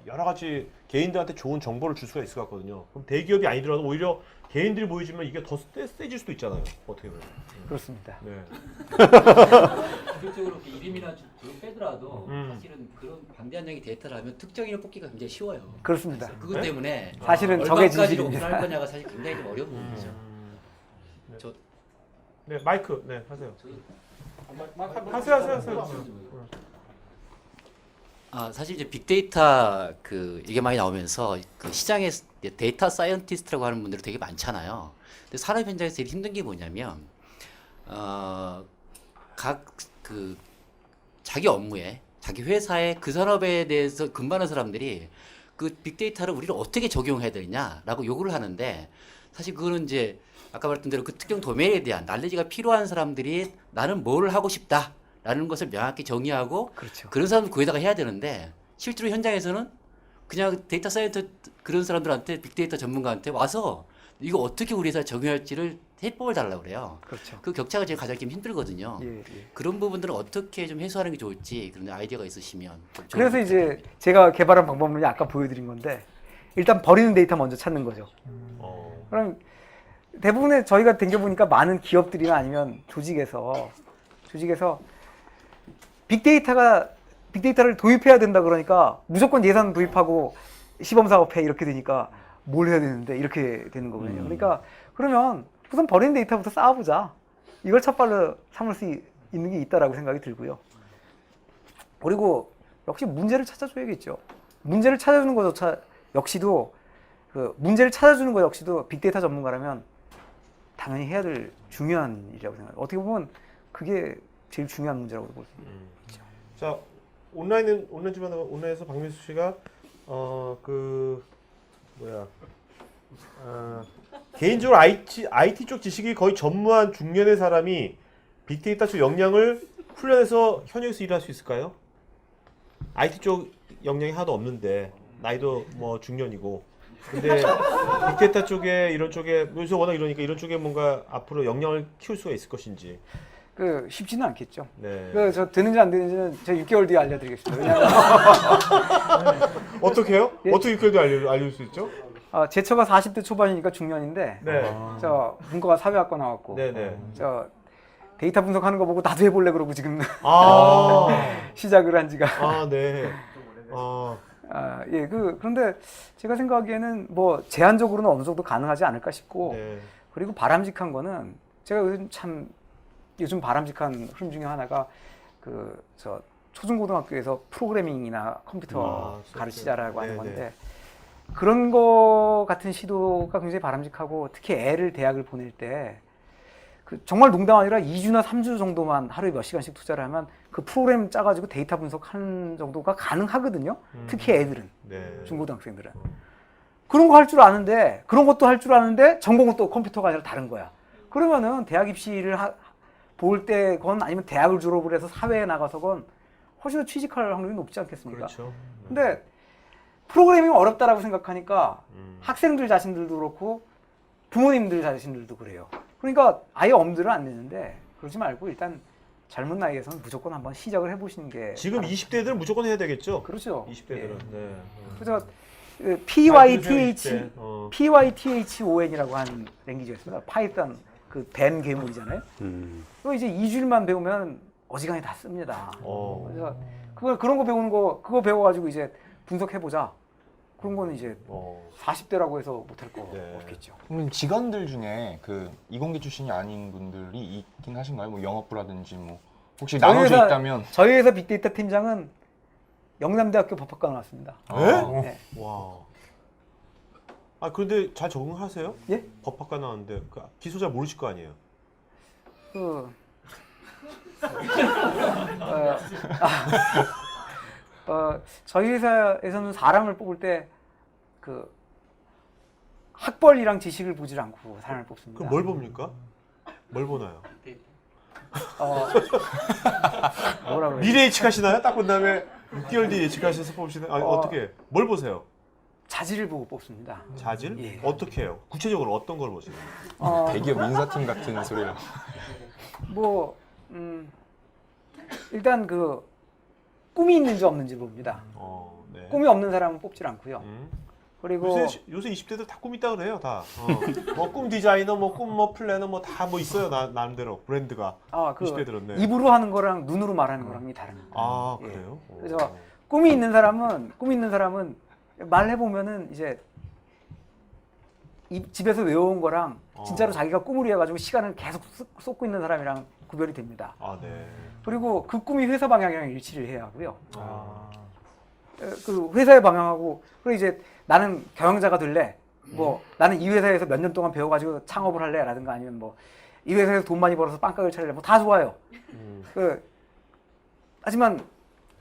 여러 가지 개인들한테 좋은 정보를 줄 수가 있을 것 같거든요. 그럼 대기업이 아니더라도 오히려 개인들이 보여주면 이게 더 세질 수도 있잖아요. 어떻게 보면. 그렇습니다. 네. 기술적으로 이름이나 그걸 빼더라도 사실은 그런 방대한 양의 데이터를 하면 특정인을 뽑기가 굉장히 쉬워요. 그렇습니다. 그것 때문에 사실은 적의 얼마까지로 진실입니다. 오픈할 거냐가 사실 굉장히 좀 어려운 부분이죠. 저 네, 마이크. 네, 하세요. 저희 하세요. 사실 이제 빅데이터 이게 많이 나오면서 그 시장에 데이터 사이언티스트라고 하는 분들이 되게 많잖아요. 근데 산업 현장에서 제일 힘든 게 뭐냐면 자기 업무에 자기 회사에 그 산업에 대해서 근무하는 사람들이 그 빅데이터를 우리를 어떻게 적용해야 되냐라고 요구를 하는데 사실 그거는 이제 아까 말했던 대로 그 특정 도메인에 대한 날리지가 필요한 사람들이 나는 뭘 하고 싶다. 라는 것을 명확히 정의하고 그렇죠. 그런 사람들 구해다가 해야 되는데 실제로 현장에서는 그냥 데이터 사이언티스트 그런 사람들한테 빅데이터 전문가한테 와서 이거 어떻게 우리 회사에 적용할지를 해법을 달라고 그래요. 그렇죠. 그 격차가 제일 가장 좀 힘들거든요. 예, 예. 그런 부분들은 어떻게 좀 해소하는 게 좋을지 그런 아이디어가 있으시면 좀 그래서 이제 제가 개발한 방법을 아까 보여드린 건데 일단 버리는 데이터 먼저 찾는 거죠. 그럼 대부분의 저희가 댕겨보니까 많은 기업들이나 아니면 조직에서 빅데이터를 도입해야 된다 그러니까 무조건 예산 도입하고 시범사업해 이렇게 되니까 뭘 해야 되는데 이렇게 되는 거거든요. 그러니까 그러면 우선 버리는 데이터부터 쌓아보자. 이걸 첫발로 삼을 수 있는 게 있다라고 생각이 들고요. 그리고 역시 문제를 찾아줘야겠죠. 문제를 찾아주는 것 역시도 문제를 찾아주는 것 역시도 빅데이터 전문가라면 당연히 해야 될 중요한 일이라고 생각해요. 어떻게 보면 그게 제일 중요한 문제라고 볼 수 있죠. 자, 온라인에서 박민수 씨가 개인적으로 IT 쪽 지식이 거의 전무한 중년의 사람이 빅데이터 쪽 역량을 훈련해서 현역에서 일할 수 있을까요? IT 쪽 역량이 하나도 없는데 나이도 뭐 중년이고 근데 빅데이터 쪽에 이런 쪽에 요새 워낙 이러니까 이런 쪽에 뭔가 앞으로 역량을 키울 수가 있을 것인지. 쉽지는 않겠죠. 네. 저 되는지 안 되는지는 제가 6개월 뒤에 알려드리겠습니다. 왜냐하면 어떻게 해요? 예? 어떻게 6개월 뒤에 알려줄 수 있죠? 제 처가 40대 초반이니까 중년인데 네. 저 문과가 사회학과 나왔고 네네. 저 데이터 분석하는 거 보고 나도 해볼래 그러고 지금 아, 시작을 한 지가 아, 네. 예, 그런데 제가 생각하기에는 뭐 제한적으로는 어느 정도 가능하지 않을까 싶고 네. 그리고 바람직한 거는 제가 요즘 바람직한 흐름 중에 하나가 저 초중고등학교에서 프로그래밍이나 컴퓨터 가르치자라고 하는 네네. 건데 그런 거 같은 시도가 굉장히 바람직하고 특히 애를 대학을 보낼 때 정말 농담 아니라 2주나 3주 정도만 하루에 몇 시간씩 투자를 하면 그 프로그램 짜가지고 데이터 분석하는 정도가 가능하거든요. 특히 애들은 네. 중고등학생들은 그런 거 할 줄 아는데 그런 것도 할 줄 아는데 전공은 또 컴퓨터가 아니라 다른 거야. 그러면은 대학 입시를 볼 때건 아니면 대학을 졸업을 해서 사회에 나가서건 훨씬 더 취직할 확률이 높지 않겠습니까? 그렇죠. 근데 프로그래밍이 어렵다라고 생각하니까 학생들 자신들도 그렇고 부모님들 자신들도 그래요. 그러니까 아예 엄두를 안 내는데 그러지 말고 일단 젊은 나이에서는 무조건 한번 시작을 해보시는 게 지금 20대들은 무조건 해야 되겠죠? 그렇죠. 20대들은. 예. 네. 그래서 PYTH PyThon이라고 하는 랭귀지가 있습니다. 파이썬 벤 괴물이잖아요. 그거 이제 2주일만 배우면 어지간히 다 씁니다. 그래서 그런 거 배우는 거 그거 배워가지고 이제 분석해보자. 그런 거는 이제 40대라고 해서 못할 거 네. 없겠죠. 그럼 직원들 중에 이공계 출신이 아닌 분들이 있긴 하신가요? 뭐 영업부라든지 뭐 혹시 나눠져 있다면 저희 회사 빅데이터 팀장은 영남대학교 법학과 나왔습니다. 네? 네. 와. 그런데 잘 적응하세요? 예? 법학과 나왔는데 기소 잘 모르실 거 아니에요? 저희 회사에서는 사람을 뽑을 때 학벌이랑 지식을 보질 않고 사람을 뽑습니다. 그럼 뭘 봅니까? 뭘 보나요? 뭐라 그래요? 미래 예측하시나요? 딱 본 다음에 6개월 뒤에 예측하셔서 뽑으시나요? 어떻게? 뭘 보세요? 자질을 보고 뽑습니다. 자질? 예. 어떻게 해요? 구체적으로 어떤 걸 보세요? 대기업 인사팀 같은 소리를 일단 꿈이 있는지 없는지 봅니다. 네. 꿈이 없는 사람은 뽑질 않고요. 그리고 요새 20대들 다 꿈 있다 그래요, 다. 뭐 꿈 디자이너, 뭐 꿈 뭐 플래너 뭐 다 뭐 있어요, 나름대로 브랜드가. 20대들은. 네. 입으로 하는 거랑 눈으로 말하는 거랑이 다릅니다. 아, 예. 그래요? 그래서 꿈이 있는 사람은 말해 보면은 이제 집에서 외워온 거랑 진짜로 자기가 꿈을 위해 가지고 시간을 계속 쏟고 있는 사람이랑 구별이 됩니다. 아, 네. 그리고 그 꿈이 회사 방향이랑 일치를 해야 하고요. 아. 그 회사의 방향하고 그리고 이제 나는 경영자가 될래. 뭐 나는 이 회사에서 몇 년 동안 배워가지고 창업을 할래라든가 아니면 뭐 이 회사에서 돈 많이 벌어서 빵가게를 차릴래. 뭐 다 좋아요. 하지만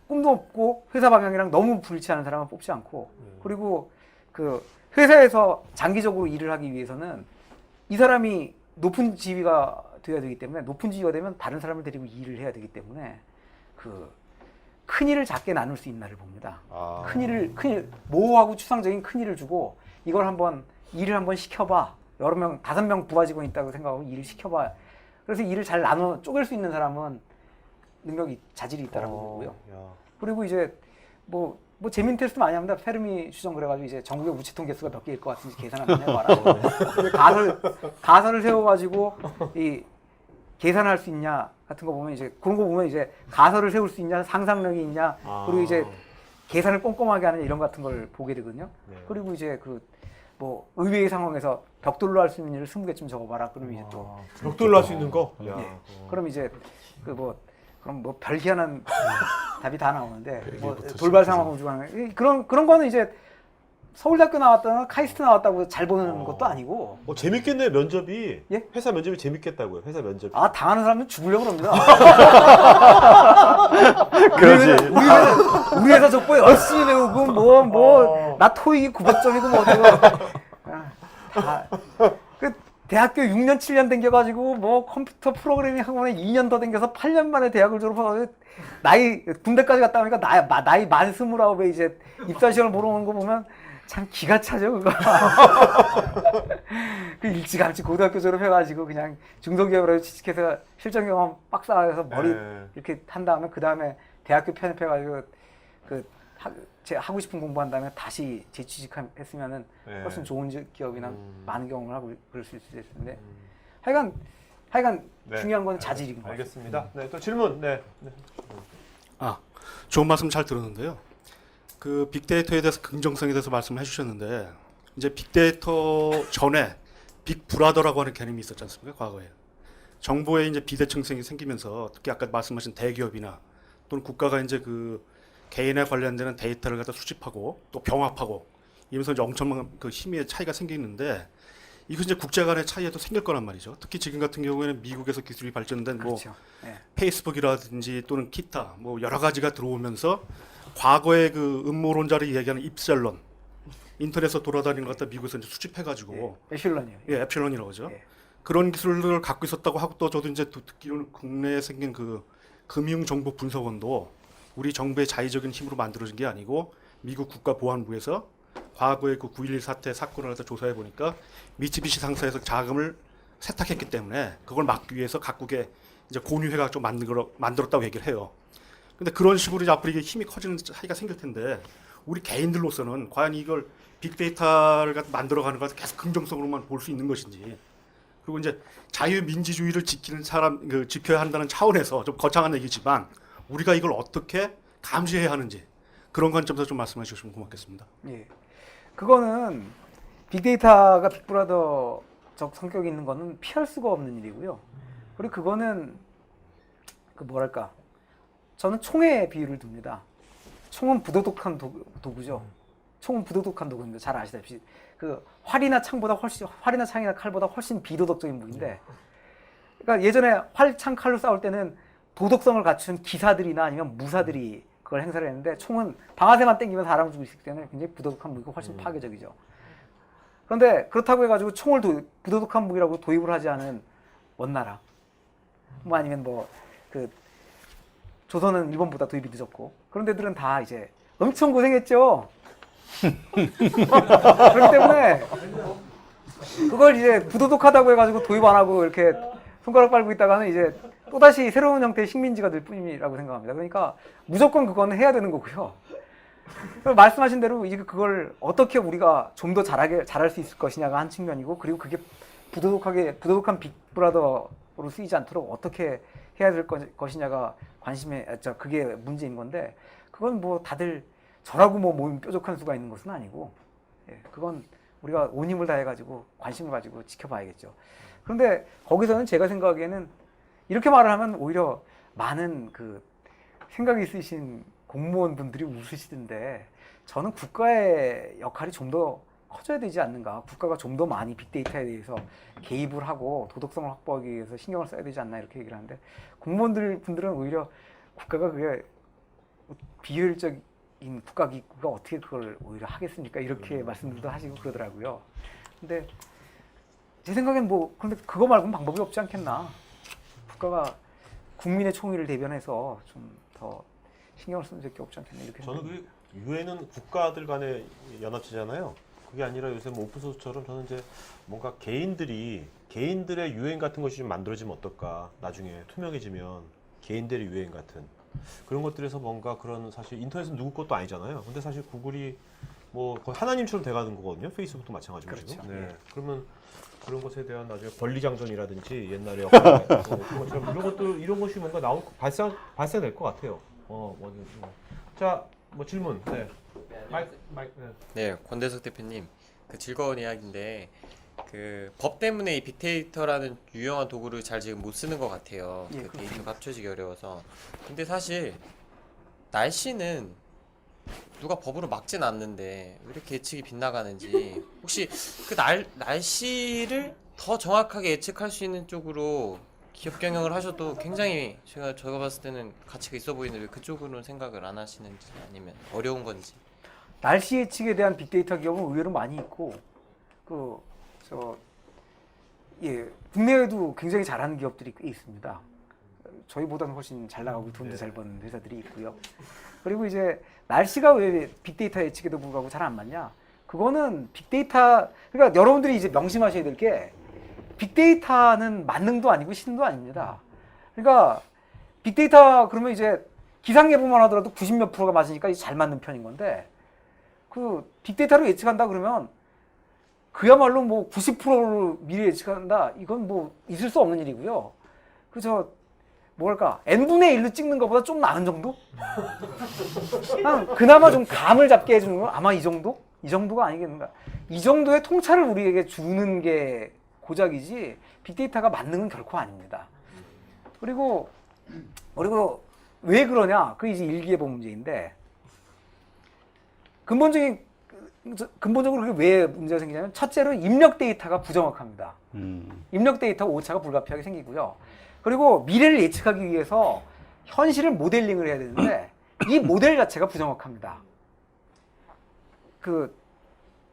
꿈도 없고 회사 방향이랑 너무 불일치하는 사람은 뽑지 않고 그리고 그 회사에서 장기적으로 일을 하기 위해서는 이 사람이 높은 지위가 되어야 되기 때문에 높은 지위가 되면 다른 사람을 데리고 일을 해야 되기 때문에 그 큰 일을 작게 나눌 수 있나를 봅니다. 큰 일, 모호하고 추상적인 큰 일을 주고 이걸 일을 한번 시켜봐. 여러 명, 5명 부하 직원이 있다고 생각하고 일을 시켜봐. 그래서 일을 잘 나눠 쪼갤 수 있는 사람은 자질이 있다라고 보고요. 그리고 이제 뭐 재밌는 테스트 많이 합니다. 페르미 추정 그래가지고 이제 전국의 우체통 개수가 몇 개일 것 같은지 계산 한번 해봐라. 가설을 세워가지고 이 계산할 수 있냐 같은 거 보면 이제 그런 거 보면 이제 가설을 세울 수 있냐, 상상력이 있냐, 그리고 이제 계산을 꼼꼼하게 하느냐 이런 같은 걸 보게 되거든요. 그리고 이제 뭐 의외의 상황에서 벽돌로 할 수 있는 일을 20개쯤 적어봐라. 그러면 이제 또 벽돌로 할 수 있는 거? 야. 그럼 이제 그럼 뭐 별희한한 답이 다 나오는데 뭐 돌발 상황 우주하는 그런 거는 이제 서울대학교 나왔다나 카이스트 나왔다고 잘 보는 것도 아니고. 재밌겠네 면접이. 예? 회사 면접이 재밌겠다고요. 회사 면접. 당하는 사람은 죽으려고 그럽니다. 그러지. 우리 회사 족보 열심히 배우고 나 토익이 900점이고 뭐 어쩌고 그 대학교 6년 7년 댕겨가지고 뭐 컴퓨터 프로그래밍 학원에 2년 더 댕겨서 8년 만에 대학을 졸업하고 군대까지 갔다 오니까 나이 만 29에 이제 입사 시험을 보러 오는 거 보면 참 기가 차죠 그거. 그 일찌감치 고등학교 졸업해가지고 그냥 중소기업으로 취직해서 실전 경험 빡싸해서 머리 이렇게 한 다음에 그 다음에 대학교 편입해가지고 제가 하고 싶은 공부한 다음에 다시 재취직했으면은 훨씬 좋은 기업이나 많은 경험을 하고 그럴 수 있을 텐데 하여간 중요한 건 자질인 것 같습니다. 알겠습니다. 네, 또 질문. 네. 좋은 말씀 잘 들었는데요. 그 빅데이터에 대해서 긍정성에 대해서 말씀을 해주셨는데 이제 빅데이터 전에 빅브라더라고 하는 개념이 있었지 않습니까? 과거에 정보에 이제 비대칭성이 생기면서 특히 아까 말씀하신 대기업이나 또는 국가가 이제 그 개인에 관련되는 데이터를 갖다 수집하고 또 병합하고 이러면서 이제 엄청난 그 힘의 차이가 생기는데 이거 이제 국제 간의 차이에도 생길 거란 말이죠. 특히 지금 같은 경우에는 미국에서 기술이 발전된 그렇죠. 뭐 페이스북이라든지 또는 기타 뭐 여러 가지가 들어오면서 과거의 그 음모론자를 이야기하는 입셀론 인터넷에서 돌아다니는 것 갖다 미국에서 이제 수집해가지고 에필런이요. 에필런이라고 하죠. 그런 기술을 갖고 있었다고 하고 또 저도 이제 듣기로는 국내에 생긴 그 금융정보 분석원도 우리 정부의 자의적인 힘으로 만들어진 게 아니고 미국 국가보안부에서 과거의 그 9.11 사태 사건을 갖다 조사해 보니까 미쓰비시 상사에서 자금을 세탁했기 때문에 그걸 막기 위해서 각국의 이제 공유회가 좀 만들었다고 얘기를 해요. 근데 그런 식으로 이제 앞으로 이게 힘이 커지는 차이가 생길 텐데 우리 개인들로서는 과연 이걸 빅데이터를 만들어가는 것을 계속 긍정성으로만 볼 수 있는 것인지 그리고 이제 자유민주주의를 지키는 사람 지켜야 한다는 차원에서 좀 거창한 얘기지만 우리가 이걸 어떻게 감시해야 하는지 그런 관점에서 좀 말씀해 주시면 고맙겠습니다. 예, 그거는 빅데이터가 빅브라더적 성격이 있는 거는 피할 수가 없는 일이고요. 그리고 그거는 저는 총에 비유를 둡니다. 총은 부도덕한 도구죠. 총은 부도덕한 도구입니다. 잘 아시다시피 그 활이나 창이나 칼보다 훨씬 비도덕적인 무기인데, 그러니까 예전에 활, 창, 칼로 싸울 때는 도덕성을 갖춘 기사들이나 아니면 무사들이 그걸 행사를 했는데 총은 방아쇠만 땡기면 사람 죽일 수 있기 때문에 굉장히 부도덕한 무기고 훨씬 파괴적이죠. 그런데 그렇다고 해가지고 총을 부도덕한 무기라고 도입을 하지 않은 원나라, 뭐 아니면 조선은 일본보다 도입이 늦었고 그런 데들은 다 이제 엄청 고생했죠. 그렇기 때문에 그걸 이제 부도덕하다고 해가지고 도입 안 하고 이렇게 손가락 빨고 있다가는 이제 또다시 새로운 형태의 식민지가 될 뿐이라고 생각합니다. 그러니까 무조건 그거는 해야 되는 거고요. 말씀하신 대로 이제 그걸 어떻게 우리가 좀 더 잘할 수 있을 것이냐가 한 측면이고, 그리고 그게 부도덕한 빅브라더로 쓰이지 않도록 어떻게 해야 될 것이냐가 그게 문제인 건데, 그건 뭐 다들 저라고 뭐 몸이 뾰족한 수가 있는 것은 아니고, 예, 그건 우리가 온 힘을 다해가지고 관심을 가지고 지켜봐야겠죠. 그런데 거기서는 제가 생각하기에는 이렇게 말을 하면 오히려 많은 그 생각이 있으신 공무원분들이 웃으시던데, 저는 국가의 역할이 좀 더 커져야 되지 않는가, 국가가 좀 더 많이 빅데이터에 대해서 개입을 하고 도덕성을 확보하기 위해서 신경을 써야 되지 않나 이렇게 얘기를 하는데, 분들은 오히려 국가가 그게 비효율적인 국가기구가 어떻게 그걸 오히려 하겠습니까? 이렇게 말씀들도 하시고 그러더라고요. 근데 제 생각엔 뭐 근데 그거 말고는 방법이 없지 않겠나. 국가가 국민의 총의를 대변해서 좀 더 신경을 쓰는 게 없지 않겠나 이렇게. 저는 그 유엔은 국가들 간의 연합체잖아요. 그게 아니라 요새 뭐 오픈소스처럼 저는 이제 뭔가 개인들의 유엔 같은 것이 좀 만들어지면 어떨까. 나중에 투명해지면 개인들의 유엔 같은 그런 것들에서 뭔가 그런, 사실 인터넷은 누구 것도 아니잖아요. 근데 사실 구글이 뭐 거의 하나님처럼 돼가는 거거든요. 페이스북도 마찬가지고. 그렇죠. 지금. 네. 그러면 그런 것에 대한 나중에 권리장전이라든지 옛날에 그런 것처럼 이런 것이 뭔가 발생될 것 같아요. 자, 뭐 질문. 네. 마이크. 네. 네, 권대석 대표님, 그 즐거운 이야기인데 그 법 때문에 이 빅데이터라는 유용한 도구를 잘 지금 못 쓰는 것 같아요. 예, 그 데이터가 합쳐지기 어려워서. 근데 사실 날씨는 누가 법으로 막진 않는데 왜 이렇게 예측이 빗나가는지, 혹시 그 날씨를 더 정확하게 예측할 수 있는 쪽으로 기업 경영을 하셔도 굉장히 제가 봤을 때는 가치가 있어 보이는데 왜 그쪽으로는 생각을 안 하시는지, 아니면 어려운 건지. 날씨 예측에 대한 빅데이터 기업은 의외로 많이 있고, 국내에도 굉장히 잘하는 기업들이 꽤 있습니다. 저희보다는 훨씬 잘 나가고 돈도 잘 버는 회사들이 있고요. 그리고 이제 날씨가 왜 빅데이터 예측에도 불구하고 잘 안 맞냐? 그거는 빅데이터, 그러니까 여러분들이 이제 명심하셔야 될 게, 빅데이터는 만능도 아니고 신도 아닙니다. 그러니까 빅데이터 그러면 이제 기상 예보만 하더라도 90몇 %가 맞으니까 잘 맞는 편인 건데, 그 빅데이터로 예측한다 그러면 그야말로 뭐 90%로 미리 예측한다, 이건 뭐 있을 수 없는 일이고요. 그저 뭐랄까 n분의 1로 찍는 것보다 좀 나은 정도? 그나마 좀 감을 잡게 해주는 건 아마 이 정도? 이 정도가 아니겠는가. 이 정도의 통찰을 우리에게 주는 게 고작이지 빅데이터가 만능은 결코 아닙니다. 그리고 왜 그러냐? 그게 이제 일기예보 문제인데, 근본적으로 그게 왜 문제가 생기냐면, 첫째로 입력 데이터가 부정확합니다. 입력 데이터 오차가 불가피하게 생기고요. 그리고 미래를 예측하기 위해서 현실을 모델링을 해야 되는데, 이 모델 자체가 부정확합니다. 그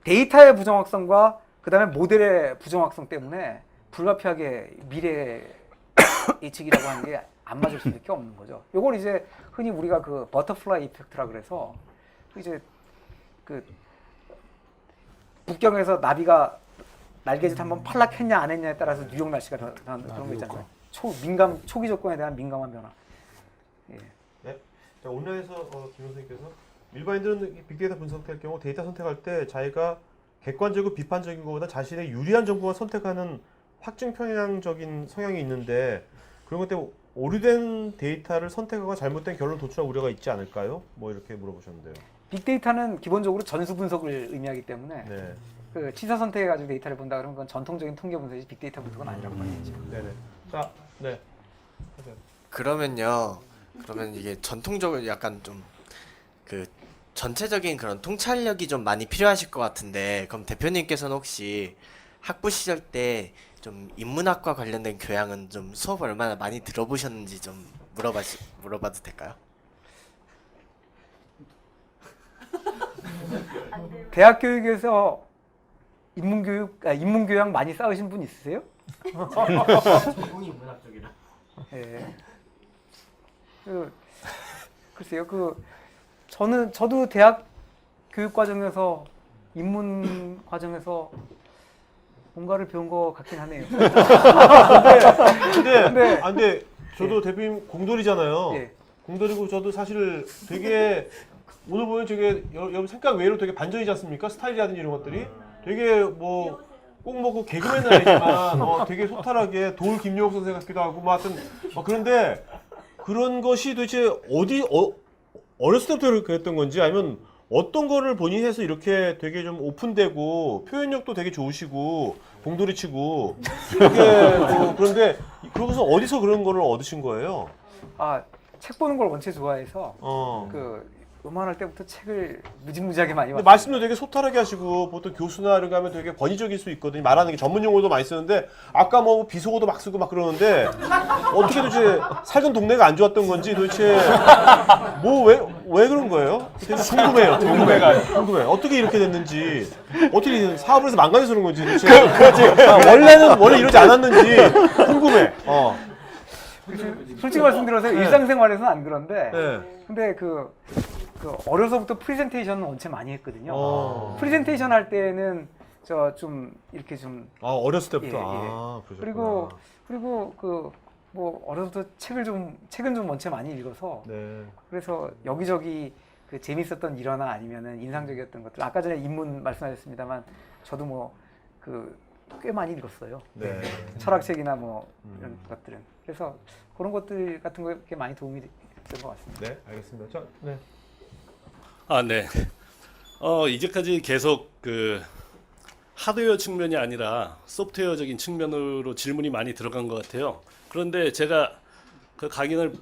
데이터의 부정확성과 그 다음에 모델의 부정확성 때문에 불가피하게 미래 예측이라고 하는 게 안 맞을 수밖에 없는 거죠. 요걸 이제 흔히 우리가 그 버터플라이 이펙트라 그래서, 이제 그 북경에서 나비가 날개짓 한번 팔락했냐 안 했냐에 따라서 뉴욕 날씨가 그런 거 있잖아요. 초기 조건에 대한 민감한 변화. 예. 네. 자, 온라인에서 김 선생님께서, 일반인들은 빅데이터 분석할 경우 데이터 선택할 때 자기가 객관적이고 비판적인 것보다 자신의 유리한 정보만 선택하는 확증 편향적인 성향이 있는데, 그런 것 때문에 오류된 데이터를 선택하거나 잘못된 결론 도출할 우려가 있지 않을까요? 뭐 이렇게 물어보셨는데요. 빅데이터는 기본적으로 전수 분석을 의미하기 때문에, 네. 그 취사 선택해가지고 데이터를 본다 그러면 그건 전통적인 통계 분석이지 빅데이터 분석은 아니라고 봐야죠. 네네. 자, 네. 그러면 이게 전통적으로 약간 좀 그 전체적인 그런 통찰력이 좀 많이 필요하실 것 같은데, 그럼 대표님께서는 혹시 학부 시절 때 좀 인문학과 관련된 교양은 좀 수업 얼마나 많이 들어보셨는지 좀 물어봐도 될까요? 대학 교육에서 인문교양 많이 쌓으신 분 있으세요? 전공이 문학 쪽이라. 예. 글쎄요, 저도 대학 교육 과정에서 인문 과정에서 뭔가를 배운 것 같긴 하네요. 근데 저도 대표님 공돌이잖아요. 예. 공돌이고 저도 사실 되게 오늘 보면 되게 여러분 생각 외로 되게 반전이지 않습니까? 스타일이라든지 이런 것들이 되게 뭐 꼭 뭐 그 개그맨은 아니지만 되게 소탈하게 돌 김용옥 선생 같기도 하고 뭐 하여튼 그런데 그런 것이 도대체 어렸을 때부터 그랬던 건지 아니면 어떤 거를 본인이 해서 이렇게 되게 좀 오픈되고 표현력도 되게 좋으시고 공돌이 치고 이렇게 그런데 그러고서 어디서 그런 거를 얻으신 거예요? 아, 책 보는 걸 원체 좋아해서 어. 그 음악할 때부터 책을 무지무지하게 많이 근데 봤어요. 말씀도 되게 소탈하게 하시고 보통 교수나 이런 거 하면 되게 권위적일 수 있거든요. 말하는 게 전문 용어도 많이 쓰는데 아까 뭐 비속어도 막 쓰고 막 그러는데 어떻게 도대체 살던 동네가 안 좋았던 건지 도대체 뭐 왜 그런 거예요? 되게 궁금해요. 궁금해. 어떻게 이렇게 됐는지 어떻게 사업을 해서 망가져서 그런 건지 도대체 원래 이러지 않았는지 궁금해. 솔직히 말씀드려서 네. 일상생활에서는 안 그런데 네. 근데 그 어려서부터 프레젠테이션은 원체 많이 했거든요. 어. 프레젠테이션 할 때는 저 좀 이렇게 좀 어렸을 때부터. 예, 예. 그러셨구나. 그리고 그 뭐 어려서부터 책은 좀 원체 많이 읽어서 네. 그래서 여기저기 그 재밌었던 일화나 아니면은 인상적이었던 것들 아까 전에 인문 말씀하셨습니다만 저도 뭐 그 꽤 많이 읽었어요. 네. 철학책이나 뭐 이런 것들은 그래서 그런 것들 같은 거에 많이 도움이 됐던 것 같습니다. 네, 알겠습니다. 자, 네. 아, 네. 이제까지 계속 그 하드웨어 측면이 아니라 소프트웨어적인 측면으로 질문이 많이 들어간 것 같아요. 그런데 제가 그 강연을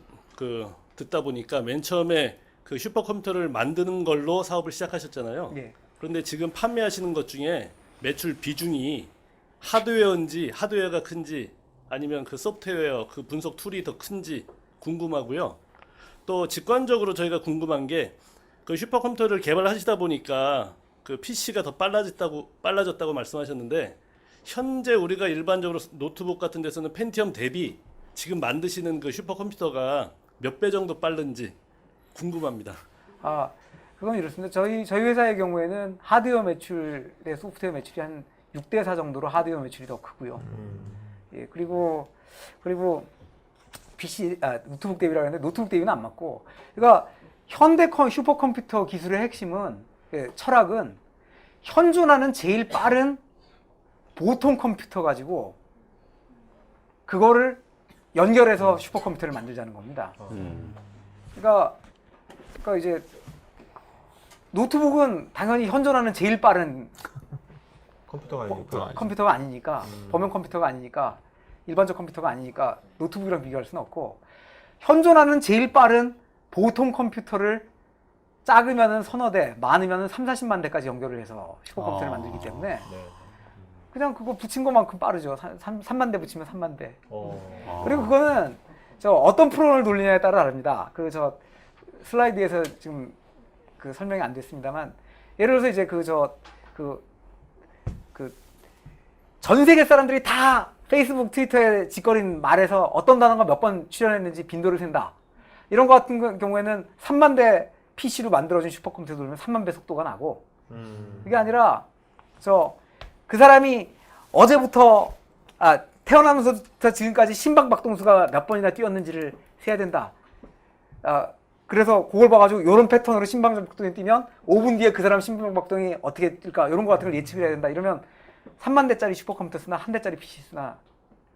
듣다 보니까 맨 처음에 그 슈퍼컴퓨터를 만드는 걸로 사업을 시작하셨잖아요. 예. 그런데 지금 판매하시는 것 중에 매출 비중이 하드웨어인지 하드웨어가 큰지 아니면 그 소프트웨어 그 분석 툴이 더 큰지 궁금하고요. 또 직관적으로 저희가 궁금한 게 그 슈퍼컴퓨터를 개발하시다 보니까 그 PC가 더 빨라졌다고 말씀하셨는데 현재 우리가 일반적으로 노트북 같은 데서는 펜티엄 대비 지금 만드시는 그 슈퍼컴퓨터가 몇 배 정도 빠른지 궁금합니다. 아, 그건 이렇습니다. 저희 회사의 경우에는 하드웨어 매출에 소프트웨어 매출이 한 6대4 정도로 하드웨어 매출이 더 크고요. 예, 그리고 노트북 대비라고 하는데 노트북 대비는 안 맞고, 그러니까 현대 슈퍼컴퓨터 기술의 핵심은 철학은 현존하는 제일 빠른 보통 컴퓨터 가지고 그거를 연결해서 슈퍼컴퓨터를 만들자는 겁니다. 그러니까 이제 노트북은 당연히 현존하는 제일 빠른 컴퓨터가 아니니까 범용 컴퓨터가 아니니까 일반적 컴퓨터가 아니니까 노트북이랑 비교할 수는 없고 현존하는 제일 빠른 보통 컴퓨터를 작으면은 서너 대, 많으면은 30-40만 대까지 연결을 해서 슈퍼컴퓨터를 만들기 때문에 그냥 그거 붙인 것만큼 빠르죠. 3만 대 붙이면 3만 대. 그리고 그거는 저 어떤 프로그램을 돌리냐에 따라 다릅니다. 그 저 슬라이드에서 지금 그 설명이 안 됐습니다만 예를 들어서 이제 전 세계 사람들이 다 페이스북, 트위터에 짓거린 말에서 어떤 단어가 몇 번 출연했는지 빈도를 센다. 이런 거 같은 경우에는 3만 대 PC로 만들어진 슈퍼컴퓨터 돌리면 3만 배 속도가 나고 그게 아니라 그 사람이 어제부터 태어나면서부터 지금까지 심박박동수가 몇 번이나 뛰었는지를 세야 된다. 그래서 그걸 봐가지고 이런 패턴으로 심박박동이 뛰면 5분 뒤에 그 사람 심박박동이 어떻게 뛸까 이런 거 같은 걸 예측을 해야 된다. 이러면 3만 대짜리 슈퍼컴퓨터 쓰나 한 대짜리 PC 쓰나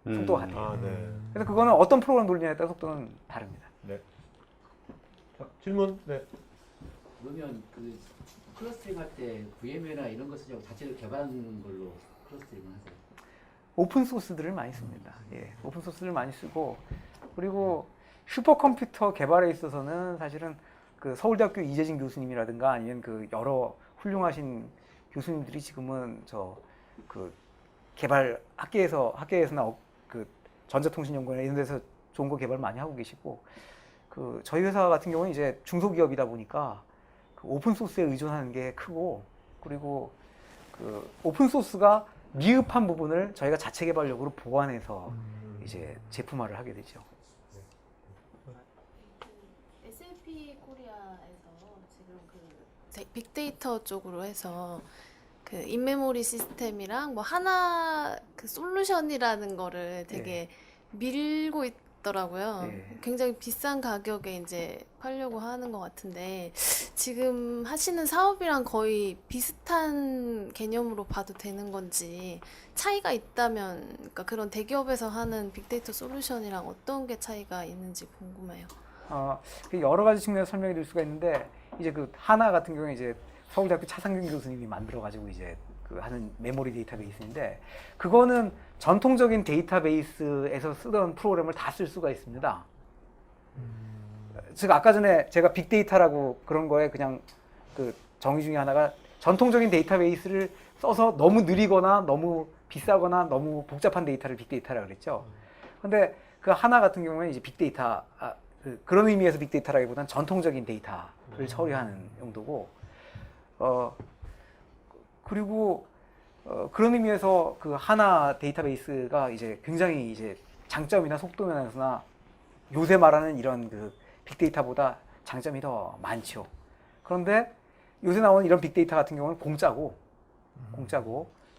속도가 같아요. 네. 그래서 그거는 어떤 프로그램 돌리냐에 따라 속도는 다릅니다. 네. 자, 질문. 네. 그러면 그 클러스터링 할 때 VM이나 이런 거 쓰지 말고 자체로 개발하는 걸로 클러스터링을 하세요? 오픈 소스들을 많이 씁니다. 예, 오픈 소스를 많이 쓰고 그리고 슈퍼컴퓨터 개발에 있어서는 사실은 그 서울대학교 이재진 교수님이라든가 아니면 그 여러 훌륭하신 교수님들이 지금은 그 개발 학계에서나 그 전자통신연구원이나 이런 데서 좋은 거 개발 많이 하고 계시고 그 저희 회사 같은 경우는 이제 중소기업이다 보니까 그 오픈 소스에 의존하는 게 크고 그리고 그 오픈 소스가 미흡한 부분을 저희가 자체 개발력으로 보완해서 이제 제품화를 하게 되죠. SAP 코리아에서 지금 그 빅데이터 쪽으로 해서 그 인메모리 시스템이랑 뭐 하나 그 솔루션이라는 거를 되게 밀고 같더라고요. 예. 굉장히 비싼 가격에 이제 팔려고 하는 것 같은데 지금 하시는 사업이랑 거의 비슷한 개념으로 봐도 되는 건지 차이가 있다면 그러니까 그런 대기업에서 하는 빅데이터 솔루션이랑 어떤 게 차이가 있는지 궁금해요. 그 여러 가지 측면에서 설명해 드릴 수가 있는데 이제 그 하나 같은 경우에 이제 서울대학교 차상균 교수님이 만들어 가지고 이제 그 하는 메모리 데이터베이스인데 그거는 전통적인 데이터베이스에서 쓰던 프로그램을 다 쓸 수가 있습니다. 즉 아까 전에 제가 빅데이터라고 그런 거에 그냥 그 정의 중에 하나가 전통적인 데이터베이스를 써서 너무 느리거나 너무 비싸거나 너무 복잡한 데이터를 빅데이터라고 그랬죠. 근데 그 하나 같은 경우는 이제 빅데이터 그런 의미에서 빅데이터라기보다는 전통적인 데이터를 처리하는 용도고 그리고 그런 의미에서 그 하나 데이터베이스가 이제 굉장히 이제 장점이나 속도 면에서나 요새 말하는 이런 그 빅데이터보다 장점이 더 많죠. 그런데 요새 나오는 이런 빅데이터 같은 경우는 공짜고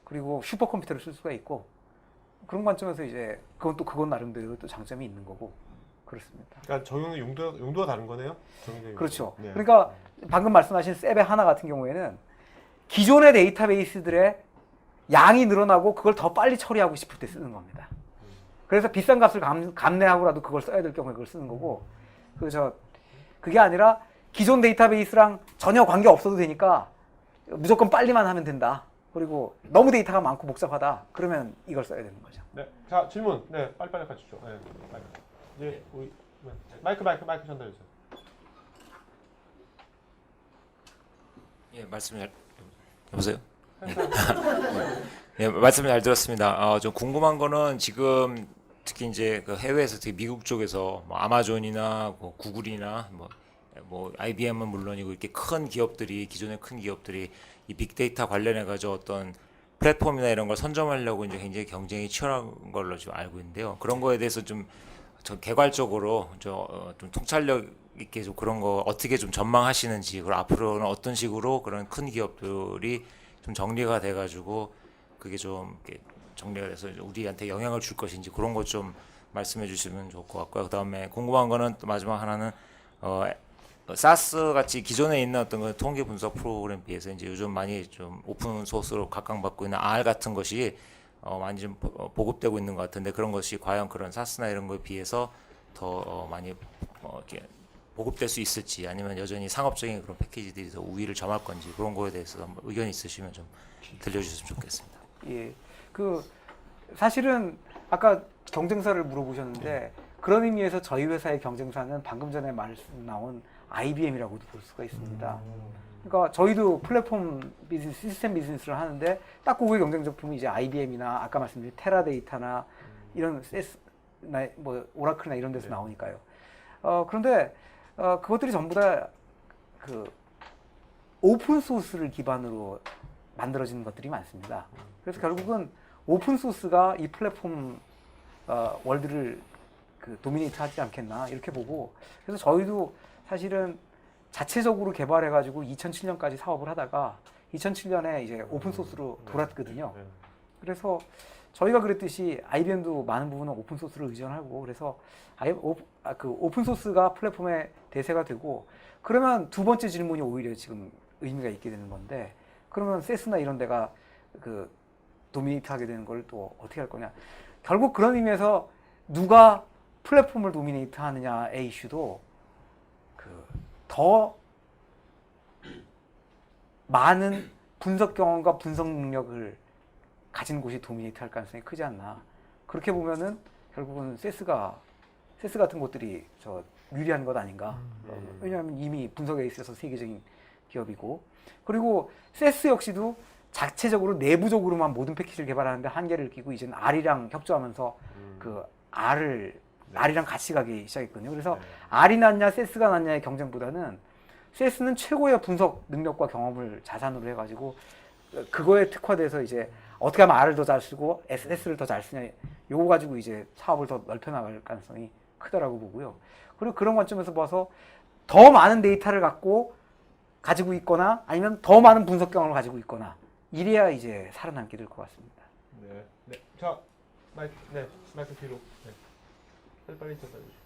그리고 슈퍼컴퓨터를 쓸 수가 있고 그런 관점에서 이제 그건 나름대로 또 장점이 있는 거고 그렇습니다. 그러니까 적용 용도가 다른 거네요. 그렇죠. 네. 그러니까 방금 말씀하신 셉의 하나 같은 경우에는 기존의 데이터베이스들의 양이 늘어나고 그걸 더 빨리 처리하고 싶을 때 쓰는 겁니다. 그래서 비싼 값을 감내하고라도 그걸 써야 될 경우에 그걸 쓰는 거고 그게 아니라 기존 데이터베이스랑 전혀 관계 없어도 되니까 무조건 빨리만 하면 된다. 그리고 너무 데이터가 많고 복잡하다. 그러면 이걸 써야 되는 거죠. 네. 자, 질문. 네, 빨리빨리 가주죠. 네, 빨리. 이제 우리 마이크 전달해 주세요. 예, 여보세요? 예, 말씀 잘 들었습니다. 좀 궁금한 거는 지금 특히 이제 그 해외에서 특히 미국 쪽에서 뭐 아마존이나 뭐 구글이나 뭐 IBM은 물론이고 이렇게 큰 기업들이 기존의 큰 기업들이 이 빅데이터 관련해 가지고 어떤 플랫폼이나 이런 걸 선점하려고 이제 굉장히 경쟁이 치열한 걸로 지금 알고 있는데요. 그런 거에 대해서 좀 개괄적으로 좀 통찰력 있게 좀 그런 거 어떻게 좀 전망하시는지 그리고 앞으로는 어떤 식으로 그런 큰 기업들이 좀 정리가 돼가지고 그게 좀 이렇게 정리가 돼서 우리한테 영향을 줄 것인지 그런 것 좀 말씀해 주시면 좋을 것 같고요. 그다음에 궁금한 거는 또 마지막 하나는 사스 같이 기존에 있는 어떤 그 통계 분석 프로그램 비해서 이제 요즘 많이 좀 오픈 소스로 각광받고 있는 R 같은 것이 많이 좀 보급되고 있는 것 같은데 그런 것이 과연 그런 사스나 이런 거에 비해서 더 많이 이렇게 보급될 수 있을지 아니면 여전히 상업적인 그런 패키지들이 더 우위를 점할 건지 그런 거에 대해서 한번 의견이 있으시면 좀 들려주셨으면 좋겠습니다. 예, 그 사실은 아까 경쟁사를 물어보셨는데 그런 의미에서 저희 회사의 경쟁사는 방금 전에 말씀 나온 IBM이라고도 볼 수가 있습니다. 그러니까 저희도 플랫폼 비즈니스, 시스템 비즈니스를 하는데 딱 그거의 경쟁 제품이 이제 IBM이나 아까 말씀드린 테라데이터나 이런 세스나 뭐 오라클이나 이런 데서 나오니까요. 그런데 그것들이 전부 다 그 오픈 소스를 기반으로 만들어지는 것들이 많습니다. 그래서 결국은 오픈 소스가 이 플랫폼 월드를 그 도미네이트 하지 않겠나 이렇게 보고 그래서 저희도 사실은 자체적으로 개발해가지고 2007년까지 사업을 하다가 2007년에 이제 오픈 소스로 돌았거든요. 그래서 저희가 그랬듯이 IBM도 많은 부분은 오픈 소스를 의존하고 그래서 그 오픈 소스가 플랫폼의 대세가 되고 그러면 두 번째 질문이 오히려 지금 의미가 있게 되는 건데 그러면 세스나 이런 데가 그 도미네이트 하게 되는 걸 또 어떻게 할 거냐. 결국 그런 의미에서 누가 플랫폼을 도미네이트 하느냐의 이슈도 그 더 많은 분석 경험과 분석 능력을 가진 곳이 도미네이트 할 가능성이 크지 않나. 그렇게 보면은 결국은 세스 같은 곳들이 유리한 것 아닌가. 왜냐하면 이미 분석에 있어서 세계적인 기업이고 그리고 세스 역시도 자체적으로 내부적으로만 모든 패키지를 개발하는데 한계를 끼고 이제는 R이랑 협조하면서 그 R이랑 같이 가기 시작했거든요. 그래서 R이 낫냐 세스가 낫냐의 경쟁보다는 세스는 최고의 분석 능력과 경험을 자산으로 해가지고 그거에 특화돼서 이제 어떻게 하면 R을 더 잘 쓰고 SS를 더 잘 쓰냐 요거 가지고 이제 사업을 더 넓혀나갈 가능성이 크다라고 보고요. 그리고 그런 관점에서 봐서 더 많은 데이터를 가지고 있거나 아니면 더 많은 분석 경험을 가지고 있거나 이래야 이제 살아남게 될 것 같습니다. 네. 자, 마이크 뒤로. 네. 빨리 찾아주시고.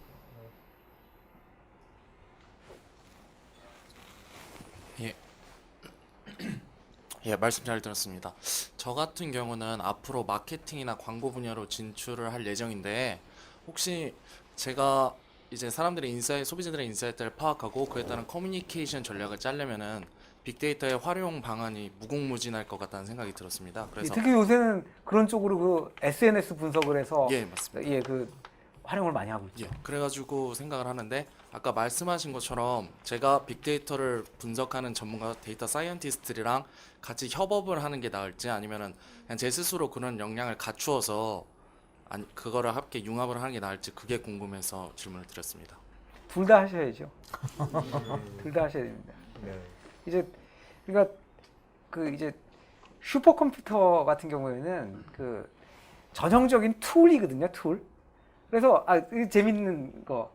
예, 말씀 잘 들었습니다. 저 같은 경우는 앞으로 마케팅이나 광고 분야로 진출을 할 예정인데 혹시 제가 이제 사람들의 인사이트, 소비자들의 인사이트를 파악하고 그에 따른 커뮤니케이션 전략을 짜려면은 빅데이터의 활용 방안이 무궁무진할 것 같다는 생각이 들었습니다. 그래서 특히 요새는 그런 쪽으로 그 SNS 분석을 해서 예, 맞습니다. 예, 그 활용을 많이 하고 있죠. 예, 그래가지고 생각을 하는데 아까 말씀하신 것처럼 제가 빅데이터를 분석하는 전문가 데이터 사이언티스트랑 같이 협업을 하는 게 나을지 아니면은 그냥 제 스스로 그런 역량을 갖추어서 그거를 함께 융합을 하는 게 나을지 그게 궁금해서 질문을 드렸습니다. 둘 다 하셔야죠. 둘 다 하셔야 됩니다. 네. 이제 그러니까 그 이제 슈퍼컴퓨터 같은 경우에는 그 전형적인 툴이거든요, 툴. 그래서 이게 재밌는 거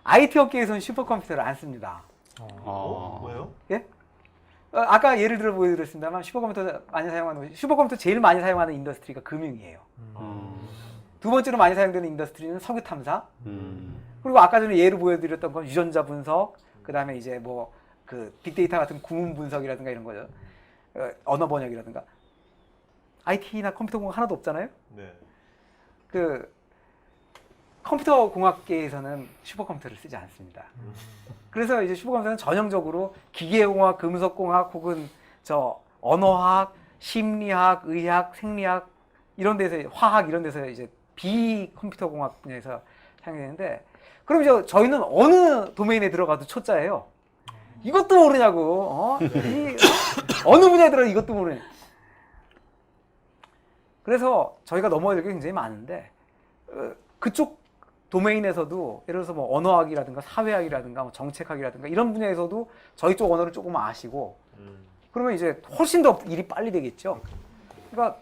IT 업계에서는 슈퍼컴퓨터를 안 씁니다. 뭐예요? 예? 아까 예를 들어 보여드렸습니다만 슈퍼컴퓨터 제일 많이 사용하는 인더스트리가 금융이에요. 두 번째로 많이 사용되는 인더스트리는 석유 탐사. 그리고 아까 전에 예를 보여드렸던 건 유전자 분석, 그 다음에 이제 뭐 그 빅데이터 같은 구문 분석이라든가 이런 거죠. 언어 번역이라든가. IT나 컴퓨터 공학 하나도 없잖아요. 네. 그 컴퓨터 공학계에서는 슈퍼컴퓨터를 쓰지 않습니다. 그래서 이제 슈퍼컴퓨터는 전형적으로 기계공학, 금속공학 혹은 저 언어학, 심리학, 의학, 생리학 이런 데서 화학 이런 데서 이제 비컴퓨터 공학 분야에서 사용되는데 그럼 이제 저희는 어느 도메인에 들어가도 초짜예요. 이것도 모르냐고. 어느 분야에 들어가 이것도 모르냐. 그래서 저희가 넘어야 될 게 굉장히 많은데 그쪽 도메인에서도 예를 들어서 뭐 언어학이라든가 사회학이라든가 뭐 정책학이라든가 이런 분야에서도 저희 쪽 언어를 조금 아시고 그러면 이제 훨씬 더 일이 빨리 되겠죠. 그러니까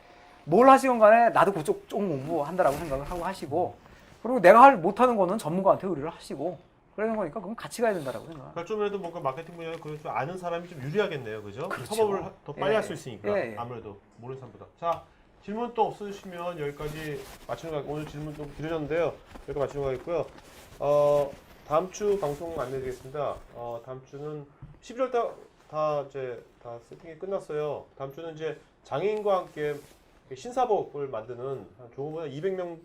뭘 하시건 간에 나도 그쪽 좀 공부한다라고 생각을 하고 하시고 그리고 내가 못하는 거는 전문가한테 의뢰를 하시고 그러는 거니까 그건 같이 가야 된다라고 생각합니다. 그러니까 좀 해도 뭔가 마케팅 분야에 좀 아는 사람이 좀 유리하겠네요, 그죠? 그렇죠. 협업을 더 빨리 예. 할 수 있으니까 예, 예. 아무래도 모르는 사람보다. 자, 질문 또 없으시면 여기까지 마치는 거 오늘 질문 좀 길어졌는데요. 여기까지 마치는 거겠고요. 다음 주 방송 안내드리겠습니다. 다음 주는 11월 다 이제 다 세팅이 끝났어요. 다음 주는 이제 장애인과 함께 신사복을 만드는 조금보다 200명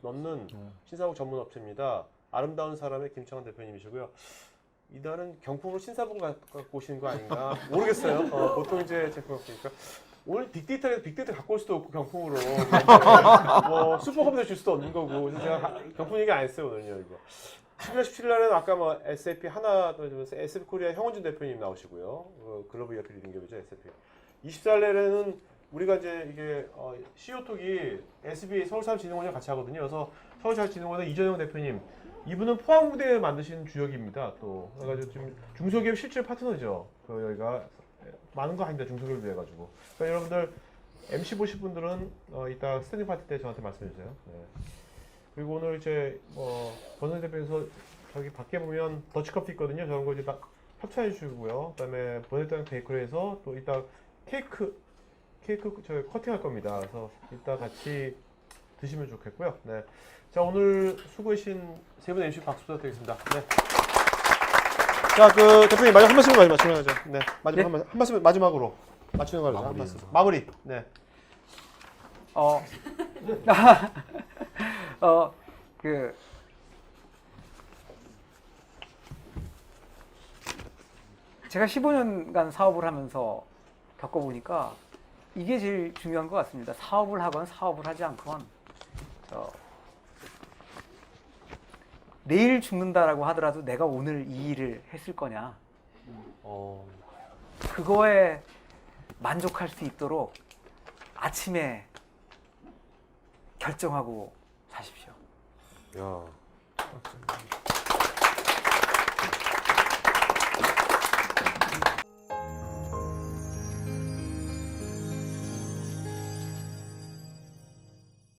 넘는 신사복 전문 업체입니다. 아름다운 사람의 김창환 대표님이시고요. 이날은 경품으로 신사복을 갖고 오시는 거 아닌가 모르겠어요. 보통 이제 제품 없으니까 오늘 빅데이터에서 빅데이터 갖고 올 수도 없고 경품으로 뭐 슈퍼컴퓨터 줄 수도 없는 거고 그래서 제가 경품 얘기 안 했어요 오늘요 이거. 11월 17일 날은 아까 뭐 SAP 하나 더 해주면서 SAP 코리아 형원준 대표님 나오시고요. 글로벌 ERP 리딩기업이죠 SAP. 24일 날에는 우리가 이제 이게 CEO톡이 SBA 서울사업진흥원이랑 같이 하거든요. 그래서 서울사업진흥원의 이전영 대표님 이분은 포항무대 만드신 주역입니다. 또 그래가지고 지금 중소기업 실질 파트너죠. 그 여기가 많은 거 아닙니다. 중소기업을 위해 가지고. 그러니까 여러분들 MC 보실 분들은 이따 스탠딩 파티 때 저한테 말씀해 주세요. 네. 그리고 오늘 이제 권선 대표에서 저기 밖에 보면 더치커피 있거든요. 저런 거 이제 다 협찬해 주시고요. 그다음에 보냈던 베이커리에서 또 이따 케이크 저 커팅할 겁니다. 그래서 이따 같이 드시면 좋겠고요. 네. 자 오늘 수고하신 세 분 MC 박수 부탁드리겠습니다. 네. 자 그 대표님 마지막 한 말씀 마지막으로 하죠. 네. 마지막 한 말씀 마지막으로 맞추는 걸로 한 말씀. 마무리. 네. 제가 15년간 사업을 하면서 겪어보니까 이게 제일 중요한 것 같습니다. 사업을 하건 사업을 하지 않건 내일 죽는다라고 하더라도 내가 오늘 이 일을 했을 거냐 그거에 만족할 수 있도록 아침에 결정하고 사십시오. 야.